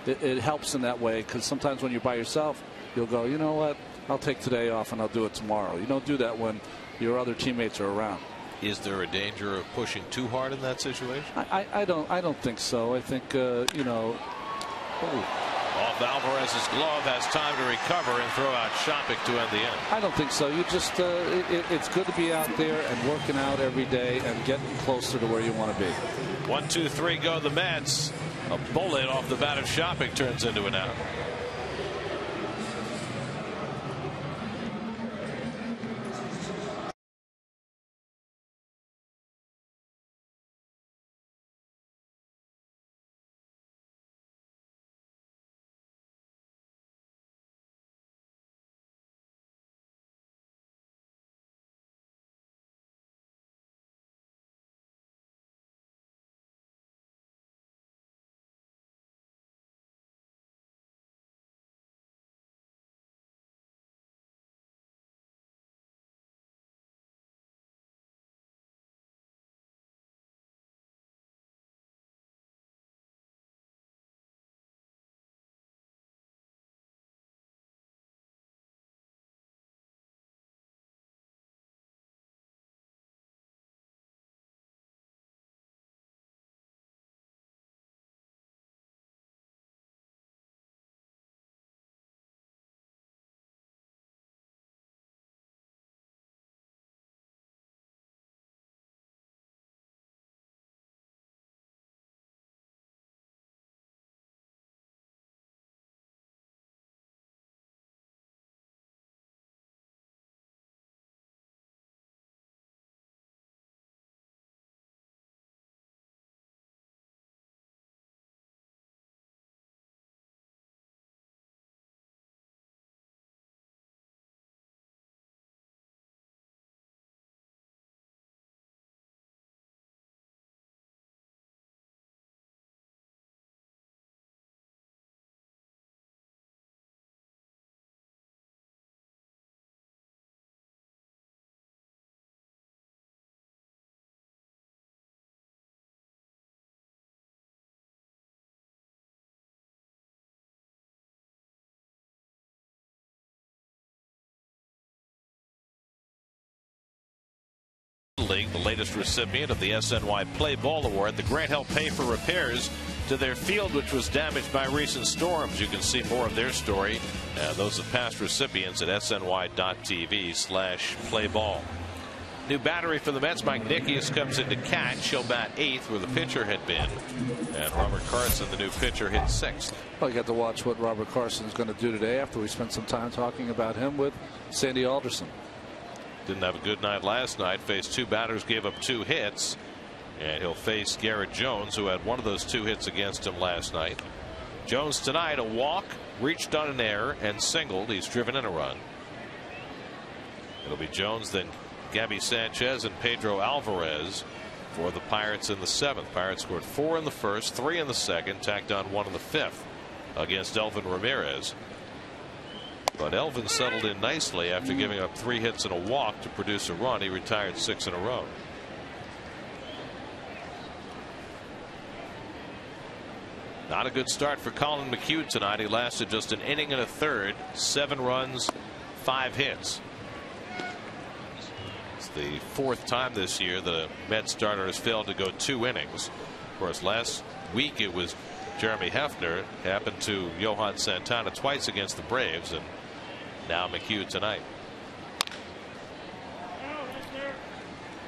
it helps in that way because sometimes when you're by yourself, you'll go, you know what, I'll take today off and I'll do it tomorrow. You don't do that when your other teammates are around. Is there a danger of pushing too hard in that situation? I don't think so. I think you know. Off Alvarez's glove, has time to recover and throw out Shopping to end the inning. I don't think so. You just it's good to be out there and working out every day and getting closer to where you want to be. 1, 2, 3 go the Mets. A bullet off the bat of Shopping turns into an out. League, the latest recipient of the SNY Play Ball Award. The grant helped pay for repairs to their field, which was damaged by recent storms. You can see more of their story, those of past recipients, at sny.tv/playball. New battery for the Mets. Mike Nickius comes in to catch. He'll bat 8th where the pitcher had been. And Robert Carson, the new pitcher, hit 6th. Well, you got to watch what Robert Carson is going to do today after we spent some time talking about him with Sandy Alderson. Didn't have a good night last night. Faced 2 batters, gave up 2 hits. And he'll face Garrett Jones, who had one of those 2 hits against him last night. Jones tonight, a walk, reached on an error, and singled. He's driven in a run. It'll be Jones, then Gabby Sanchez and Pedro Alvarez for the Pirates in the 7th. Pirates scored 4 in the 1st, 3 in the 2nd, tacked on 1 in the 5th against Elvin Ramirez. But Elvin settled in nicely after giving up 3 hits and a walk to produce a run. He retired 6 in a row. Not a good start for Colin McHugh tonight. He lasted just an inning and a third, 7 runs, 5 hits. It's the 4th time this year the Mets starter has failed to go 2 innings. Of course, last week it was Jeremy Hefner. It happened to Johan Santana twice against the Braves, and now McHugh tonight.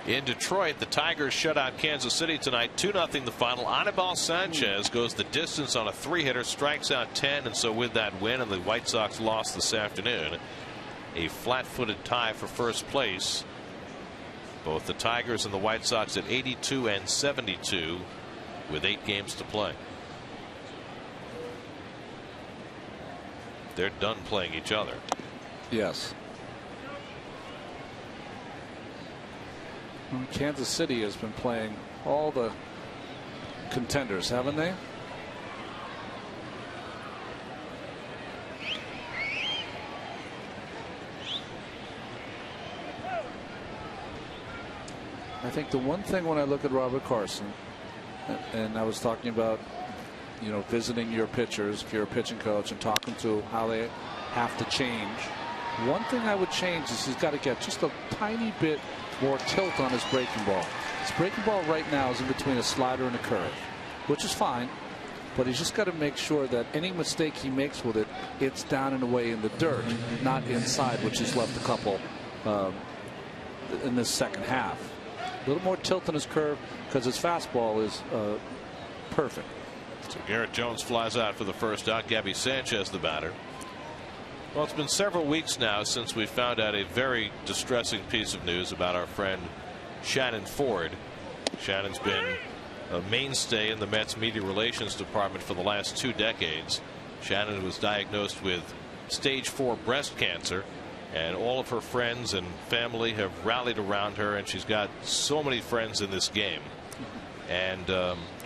In Detroit, the Tigers shut out Kansas City tonight, 2-0 the final. Anibal Sanchez goes the distance on a 3-hitter, strikes out 10, and so with that win, and the White Sox lost this afternoon, a flat-footed tie for first place. Both the Tigers and the White Sox at 82 and 72 with 8 games to play. They're done playing each other. Yes. Kansas City has been playing all the contenders, haven't they? I think the one thing when I look at Robert Carson, and I was talking about, visiting your pitchers if you're a pitching coach and talking to how they have to change. One thing I would change is he's got to get just a tiny bit more tilt on his breaking ball. His breaking ball right now is in between a slider and a curve, which is fine, but he's just got to make sure that any mistake he makes with it, it's down and away in the dirt, not inside, which he's left a couple in this second half. A little more tilt on his curve because his fastball is perfect. So Garrett Jones flies out for the first out. Gabby Sanchez the batter. Well, it's been several weeks now since we found out a very distressing piece of news about our friend Shannon Ford. Shannon's been a mainstay in the Mets media relations department for the last 2 decades. Shannon was diagnosed with stage 4 breast cancer, and all of her friends and family have rallied around her, and she's got so many friends in this game. And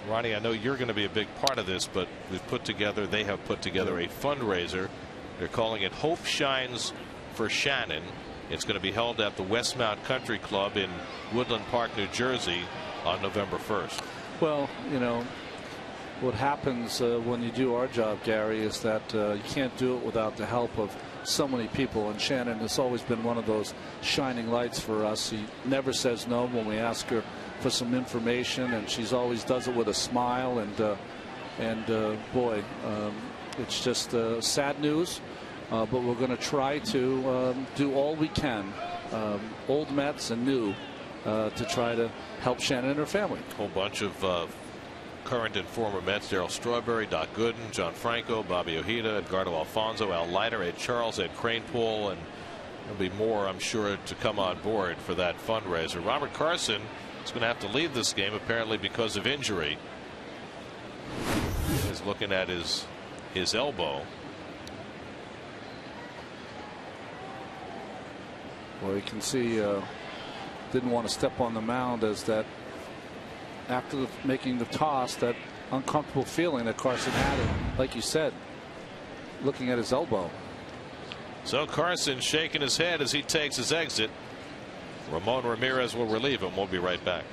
Ronnie, I know you're going to be a big part of this, but they have put together a fundraiser. They're calling it Hope Shines for Shannon. It's going to be held at the Westmount Country Club in Woodland Park, New Jersey on November 1st. Well, what happens when you do our job, Gary, is that you can't do it without the help of so many people, and Shannon has always been one of those shining lights for us. She never says no when we ask her for some information, and she's always does it with a smile, and boy, it's just sad news, but we're going to try to do all we can, old Mets and new, to try to help Shannon and her family. A whole bunch of current and former Mets: Darryl Strawberry, Doc Gooden, John Franco, Bobby Ojeda, Edgardo Alfonso, Al Leiter, Ed Charles, Ed Kranepool, and there'll be more, I'm sure, to come on board for that fundraiser. Robert Carson is going to have to leave this game apparently because of injury. He's looking at his elbow. Well, you can see didn't want to step on the mound, as that after making the toss, that uncomfortable feeling that Carson had, like you said, looking at his elbow. So Carson shaking his head as he takes his exit. Ramon Ramirez will relieve him. We'll be right back.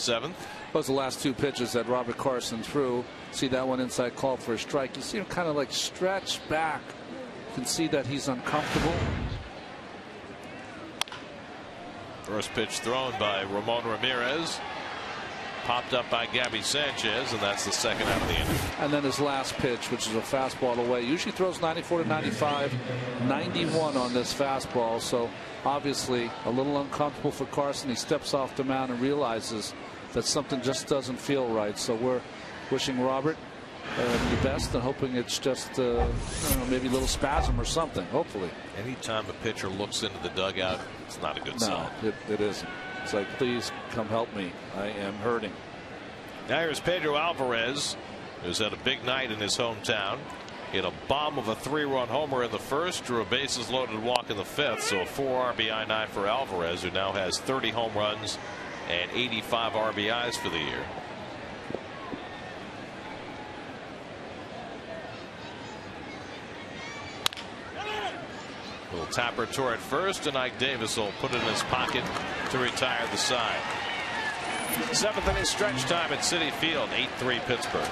7th. Those are the last 2 pitches that Robert Carson threw. See that one inside, called for a strike. You see him kind of like stretch back. You can see that he's uncomfortable. First pitch thrown by Ramon Ramirez. Popped up by Gabby Sanchez, and that's the second out of the inning. And then his last pitch, which is a fastball away. Usually throws 94 to 95, 91 on this fastball. So obviously a little uncomfortable for Carson. He steps off the mound and realizes that something just doesn't feel right. So we're wishing Robert the best and hoping it's just maybe a little spasm or something, hopefully. Anytime a pitcher looks into the dugout, it's not a good sign. No, it isn't. It's like, please come help me. I am hurting. Now here's Pedro Alvarez, who's had a big night in his hometown. Hit a bomb of a 3-run homer in the first, drew a bases loaded walk in the 5th. So a 4 RBI night for Alvarez, who now has 30 home runs and 85 RBIs for the year. Little tapper toward first, and Ike Davis will put it in his pocket to retire the side. 7th inning stretch time at Citi Field, 8-3 Pittsburgh.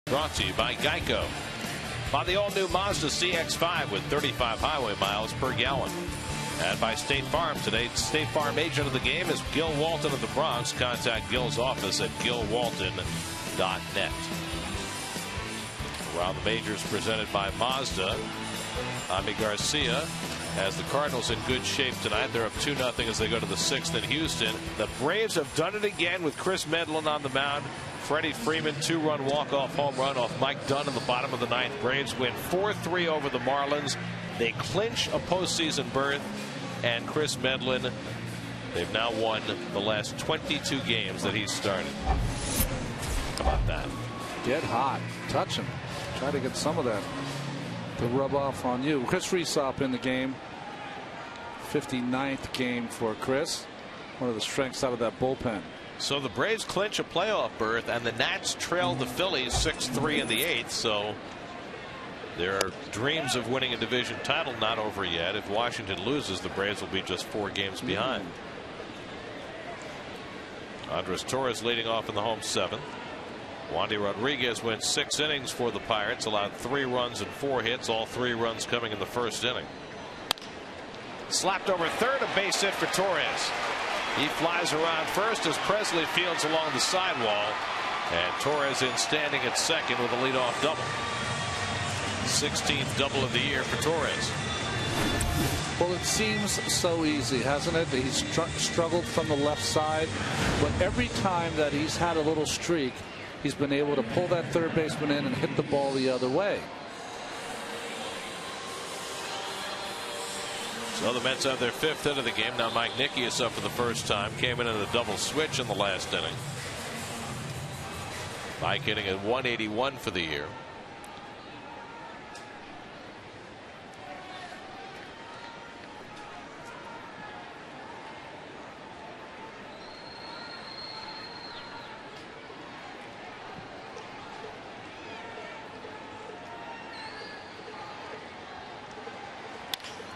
Brought to you by Geico. By the all-new Mazda CX-5 with 35 highway miles per gallon. And by State Farm. Today's State Farm agent of the game is Gil Walton of the Bronx. Contact Gil's office at gilwalton.net. Around the majors presented by Mazda. Jaime Garcia has the Cardinals in good shape tonight. They're up 2-0 as they go to the 6th in Houston. The Braves have done it again with Chris Medlin on the mound. Freddie Freeman 2-run walk-off home run off Mike Dunn in the bottom of the 9th. Braves win 4-3 over the Marlins. They clinch a postseason berth. And Chris Medlin, they've now won the last 22 games that he's started. How about that? Get hot. Touch him. Try to get some of that to rub off on you. Chris Rhysop in the game. 59th game for Chris. One of the strengths out of that bullpen. So the Braves clinch a playoff berth, and the Nats trail the Phillies 6-3 in the 8th. So their dreams of winning a division title not over yet. If Washington loses, the Braves will be just 4 games behind. Andres Torres leading off in the home 7th. Wandy Rodriguez went 6 innings for the Pirates, allowed 3 runs and 4 hits, all 3 runs coming in the first inning. Slapped over third, a base hit for Torres. He flies around first as Presley fields along the sidewall, and Torres in standing at second with a leadoff double. 16th double of the year for Torres. Well, it seems so easy, hasn't it? He's struggled from the left side, but every time that he's had a little streak, he's been able to pull that third baseman in and hit the ball the other way. So the Mets have their 5th hit of the game. Now Mike Nicky is up for the first time. Came in a double switch in the last inning. Mike hitting at 181 for the year.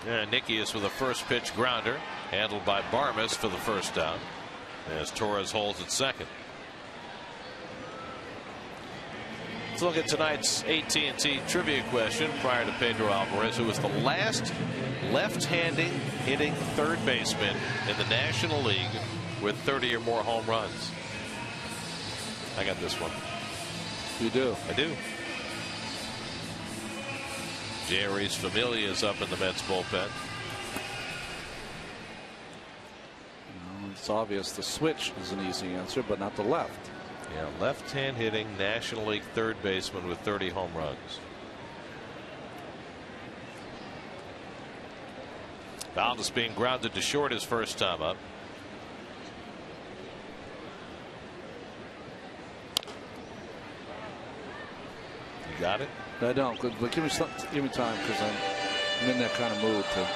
And Nicky is with a first pitch grounder, handled by Barmes for the first down, as Torres holds at second. Let's look at tonight's AT&T trivia question prior to Pedro Alvarez, who was the last left-handed hitting third baseman in the National League with 30 or more home runs. I got this one. You do? I do. Jerry's Familia is up in the Mets bullpen. It's obvious the switch is an easy answer, but not the left. Yeah, left-hand hitting National League third baseman with 30 home runs. Valdez being grounded to short his first time up. You got it? I don't, but give me time, because I'm in that kind of mood to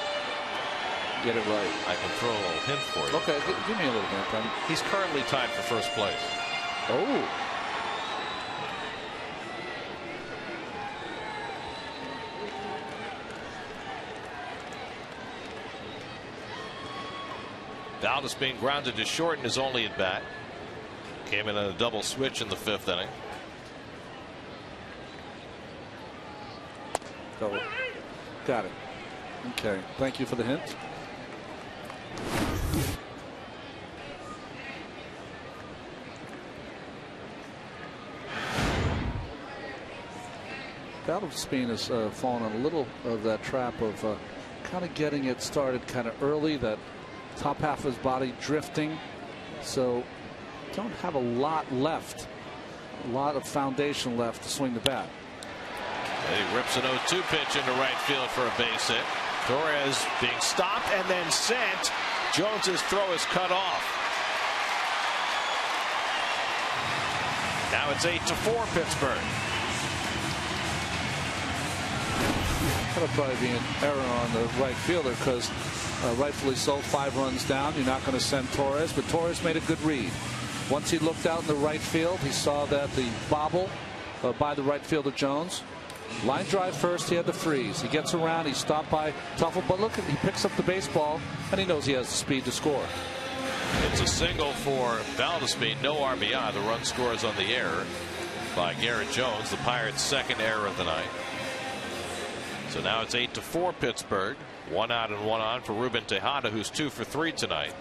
get it right. I can throw a little hint for you. Okay, give me a little hint. He's currently tied for first place. Oh. Valdez being grounded to short in his only at bat. Came in on a double switch in the 5th inning. Got it. Okay. Thank you for the hint. Valdez-Speen has fallen on a little of that trap of kind of getting it started kind of early, that top half of his body drifting. So don't have a lot left, a lot of foundation left to swing the bat. And he rips an 0-2 pitch into right field for a base hit. Torres being stopped and then sent. Jones's throw is cut off. Now it's 8-4 Pittsburgh. That'll probably be an error on the right fielder, because rightfully so, 5 runs down. You're not going to send Torres, but Torres made a good read. Once he looked out in the right field, he saw that the bobble by the right fielder Jones. Line drive first, he had the freeze. He gets around, he's stopped by Tuffle, but look, he picks up the baseball, and he knows he has the speed to score. It's a single for Valdez-Speen, no RBI. The run scores on the error by Garrett Jones, the Pirates' second error of the night. So now it's 8-4 Pittsburgh. 1 out and 1 on for Ruben Tejada, who's 2 for 3 tonight.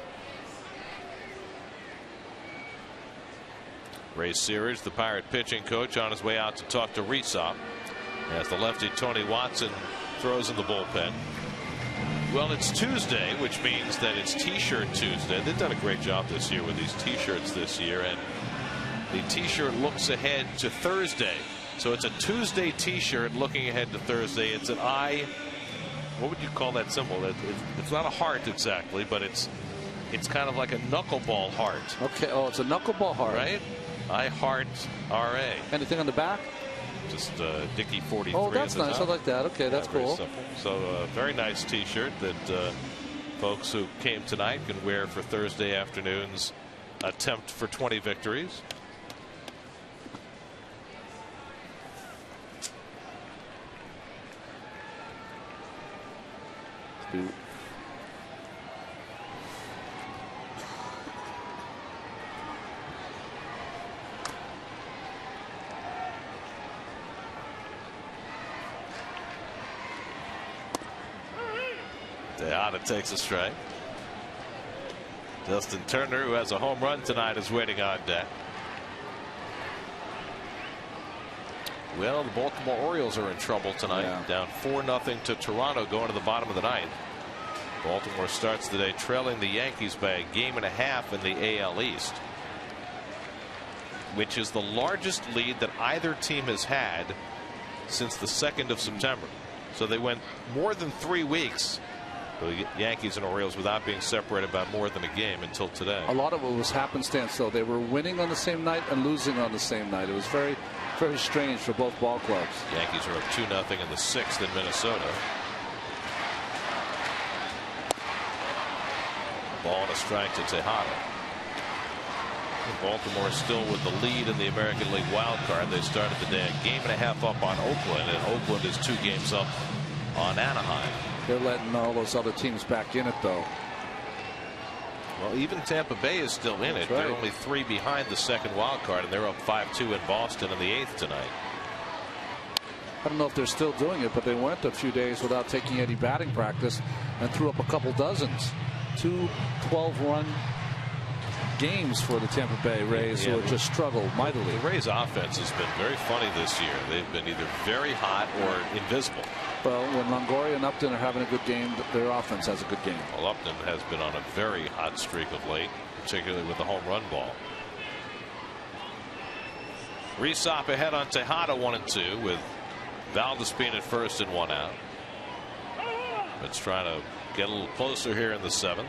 Ray Searage, the Pirate pitching coach, on his way out to talk to Resop, as the lefty Tony Watson throws in the bullpen. Well, it's Tuesday, which means that it's T-shirt Tuesday. They've done a great job this year with these T-shirts this year, and the T-shirt looks ahead to Thursday. So it's a Tuesday T-shirt looking ahead to Thursday. It's an eye. What would you call that symbol? It's not a heart exactly, but it's kind of like a knuckleball heart. Okay. Oh, it's a knuckleball heart, right? I heart RA. Anything on the back? Just Dickey 43. Oh, that's nice. I like that. Okay, that's cool. Simple. So very nice T-shirt that folks who came tonight can wear for Thursday afternoon's attempt for 20 victories. Tejada takes a strike. Justin Turner, who has a home run tonight, is waiting on deck. Well, the Baltimore Orioles are in trouble tonight. Down 4-0 to Toronto going to the bottom of the ninth. Baltimore starts the day trailing the Yankees by a 1.5 in the AL East, which is the largest lead that either team has had since the 2nd of September. So they went more than 3 weeks, the Yankees and Orioles, without being separated by more than a game until today. A lot of it was happenstance, though. They were winning on the same night and losing on the same night. It was very, very strange for both ball clubs. Yankees are up 2-0 in the 6th in Minnesota. Ball and a strike to Tejada. Baltimore still with the lead in the American League wild card. They started the day a 1.5 up on Oakland, and Oakland is 2 games up on Anaheim. They're letting all those other teams back in it, though. Well, even Tampa Bay is still in it. They're only 3 behind the second wild card, and they're up 5-2 in Boston in the 8th tonight. I don't know if they're still doing it, but they went a few days without taking any batting practice and threw up a couple dozens. 2 12-run games for the Tampa Bay Rays, who have just struggled mightily. The Rays offense has been very funny this year. They've been either very hot or invisible. Well, when Longoria and Upton are having a good game, their offense has a good game. Well, Upton has been on a very hot streak of late, particularly with the home run ball. Rysop ahead on Tejada 1-2 with Valdespin at first and 1 out. It's trying to get a little closer here in the 7th.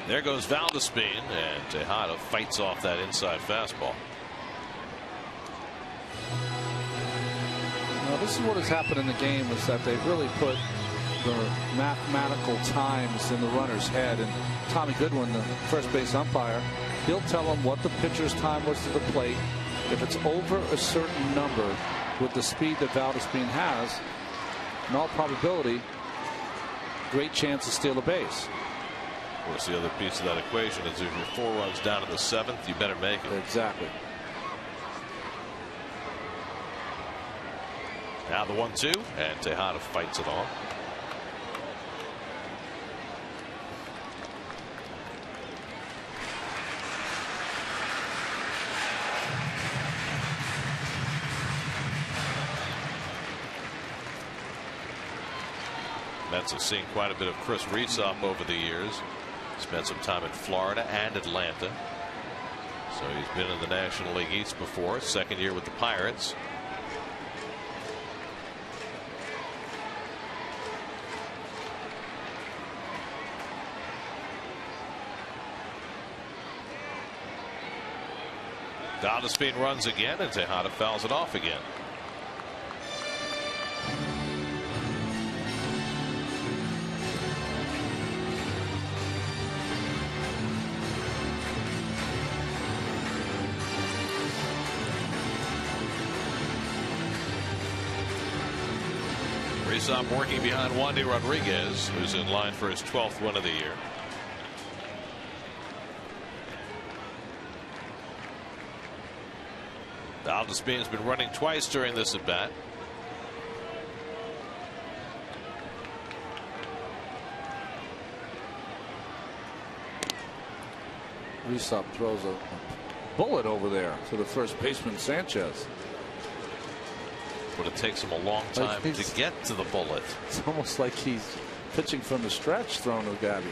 There goes Valdespin, and Tejada fights off that inside fastball. Now, this is what has happened in the game, is that they've really put the mathematical times in the runner's head. And Tommy Goodwin, the first base umpire, he'll tell them what the pitcher's time was to the plate. If it's over a certain number with the speed that Valdespin has, in all probability, great chance to steal a base. Of course, the other piece of that equation is if you're 4 runs down in the 7th, you better make it. Exactly. Now the 1-2, and Tejada fights it on. Mets have seen quite a bit of Chris Rysop over the years. Spent some time in Florida and Atlanta. So he's been in the National League East before. 2nd year with the Pirates. Valdespin runs again, and Tejada fouls it off again. Rysop working behind Wandy Rodriguez, who's in line for his 12th win of the year. Valdespin's been running twice during this at bat. Rysop throws a bullet over there to the first baseman Sanchez. But it takes him a long time to get to the bullet. It's almost like he's pitching from the stretch, thrown to Gabby.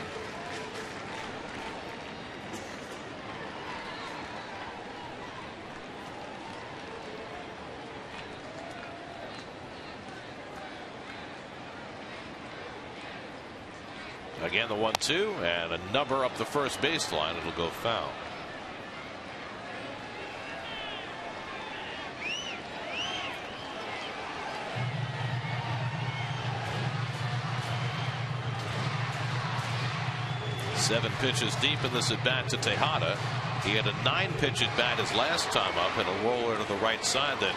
Again, the 1-2, and a number up the first baseline. It'll go foul. Seven pitches deep in this at bat to Tejada. He had a 9-pitch at bat his last time up, and a roller to the right side that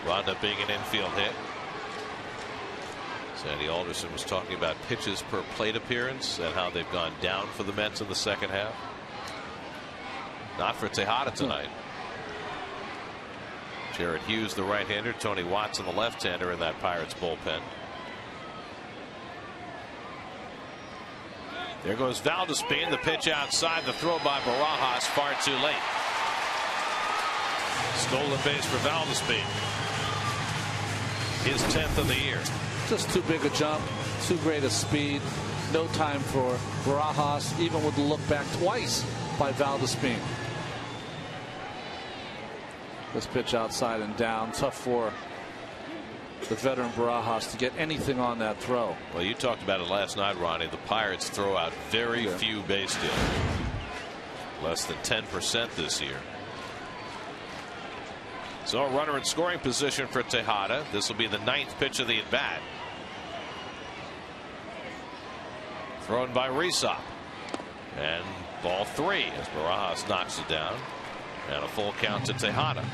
wound up being an infield hit. Sandy Alderson was talking about pitches per plate appearance and how they've gone down for the Mets in the second half. Not for Tejada tonight. Jared Hughes, the right-hander, Tony Watson, the left-hander in that Pirates bullpen. There goes Valdespin. The pitch outside. The throw by Barajas far too late. Stolen base for Valdespin. His 10th of the year. Just too big a jump. Too great a speed. No time for Barajas, even with the look back twice by Valdespin. This pitch outside and down. Tough for the veteran Barajas to get anything on that throw. Well, you talked about it last night, Ronnie. The Pirates throw out very few base steals. Less than 10% this year. So a runner in scoring position for Tejada. This will be the 9th pitch of the at bat. Thrown by Resop. And ball 3 as Barajas knocks it down. And a full count to Tejada.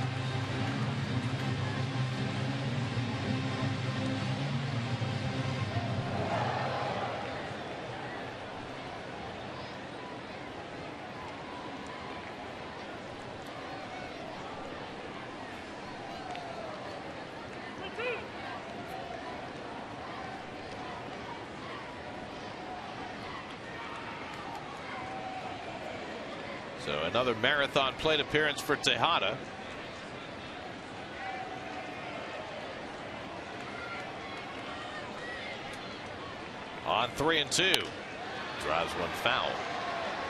So another marathon plate appearance for Tejada. On 3-2. Drives one foul.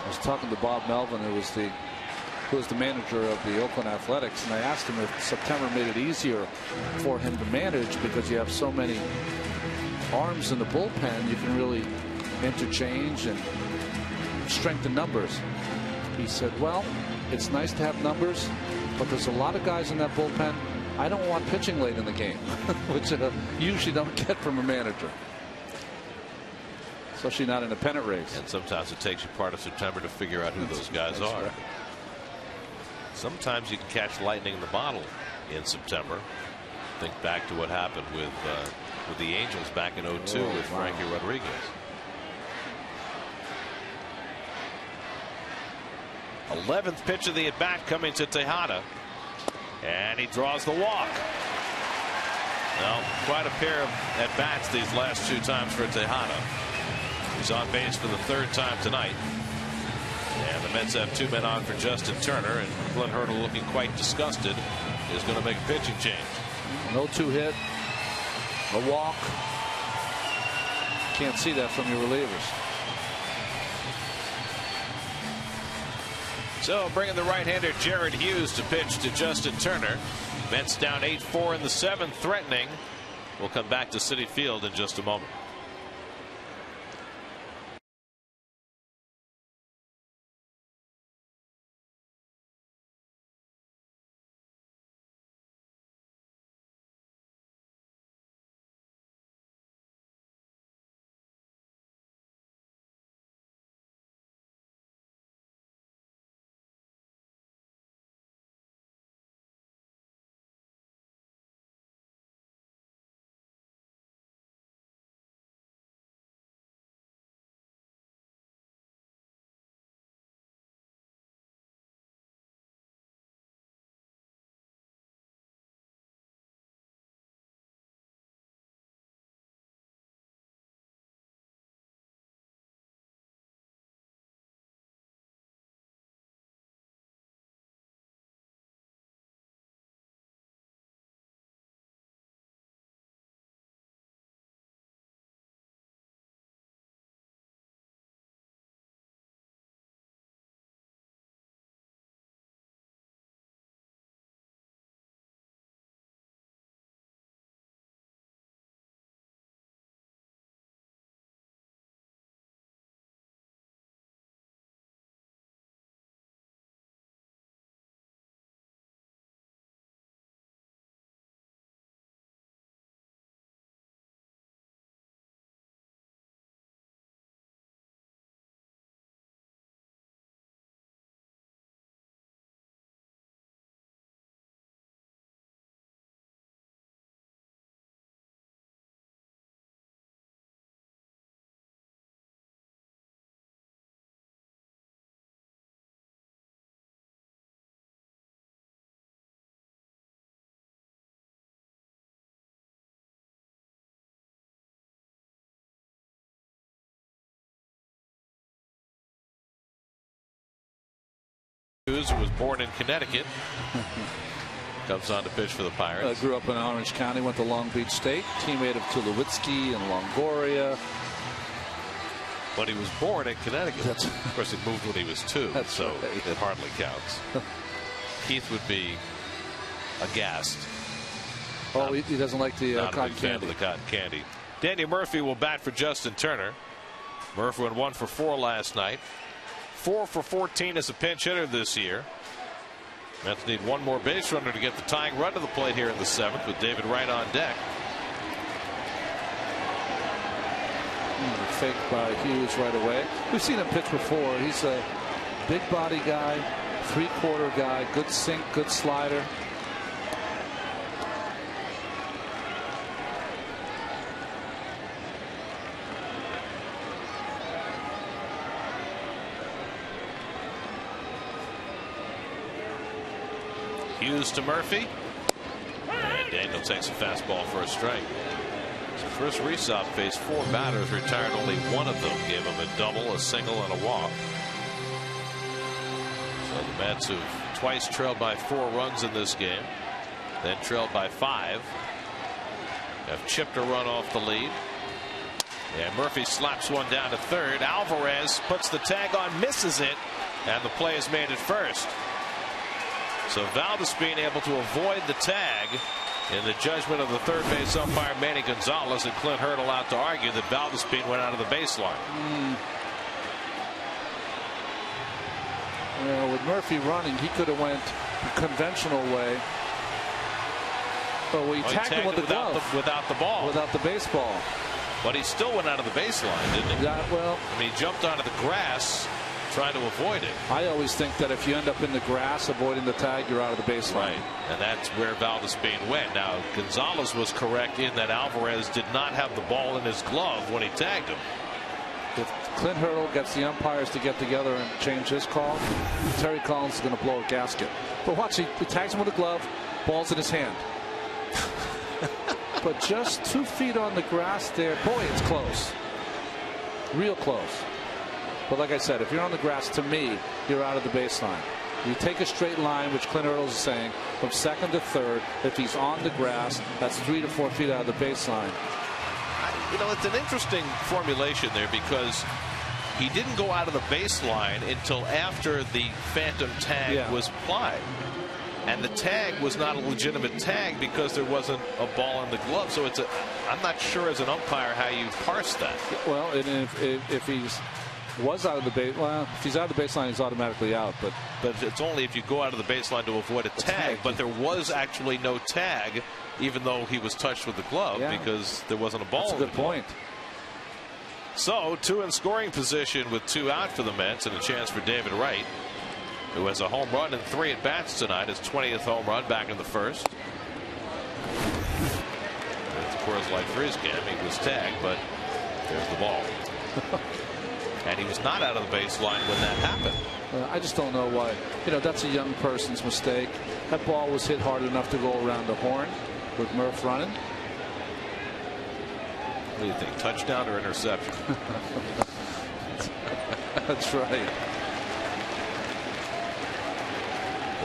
I was talking to Bob Melvin, who was the manager of the Oakland Athletics, and I asked him if September made it easier for him to manage because you have so many arms in the bullpen. You can really interchange and strengthen numbers. He said, well, it's nice to have numbers, but there's a lot of guys in that bullpen. I don't want pitching late in the game, which usually don't get from a manager, especially not in a pennant race. And sometimes it takes you part of September to figure out who those guys are. Right. Sometimes you can catch lightning in the bottle in September. Think back to what happened with the Angels back in 2002 with Frankie Rodriguez. '11th pitch of the at bat coming to Tejada, and he draws the walk. Well, quite a pair of at bats these last 2 times for Tejada. He's on base for the 3rd time tonight, and the Mets have 2 men on for Justin Turner, and Glenn Hurdle, looking quite disgusted, is going to make a pitching change. An 0-2 hit, a walk. Can't see that from your relievers. So bringing the right-hander Jared Hughes to pitch to Justin Turner. Mets down 8-4 in the 7th, threatening. We'll come back to Citi Field in just a moment. Hughes, who was born in Connecticut, comes on to pitch for the Pirates. Grew up in Orange County, went to Long Beach State, teammate of Tulowitzki and Longoria. But he was born in Connecticut. Of course, he moved when he was 2, so right. It hardly counts. Keith would be aghast. Oh, he doesn't like the cotton candy. The cotton candy. Danny Murphy will bat for Justin Turner. Murphy went 1 for 4 last night. 4 for 14 as a pinch hitter this year. Mets need one more base runner to get the tying run to the plate here in the 7th with David Wright on deck. Fake by Hughes right away. We've seen him pitch before. He's a big body guy, 3/4 guy, good sink, good slider. Hughes to Murphy. And Daniel takes a fastball for a strike. So Chris Resop faced 4 batters, retired only 1 of them, gave him a double, a single, and a walk. So the Mets, who've twice trailed by 4 runs in this game, then trailed by 5, have chipped a run off the lead. And Murphy slaps one down to third. Alvarez puts the tag on, misses it, and the play is made at first. So Valdespin able to avoid the tag in the judgment of the third base umpire Manny Gonzalez, and Clint Hurdle out to argue that Valdespin went out of the baseline. Well, with Murphy running, he could have went the conventional way. But he tagged him with the glove. Without the ball. Without the baseball. But he still went out of the baseline, didn't he? Yeah, well, I mean, he jumped onto the grass trying to avoid it. I always think that if you end up in the grass avoiding the tag, you're out of the baseline. Right, and that's where Valdespin went. Now, Gonzalez was correct in that Alvarez did not have the ball in his glove when he tagged him. If Clint Hurdle gets the umpires to get together and change his call, Terry Collins is going to blow a gasket. But watch, he tags him with a glove, ball's in his hand. But just 2 feet on the grass there, boy, it's close. Real close. But like I said, if you're on the grass, to me, you're out of the baseline. You take a straight line, which Clint Hurdle is saying, from second to third. If he's on the grass, that's 3 to 4 feet out of the baseline. You know, it's an interesting formulation there, because he didn't go out of the baseline until after the phantom tag was applied. And the tag was not a legitimate tag because there wasn't a ball in the glove. So it's I'm not sure as an umpire how you parse that. Well, and if he's was out of the base, well, if he's out of the baseline, he's automatically out. But it's only if you go out of the baseline to avoid a tag. But there was actually no tag, even though he was touched with the glove, because there wasn't a ball. That's a good point. So 2 in scoring position with 2 out for the Mets, and a chance for David Wright, who has a home run and 3 at bats tonight. His 20th home run back in the first. It's of course like for his game, he was tagged, but there's the ball. And he was not out of the baseline when that happened. I just don't know why. You know, that's a young person's mistake. That ball was hit hard enough to go around the horn with Murph running. What do you think, touchdown or interception? That's right.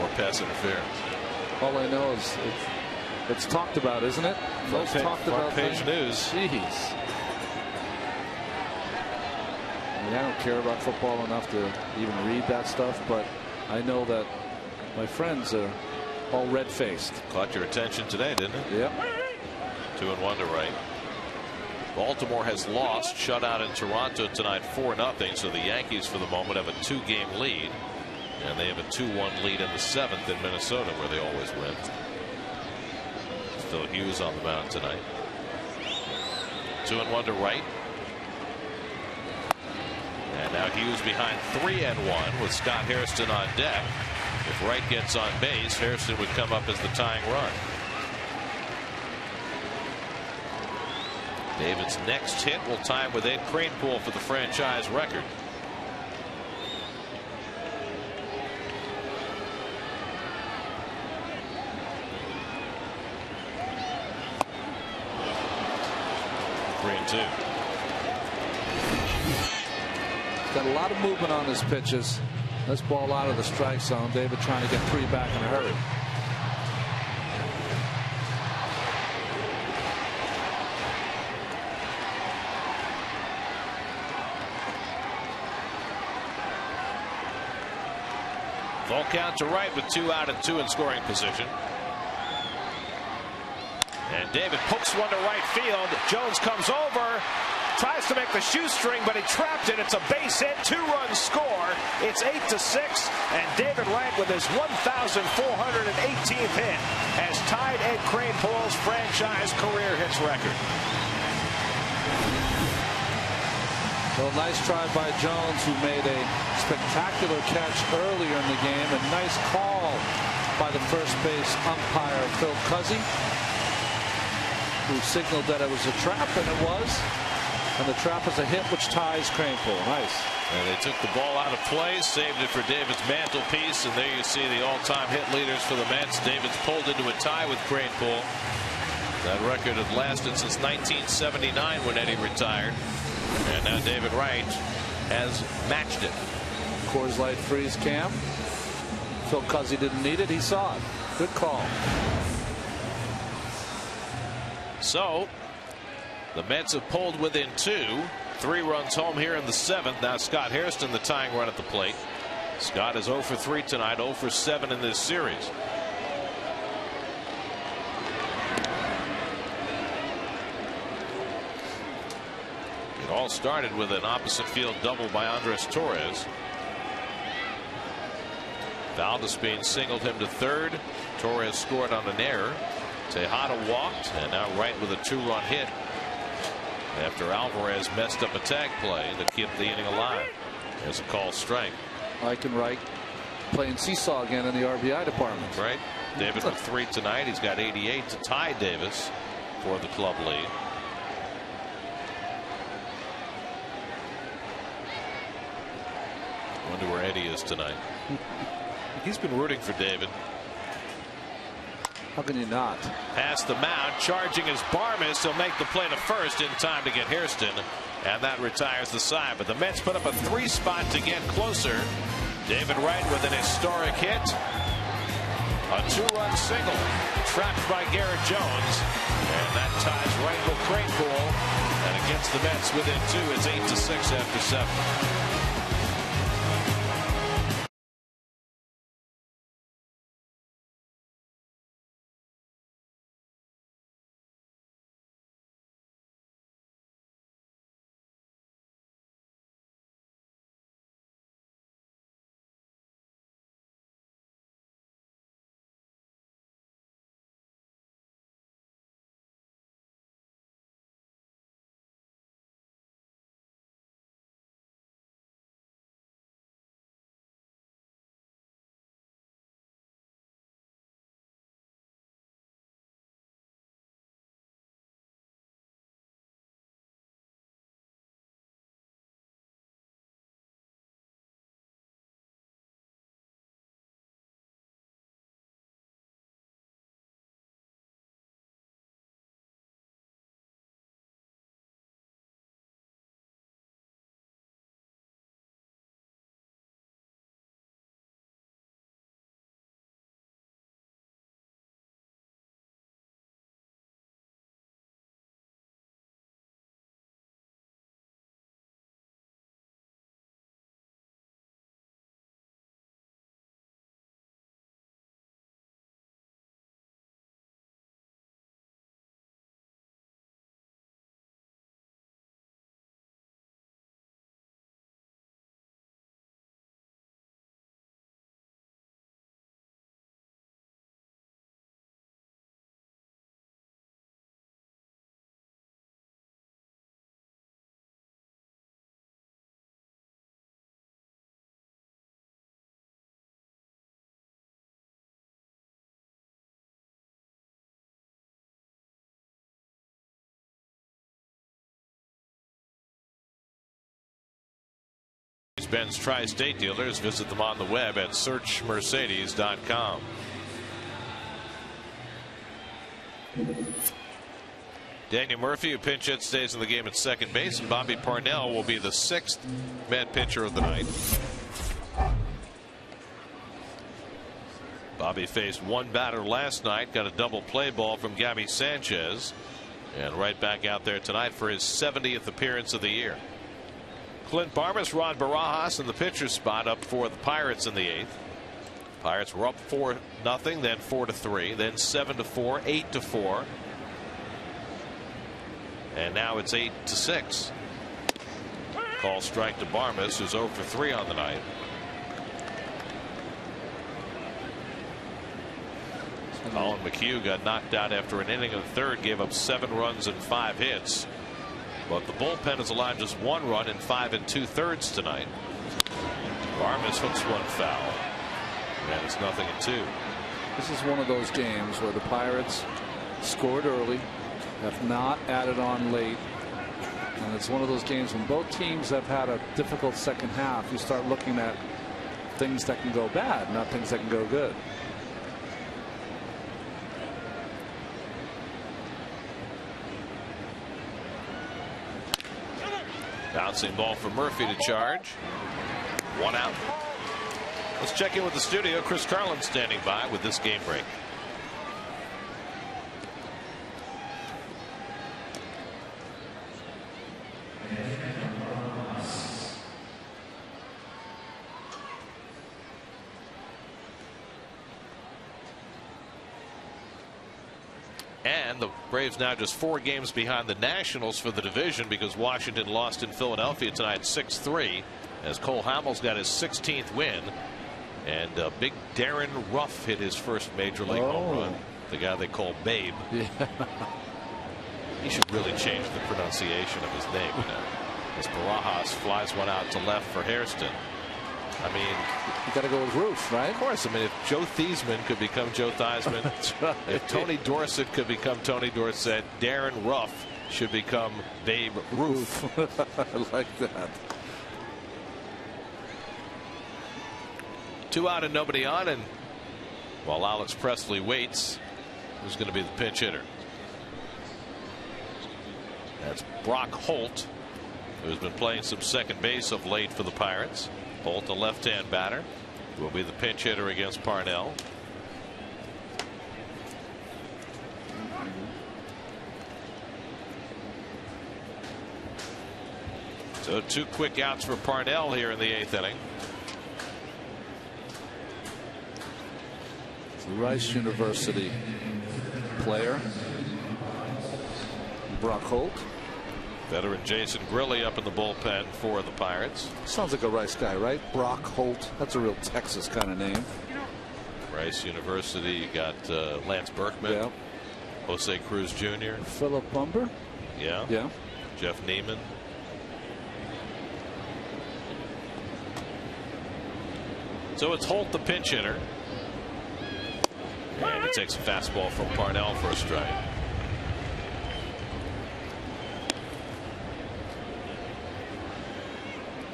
Or pass interference. All I know is it's talked about, isn't it? Most talked about page news. Jeez. I mean, I don't care about football enough to even read that stuff, but I know that my friends are all red-faced. Caught your attention today, didn't it? Yep. 2-1 to Wright. Baltimore has lost, shut out in Toronto tonight 4-0. So the Yankees for the moment have a 2-game lead. And they have a 2-1 lead in the 7th in Minnesota, where they always win. Still Hughes on the mound tonight. 2-1 to Wright. And now Hughes behind 3-1 with Scott Hairston on deck. If Wright gets on base, Hairston would come up as the tying run. David's next hit will tie with Ed Kranepool for the franchise record. Got a lot of movement on his pitches. Let's ball out of the strike zone. David trying to get 3 back in a hurry. Full count to right with 2 out and 2 in scoring position. And David pokes one to right field. Jones comes over, tries to make the shoestring, but he trapped it. It's a base hit, 2-run score. It's 8-6, and David Wright with his 1,418th hit has tied Ed Kranepool's franchise career hits record. Well, nice try by Jones, who made a spectacular catch earlier in the game. A nice call by the first base umpire, Phil Cuzzy, who signaled that it was a trap, and it was. And the trap is a hit, which ties Kranepool. Nice. And they took the ball out of play, saved it for David's mantelpiece, and there you see the all-time hit leaders for the Mets. David's pulled into a tie with Kranepool. That record had lasted since 1979 when Eddie retired. And now David Wright has matched it. Coors Light freeze cam. Phil Cuzzy didn't need it. He saw it. Good call. So the Mets have pulled within 2. 3 runs home here in the 7th. Now Scott Hairston, the tying run at the plate. Scott is 0 for 3 tonight, 0 for 7 in this series. It all started with an opposite field double by Andres Torres. Valdespin singled him to third. Torres scored on an error. Tejada walked, and now Wright with a 2-run hit after Alvarez messed up a tag play to keep the inning alive. There's a call strike. Ike and Wright playing seesaw again in the RBI department. Right. David with 3 tonight. He's got 88 to tie Davis for the club lead. I wonder where Eddie is tonight. He's been rooting for David. How can you not? Past the mound, charging is Barmes. He'll make the play to first in time to get Hairston, and that retires the side. But the Mets put up a 3-spot to get closer. David Wright with an historic hit. A 2-run single trapped by Garrett Jones, and that ties Wright with Kranepool, and it gets the Mets within 2. It's 8-6 after 7. Ben's Tri-State dealers. Visit them on the web at searchmercedes.com. Daniel Murphy, who pinch hit, stays in the game at second base, and Bobby Parnell will be the 6th Met pitcher of the night. Bobby faced one batter last night, got a double play ball from Gabby Sanchez, and right back out there tonight for his 70th appearance of the year. Clint Barmas, Ron Barajas in the pitcher's spot up for the Pirates in the 8th. Pirates were up 4-0, then 4-3, then 7-4, 8-4, and now it's 8-6. Call strike to Barmas, who's 0 for 3 on the night. Colin McHugh got knocked out after an inning and a third, gave up 7 runs and 5 hits. But the bullpen has allowed just 1 run in 5 2/3 tonight. Barmas hooks one foul, and it's 0-2. This is one of those games where the Pirates scored early, have not added on late, and it's one of those games when both teams have had a difficult second half. You start looking at things that can go bad, not things that can go good. Bouncing ball for Murphy to charge. 1 out. Let's check in with the studio. Chris Carlin standing by with this game break. And the Braves now just 4 games behind the Nationals for the division because Washington lost in Philadelphia tonight 6-3 as Cole Hamels got his 16th win, and big Darren Ruff hit his first major league home run. The guy they call Babe. Yeah. He should really change the pronunciation of his name. As Barajas flies one out to left for Hairston. I mean, you got to go with Ruth, right? Of course. I mean, if Joe Theismann could become Joe Theismann, That's right. If Tony Dorsett could become Tony Dorsett, Darren Ruff should become Babe Ruth. I like that. 2 out and nobody on, and while Alex Presley waits, who's going to be the pinch hitter? That's Brock Holt, who's been playing some second base of late for the Pirates. Holt, a left-hand batter, will be the pinch hitter against Parnell. So 2 quick outs for Parnell here in the 8th inning. Rice University player Brock Holt. Veteran Jason Grilli up in the bullpen for the Pirates. Sounds like a Rice guy, right? Brock Holt. That's a real Texas kind of name. Rice University. You got Lance Berkman. Yeah. Jose Cruz Jr. Philip Bumber. Yeah. Yeah. Jeff Neiman. So it's Holt, the pinch hitter. And he takes a fastball from Parnell for a strike.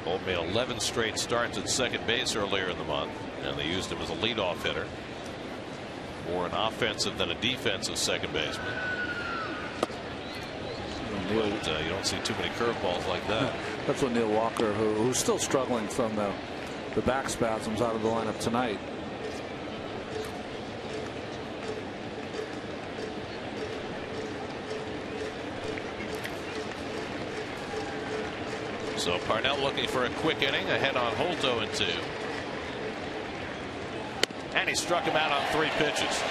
Holt made 11 straight starts at second base earlier in the month, and they used him as a leadoff hitter. More an offensive than a defensive second baseman. But you don't see too many curveballs like that. That's what Neil Walker, who's still struggling from the back spasms, out of the lineup tonight. So Parnell looking for a quick inning, ahead on Holt 0-2. And he struck him out on 3 pitches.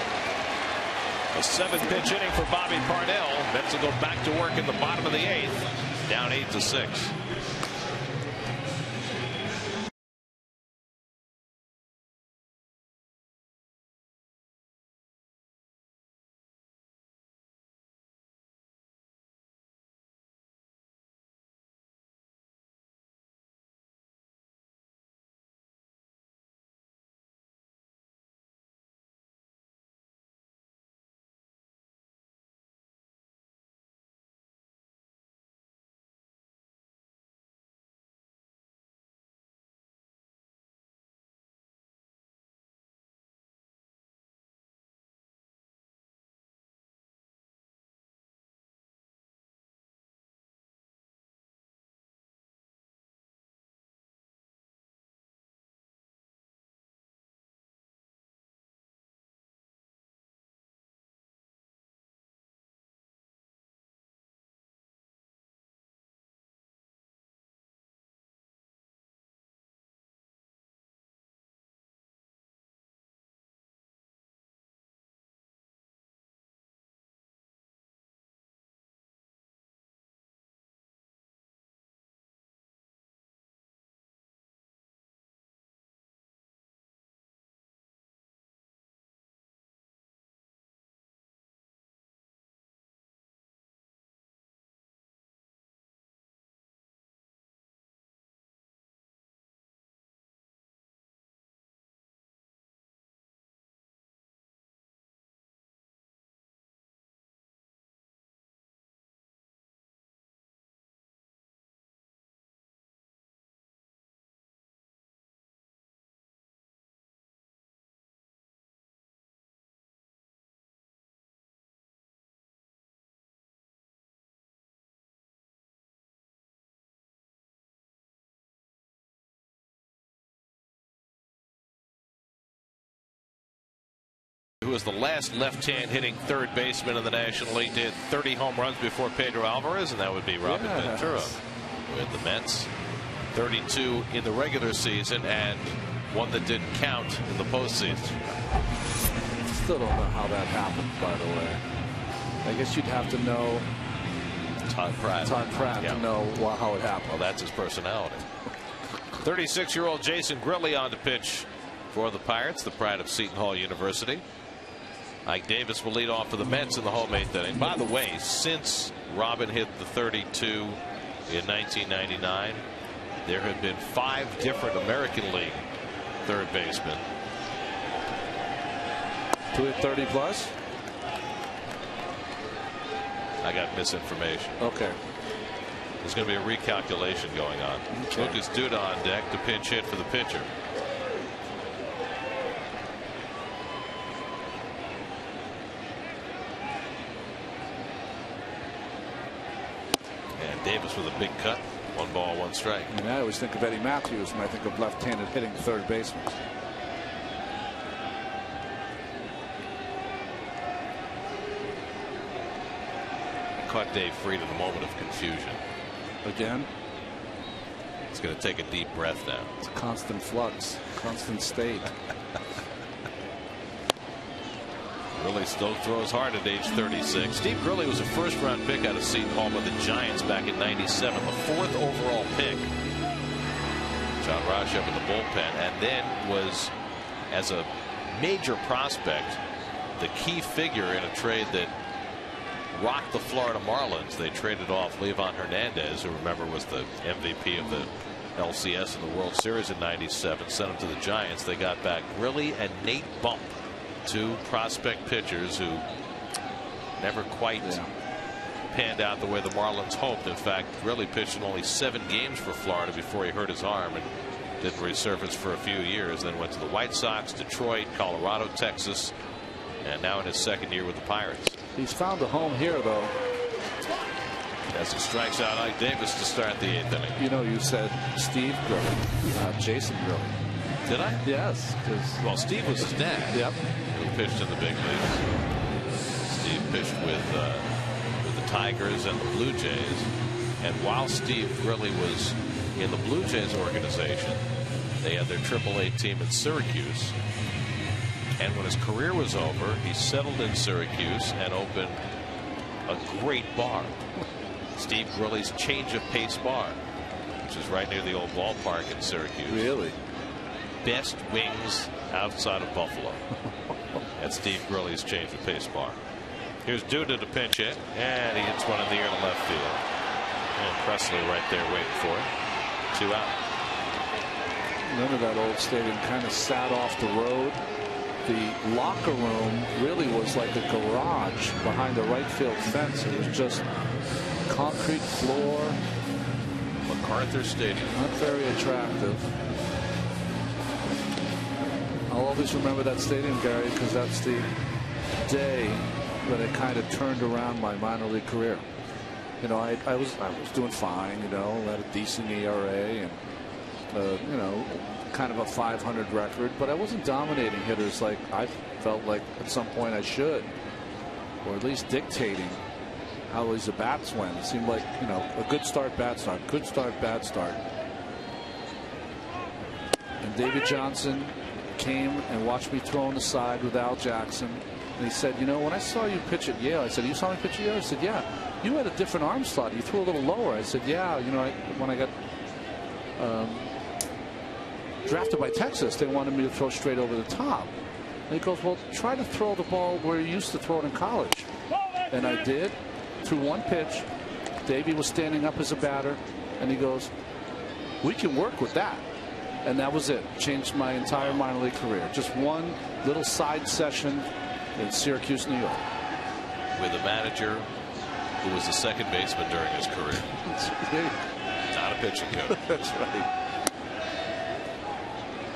A 7-pitch inning for Bobby Parnell. Mets will go back to work in the bottom of the 8th, down 8-6. who was the last left-hand hitting third baseman in the National League, did 30 home runs before Pedro Alvarez, and that would be Robin Ventura with the Mets. 32 in the regular season and one that didn't count in the postseason. Still don't know how that happened, by the way. I guess you'd have to know Todd Pratt to know how it happened. Well, that's his personality. 36-year-old Jason Grilli on the pitch for the Pirates, the pride of Seton Hall University. Ike Davis will lead off for the Mets in the home 8th inning. By the way, since Robin hit the 32 in 1999, there have been 5 different American League third basemen to hit 30 plus. I got misinformation. Okay. There's going to be a recalculation going on. Okay. Lucas Duda on deck to pinch hit for the pitcher. And Davis with a big cut. 1 ball, 1 strike. I mean, I always think of Eddie Matthews when I think of left-handed hitting third baseman. Caught Dave Freed in a moment of confusion. Again? It's going to take a deep breath now. It's a constant flux, constant state. Grilli still throws hard at age 36. Steve Grilli was a first-round pick out of Seton Hall by the Giants back in '97, the 4th overall pick. John Rausch up in the bullpen, and then was, as a major prospect, the key figure in a trade that rocked the Florida Marlins. They traded off Levan Hernandez, who, remember, was the MVP of the LCS in the World Series in '97, sent him to the Giants. They got back Grilli and Nate Bump, 2 prospect pitchers who never quite panned out the way the Marlins hoped. In fact, Grilli pitched in only 7 games for Florida before he hurt his arm and didn't resurface for a few years. Then went to the White Sox, Detroit, Colorado, Texas, and now in his 2nd year with the Pirates. He's found a home here, though. As he strikes out Ike Davis to start the 8th inning. You know, you said Steve Grilli, not Jason Grilli. Did I? Yes. Well, Steve was his dad. Yep. Who pitched in the big leagues. Steve pitched with the Tigers and the Blue Jays. And while Steve Grilli was in the Blue Jays organization, they had their AAA team at Syracuse. And when his career was over, he settled in Syracuse and opened a great bar, Steve Grilli's Change of Pace Bar, which is right near the old ballpark in Syracuse. Really? Best wings outside of Buffalo. At Steve Grilli's Change of Pace Bar. Here's Duda to pinch hit, and he hits one in the air to left field. And Presley right there waiting for it. 2 out. Remember that old stadium kind of sat off the road. The locker room really was like a garage behind the right field fence. It was just concrete floor. MacArthur Stadium. Not very attractive. I'll always remember that stadium, Gary, because that's the day when it kind of turned around my minor league career. You know, I was doing fine. You know, had a decent ERA and you know, kind of a 500 record, but I wasn't dominating hitters like I felt like at some point I should, or at least dictating how these bats went. It seemed like, you know, a good start, bad start, good start, bad start. And David Johnson came and watched me throw on the side with Al Jackson, and he said, you know, when I saw you pitch at Yale, I said, you saw me pitch at Yale? I said, yeah. You had a different arm slot. You threw a little lower. I said, yeah. You know, when I got drafted by Texas, they wanted me to throw straight over the top. And he goes, well, try to throw the ball where you used to throw it in college. And I did. Threw one pitch. Davey was standing up as a batter, and he goes, we can work with that. And that was it. Changed my entire minor league career. Just one little side session in Syracuse, New York. With a manager who was the second baseman during his career. Not a pitching coach. That's right.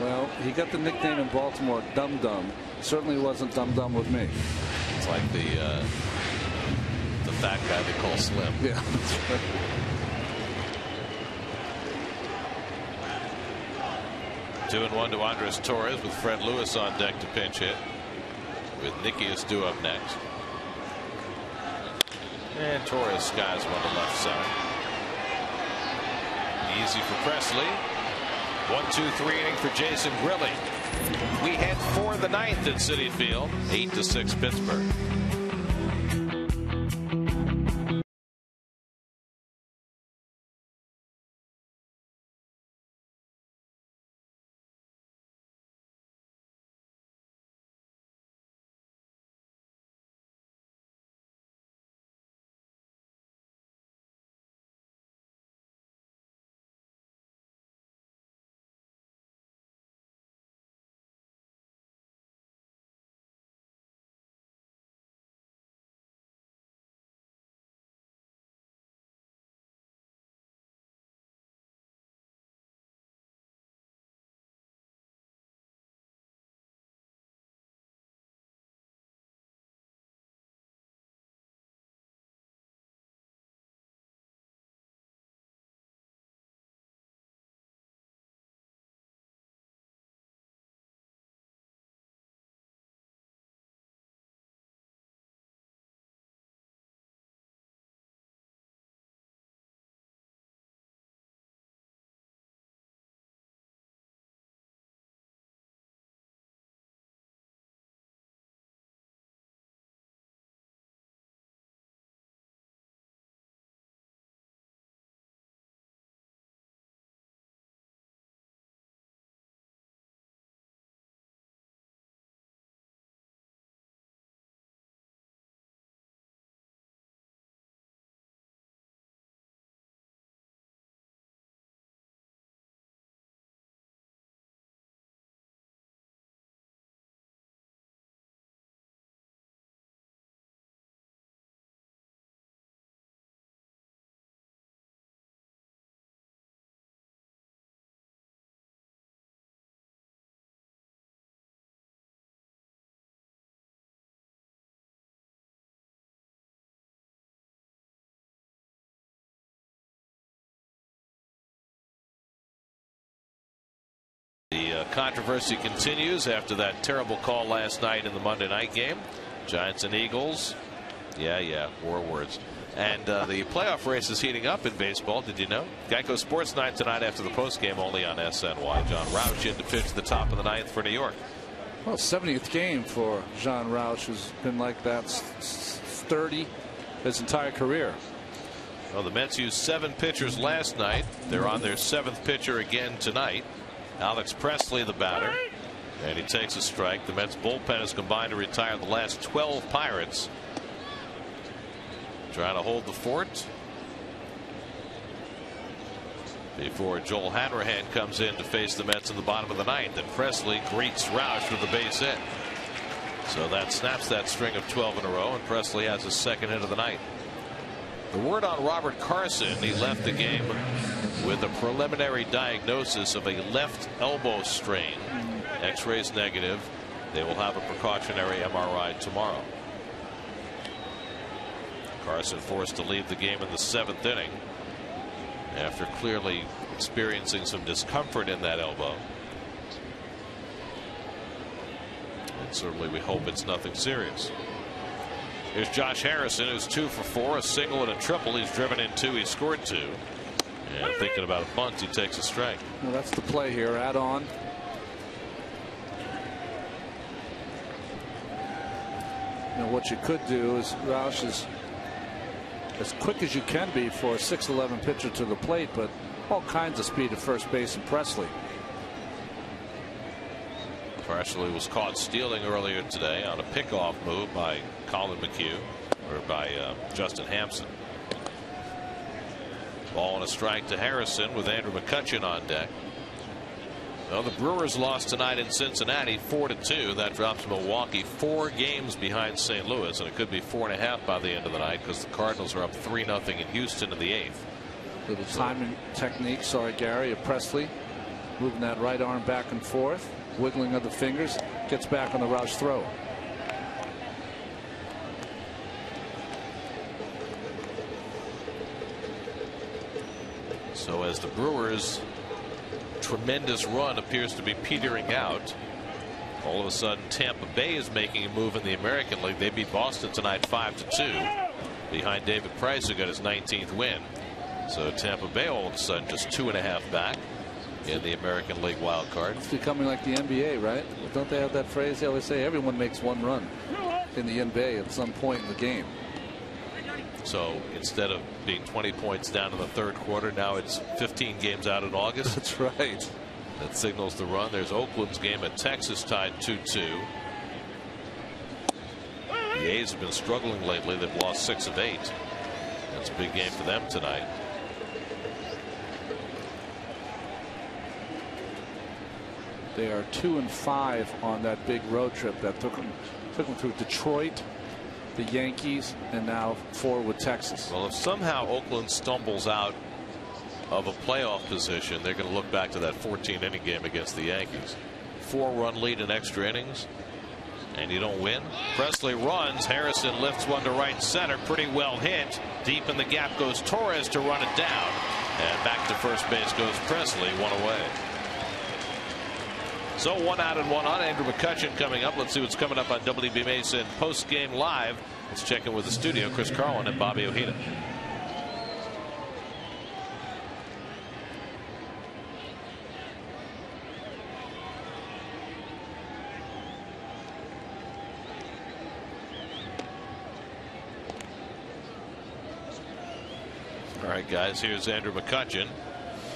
Well, he got the nickname in Baltimore, Dum Dum. Certainly wasn't Dum Dum with me. It's like the fat guy they call Slim. Yeah, that's right. Two and one to Andres Torres with Fred Lewis on deck to pinch hit. with Nicky Stu up next. And Torres skies one to left center. Easy for Presley. 1-2-3 inning for Jason Grilli. We head for the ninth at Citi Field. 8-6 Pittsburgh. The controversy continues after that terrible call last night in the Monday night game. Giants and Eagles. Yeah, more words. And the playoff race is heating up in baseball. Did you know? Geico Sports Night tonight after the postgame only on SNY. John Roush in to pitch the top of the ninth for New York. Well, 70th game for John Roush, who's been like that 30 his entire career. Well, the Mets used 7 pitchers last night. They're on their 7th pitcher again tonight. Alex Presley, the batter, and he takes a strike. The Mets bullpen has combined to retire the last 12 Pirates. Trying to hold the fort before Joel Hanrahan comes in to face the Mets in the bottom of the ninth. And Presley greets Roush with a base hit. So that snaps that string of 12 in a row, and Presley has his second hit of the night. The word on Robert Carson: he left the game with a preliminary diagnosis of a left elbow strain. X-rays negative. They will have a precautionary MRI tomorrow. Carson forced to leave the game in the 7th inning after clearly experiencing some discomfort in that elbow. And certainly we hope it's nothing serious. Here's Josh Harrison, who's 2 for 4, a single and a triple. He's driven in 2. He scored 2. And thinking about a bunt, he takes a strike. Well, that's the play here. Add on. Now what you could do is Roush is as quick as you can be for a 6'11" pitcher to the plate, but all kinds of speed at first base and Presley. Presley was caught stealing earlier today on a pickoff move by Colin McHugh, or by Justin Hampson. Ball and a strike to Harrison with Andrew McCutchen on deck. Well, the Brewers lost tonight in Cincinnati 4-2. That drops Milwaukee 4 games behind St. Louis, and it could be 4.5 by the end of the night because the Cardinals are up 3-0 in Houston in the 8th. Little timing technique, sorry Gary, of Presley moving that right arm back and forth, wiggling of the fingers, gets back on the Roush throw. So as the Brewers' tremendous run appears to be petering out, All of a sudden, Tampa Bay is making a move in the American League. They beat Boston tonight 5-2 behind David Price, who got his 19th win. So Tampa Bay all of a sudden just 2.5 back in the American League wild card. It's becoming like the NBA, right? Don't they have that phrase? They always say everyone makes one run in the NBA at some point in the game. So instead of being 20 points down in the third quarter, now it's 15 games out in August. That's right. That signals the run. There's Oakland's game at Texas tied 2-2. The A's have been struggling lately. They've lost 6 of 8. That's a big game for them tonight. They are 2-5 on that big road trip that took them through Detroit, the Yankees, and now 4 with Texas. Well, if somehow Oakland stumbles out of a playoff position, they're going to look back to that 14-inning game against the Yankees. 4-run lead in extra innings, and you don't win. Presley runs. Harrison lifts one to right center. Pretty well hit. Deep in the gap goes Torres to run it down. And back to first base goes Presley, 1 away. So 1 out and 1 on. Andrew McCutchen coming up. Let's see what's coming up on WB Mason Post Game Live. Let's check in with the studio. Chris Carlin and Bobby Ojeda. All right, guys, here's Andrew McCutchen,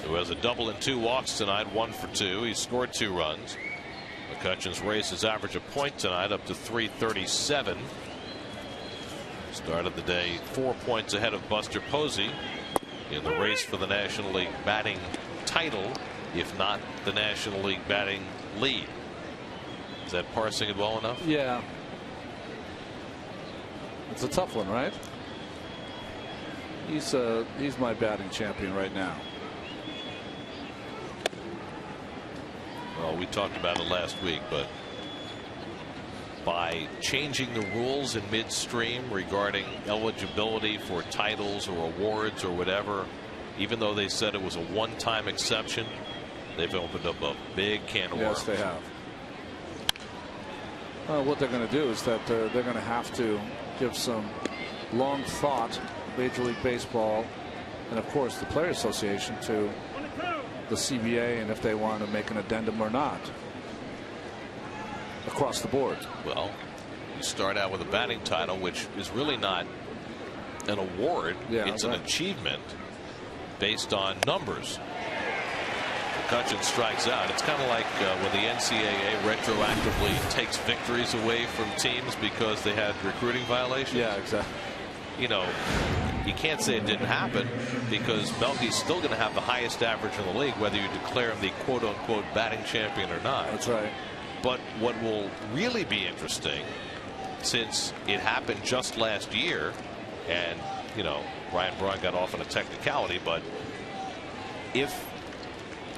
who has a double and 2 walks tonight, 1 for 2. He scored 2 runs. McCutchen's raised his average a point tonight up to 337. Started the day 4 points ahead of Buster Posey in the race for the National League batting title, if not the National League batting lead. Is that parsing it well enough? Yeah. It's a tough one, right? He's my batting champion right now. Well, we talked about it last week, but by changing the rules in midstream regarding eligibility for titles or awards or whatever, even though they said it was a one-time exception, they've opened up a big can of worms. Yes, they have. Well, what they're going to do is that they're going to have to give some long thought, Major League Baseball, and of course the Players Association, to the CBA, and if they want to make an addendum or not across the board. Well, you start out with a batting title, which is really not an award. It's an achievement based on numbers. McCutchen strikes out. It's kind of like when the NCAA retroactively takes victories away from teams because they had recruiting violations. Yeah, exactly. You know, you can't say it didn't happen, because Melky's still going to have the highest average in the league, whether you declare him the quote-unquote batting champion or not. That's right. But what will really be interesting, since it happened just last year, and, you know, Ryan Braun got off on a technicality, but if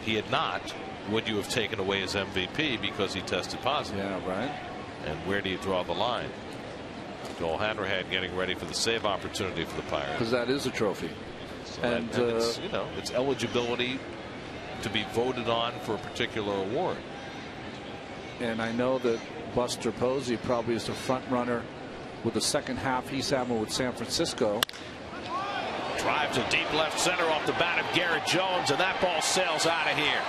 he had not, would you have taken away his MVP because he tested positive? Yeah, right. And where do you draw the line? Joel Hanrahan getting ready for the save opportunity for the Pirates. Because that is a trophy. So and it's, you know, it's eligibility to be voted on for a particular award. And I know that Buster Posey probably is the front runner with the second half he's having with San Francisco. Drive to deep left center off the bat of Garrett Jones, and that ball sails out of here.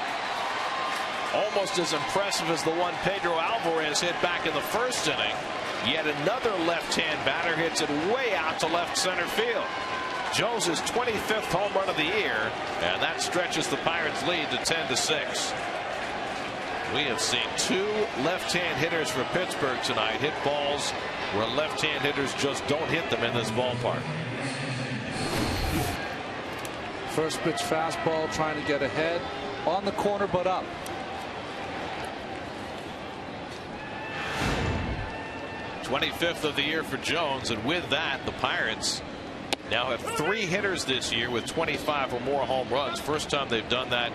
Almost as impressive as the one Pedro Alvarez hit back in the first inning. Yet another left-hand batter hits it way out to left center field. Jones's 25th home run of the year, and that stretches the Pirates' lead to 10-6. We have seen 2 left-hand hitters for Pittsburgh tonight hit balls where left-hand hitters just don't hit them in this ballpark. First pitch fastball, trying to get ahead on the corner, but up. '25th of the year for Jones, and with that, the Pirates now have 3 hitters this year with 25 or more home runs. First time they've done that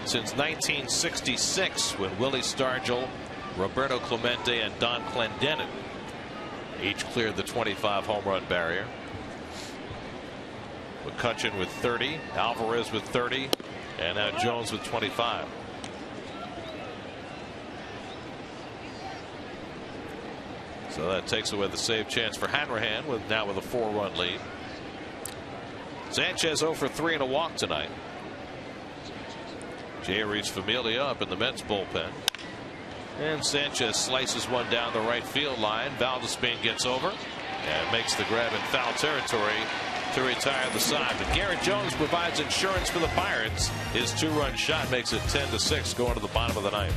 since 1966, when Willie Stargell, Roberto Clemente, and Don Clendenin each cleared the 25 home run barrier. McCutchen with 30, Alvarez with 30, and now Jones with 25. So that takes away the save chance for Hanrahan now with a 4-run lead. Sanchez 0 for 3 and a walk tonight. Jay reads Familia up in the Mets bullpen. And Sanchez slices one down the right field line. Valdespin gets over and makes the grab in foul territory to retire the side. But Garrett Jones provides insurance for the Pirates. His 2-run shot makes it 10-6 going to the bottom of the ninth.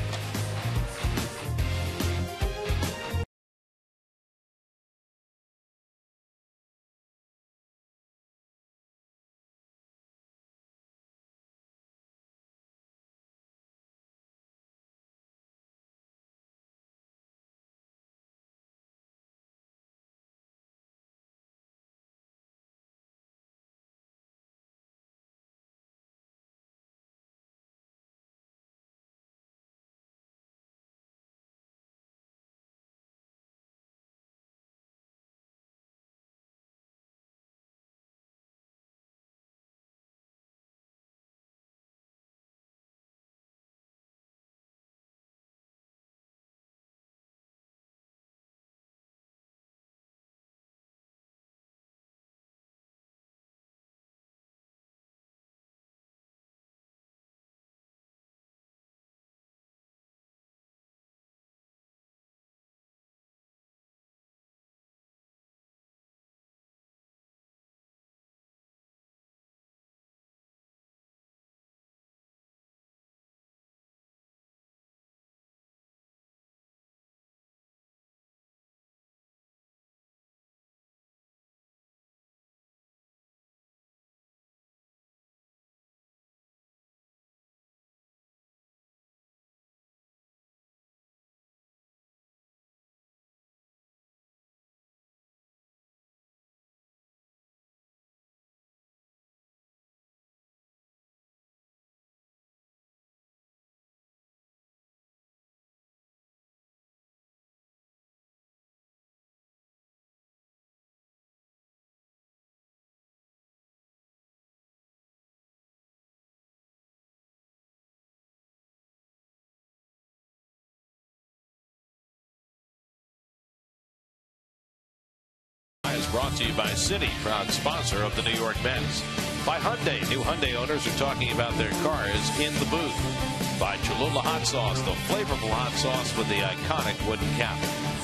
Is brought to you by Citi, proud sponsor of the New York Mets. By Hyundai. New Hyundai owners are talking about their cars in the booth. By Cholula Hot Sauce, the flavorful hot sauce with the iconic wooden cap.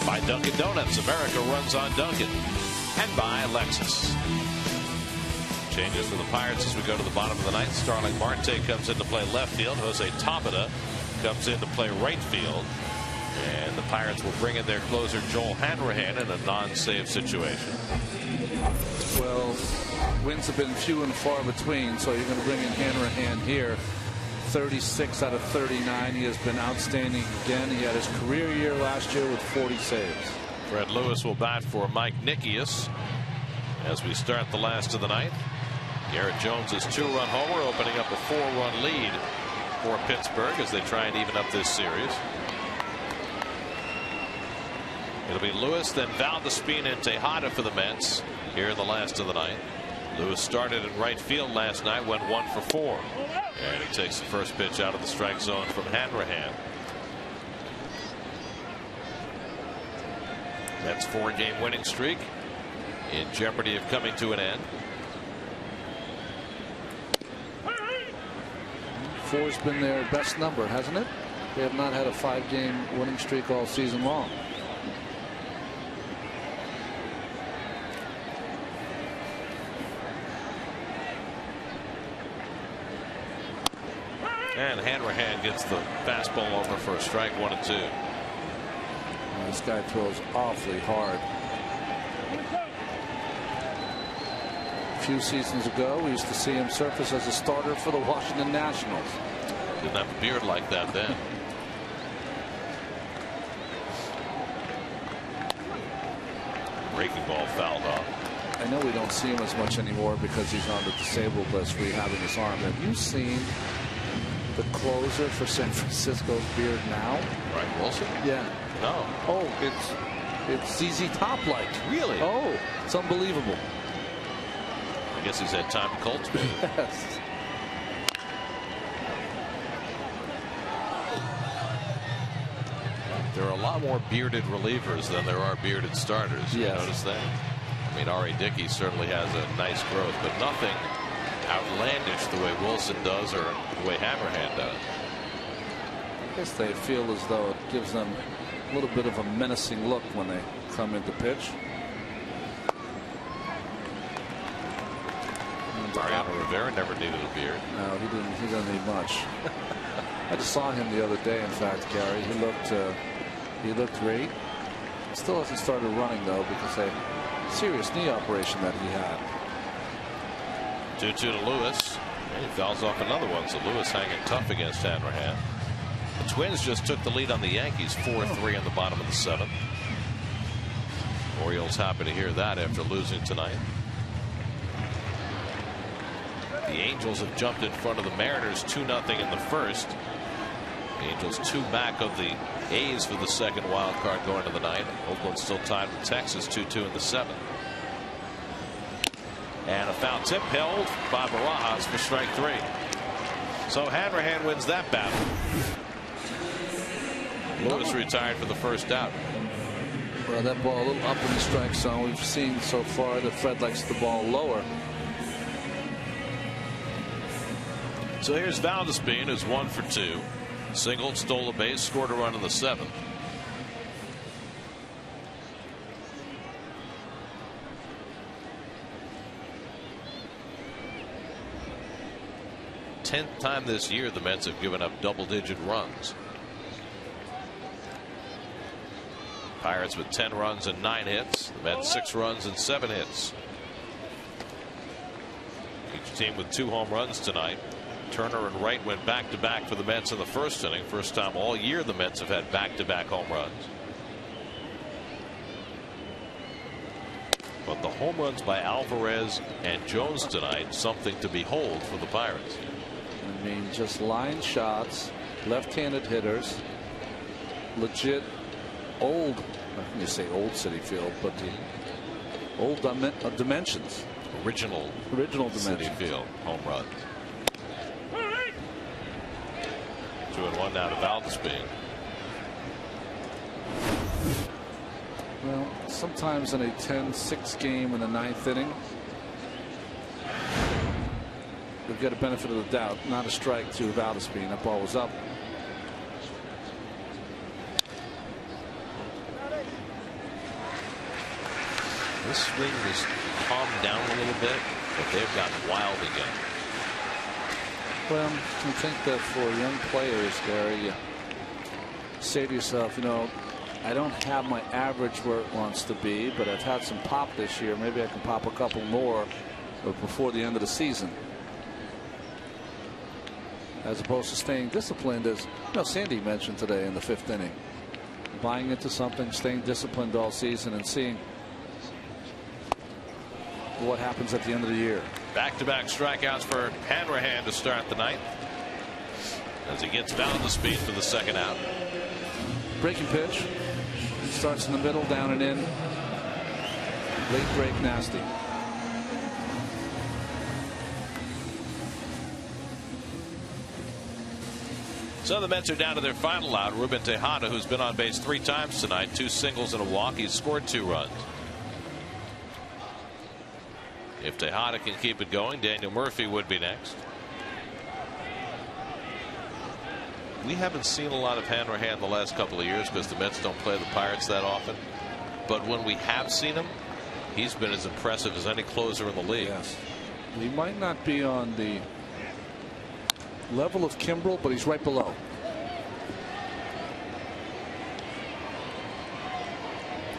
By Dunkin' Donuts, America runs on Dunkin'. And by Lexus. Changes for the Pirates as we go to the bottom of the ninth. Starling Marte comes in to play left field. Jose Tabata comes in to play right field. And the Pirates will bring in their closer Joel Hanrahan in a non-save situation. Well, wins have been few and far between, so you're going to bring in Hanrahan here. 36 out of 39. He has been outstanding again. He had his career year last year with 40 saves. Fred Lewis will bat for Mike Nickius as we start the last of the ninth. Garrett Jones' 2-run homer opening up a 4-run lead for Pittsburgh as they try and even up this series. It'll be Lewis, then Valdespin and Tejada for the Mets here in the last of the ninth. Lewis started in right field last night, went 1 for 4. And he takes the first pitch out of the strike zone from Hanrahan. Mets 4-game winning streak in jeopardy of coming to an end. 4's been their best number, hasn't it? They have not had a 5-game winning streak all season long. And Hanrahan gets the fastball over for a strike, 1-2. This guy throws awfully hard. A few seasons ago, we used to see him surface as a starter for the Washington Nationals. Didn't have a beard like that then. Breaking ball fouled off. I know we don't see him as much anymore because he's on the disabled list rehabbing his arm. Have you seen the closer for San Francisco's beard now? Right, Wilson? Yeah. No. Oh, it's ZZ Top-like. Really? Oh, it's unbelievable. I guess he's had time to cultivate. Yes. There are a lot more bearded relievers than there are bearded starters. You notice that? I mean, R.A. Dickey certainly has a nice growth, but nothing outlandish the way Wilson does or the way Hanrahan does. I guess they feel as though it gives them a little bit of a menacing look when they come into pitch. Mariano Rivera never needed a beard. No, he didn't. He doesn't need much. I just saw him the other day. In fact, Gary, he looked great. Still hasn't started running though because a serious knee operation that he had. 2-2 to Lewis. And he fouls off another one. So Lewis hanging tough against Hanrahan. The Twins just took the lead on the Yankees 4-3 in the bottom of the 7th. Orioles happy to hear that after losing tonight. The Angels have jumped in front of the Mariners 2-0 in the first. The Angels 2 back of the A's for the second wild card going to the 9th. Oakland still tied with Texas 2-2 in the 7th. And a foul tip held by Barajas for strike 3. So Hanrahan wins that battle. Lewis retired for the first out. Well, that ball a little up in the strike zone. We've seen so far that Fred likes the ball lower. So here's Valdespin, who's 1 for 2. Singled, stole a base, scored a run in the 7th. Tenth time this year the Mets have given up double-digit runs. Pirates with 10 runs and 9 hits. The Mets 6 runs and 7 hits. Each team with 2 home runs tonight. Turner and Wright went back-to-back for the Mets in the first inning. First time all year the Mets have had back-to-back home runs. But the home runs by Alvarez and Jones tonight, something to behold for the Pirates. I mean, just line shots, left-handed hitters, legit old, I can say old City Field, but the old dimensions. Original dimensions. City Field home runs. 2-1 now to Valdespin. Well, sometimes in a 10-6 game in the 9th inning, we've got a benefit of the doubt. Not a strike to Valdespin. That ball was up. This swing has calmed down a little bit, but they've gotten wild again. Well, I think that for young players, Gary, you say to yourself, you know, I don't have my average where it wants to be, but I've had some pop this year. Maybe I can pop a couple more before the end of the season. As opposed to staying disciplined, as you know, Sandy mentioned today in the 5th inning. Buying into something, staying disciplined all season, and seeing what happens at the end of the year. Back-to-back strikeouts for Hanrahan to start the 9th. As he gets Valdespin for the second out. Breaking pitch. Starts in the middle, down and in. Late break, nasty. So the Mets are down to their final out. Ruben Tejada, who's been on base 3 times tonight, 2 singles and a walk. He's scored 2 runs. If Tejada can keep it going, Daniel Murphy would be next. We haven't seen a lot of Hanrahan the last couple of years because the Mets don't play the Pirates that often. But when we have seen him, he's been as impressive as any closer in the league. Yes. He might not be on the level of Kimbrel, but he's right below.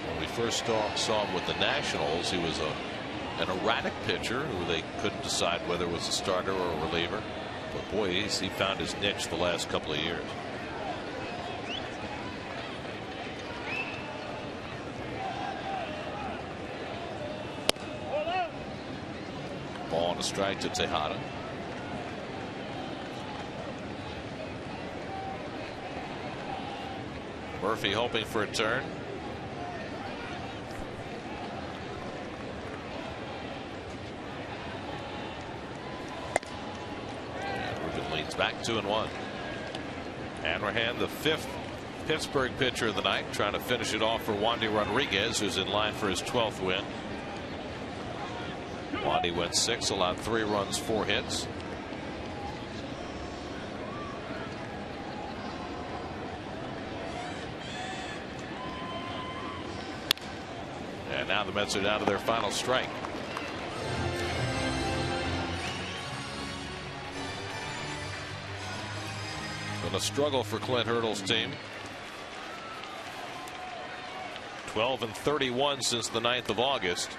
When we first saw him with the Nationals, he was an erratic pitcher who they couldn't decide whether it was a starter or a reliever. But boy, he found his niche the last couple of years. Ball on a strike to Tejada. Murphy hoping for a turn. And Ruben leads back 2-1. Hanrahan, the 5th Pittsburgh pitcher of the night, trying to finish it off for Wandy Rodriguez, who's in line for his 12th win. Wandy went 6, allowed 3 runs, 4 hits. And now the Mets are down to their final strike. Been a struggle for Clint Hurdle's team. 12-31 since the 9th of August.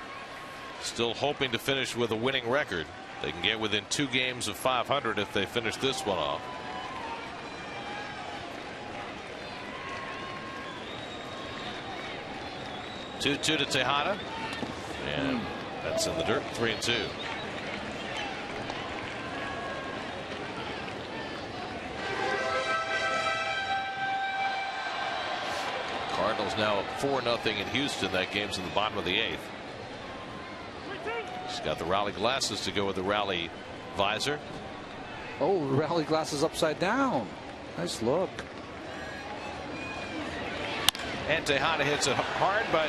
Still hoping to finish with a winning record. They can get within 2 games of 500 if they finish this one off. Two-two to Tejada, and that's in the dirt. 3-2. Cardinals now up 4-0 in Houston. That game's in the bottom of the 8th. He's got the rally glasses to go with the rally visor. Oh, rally glasses upside down. Nice look. And Tejada hits it hard, but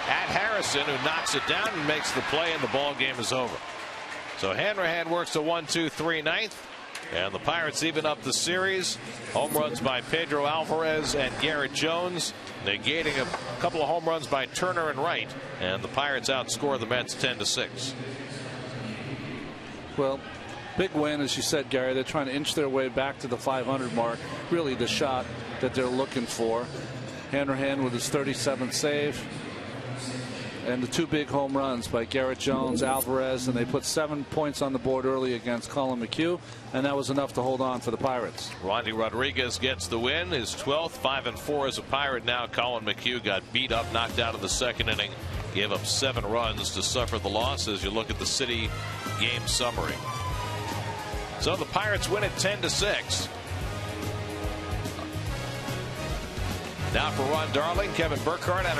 at Harrison, who knocks it down and makes the play, and the ball game is over. So Hanrahan works a 1-2-3 9th, and the Pirates even up the series. Home runs by Pedro Alvarez and Garrett Jones, negating a couple of home runs by Turner and Wright, and the Pirates outscore the Mets 10-6. Well, big win, as you said, Gary. They're trying to inch their way back to the 500 mark. Really the shot that they're looking for. Hanrahan with his 37th save, and the 2 big home runs by Garrett Jones, Alvarez, and they put 7 points on the board early against Colin McHugh, and that was enough to hold on for the Pirates. Wandy Rodriguez gets the win, his 12th, 5-4 as a Pirate now. Colin McHugh got beat up, knocked out in the 2nd inning, gave up 7 runs to suffer the loss. As you look at the City game summary, so the Pirates win it 10-6. Now for Ron Darling, Kevin Burkhardt, and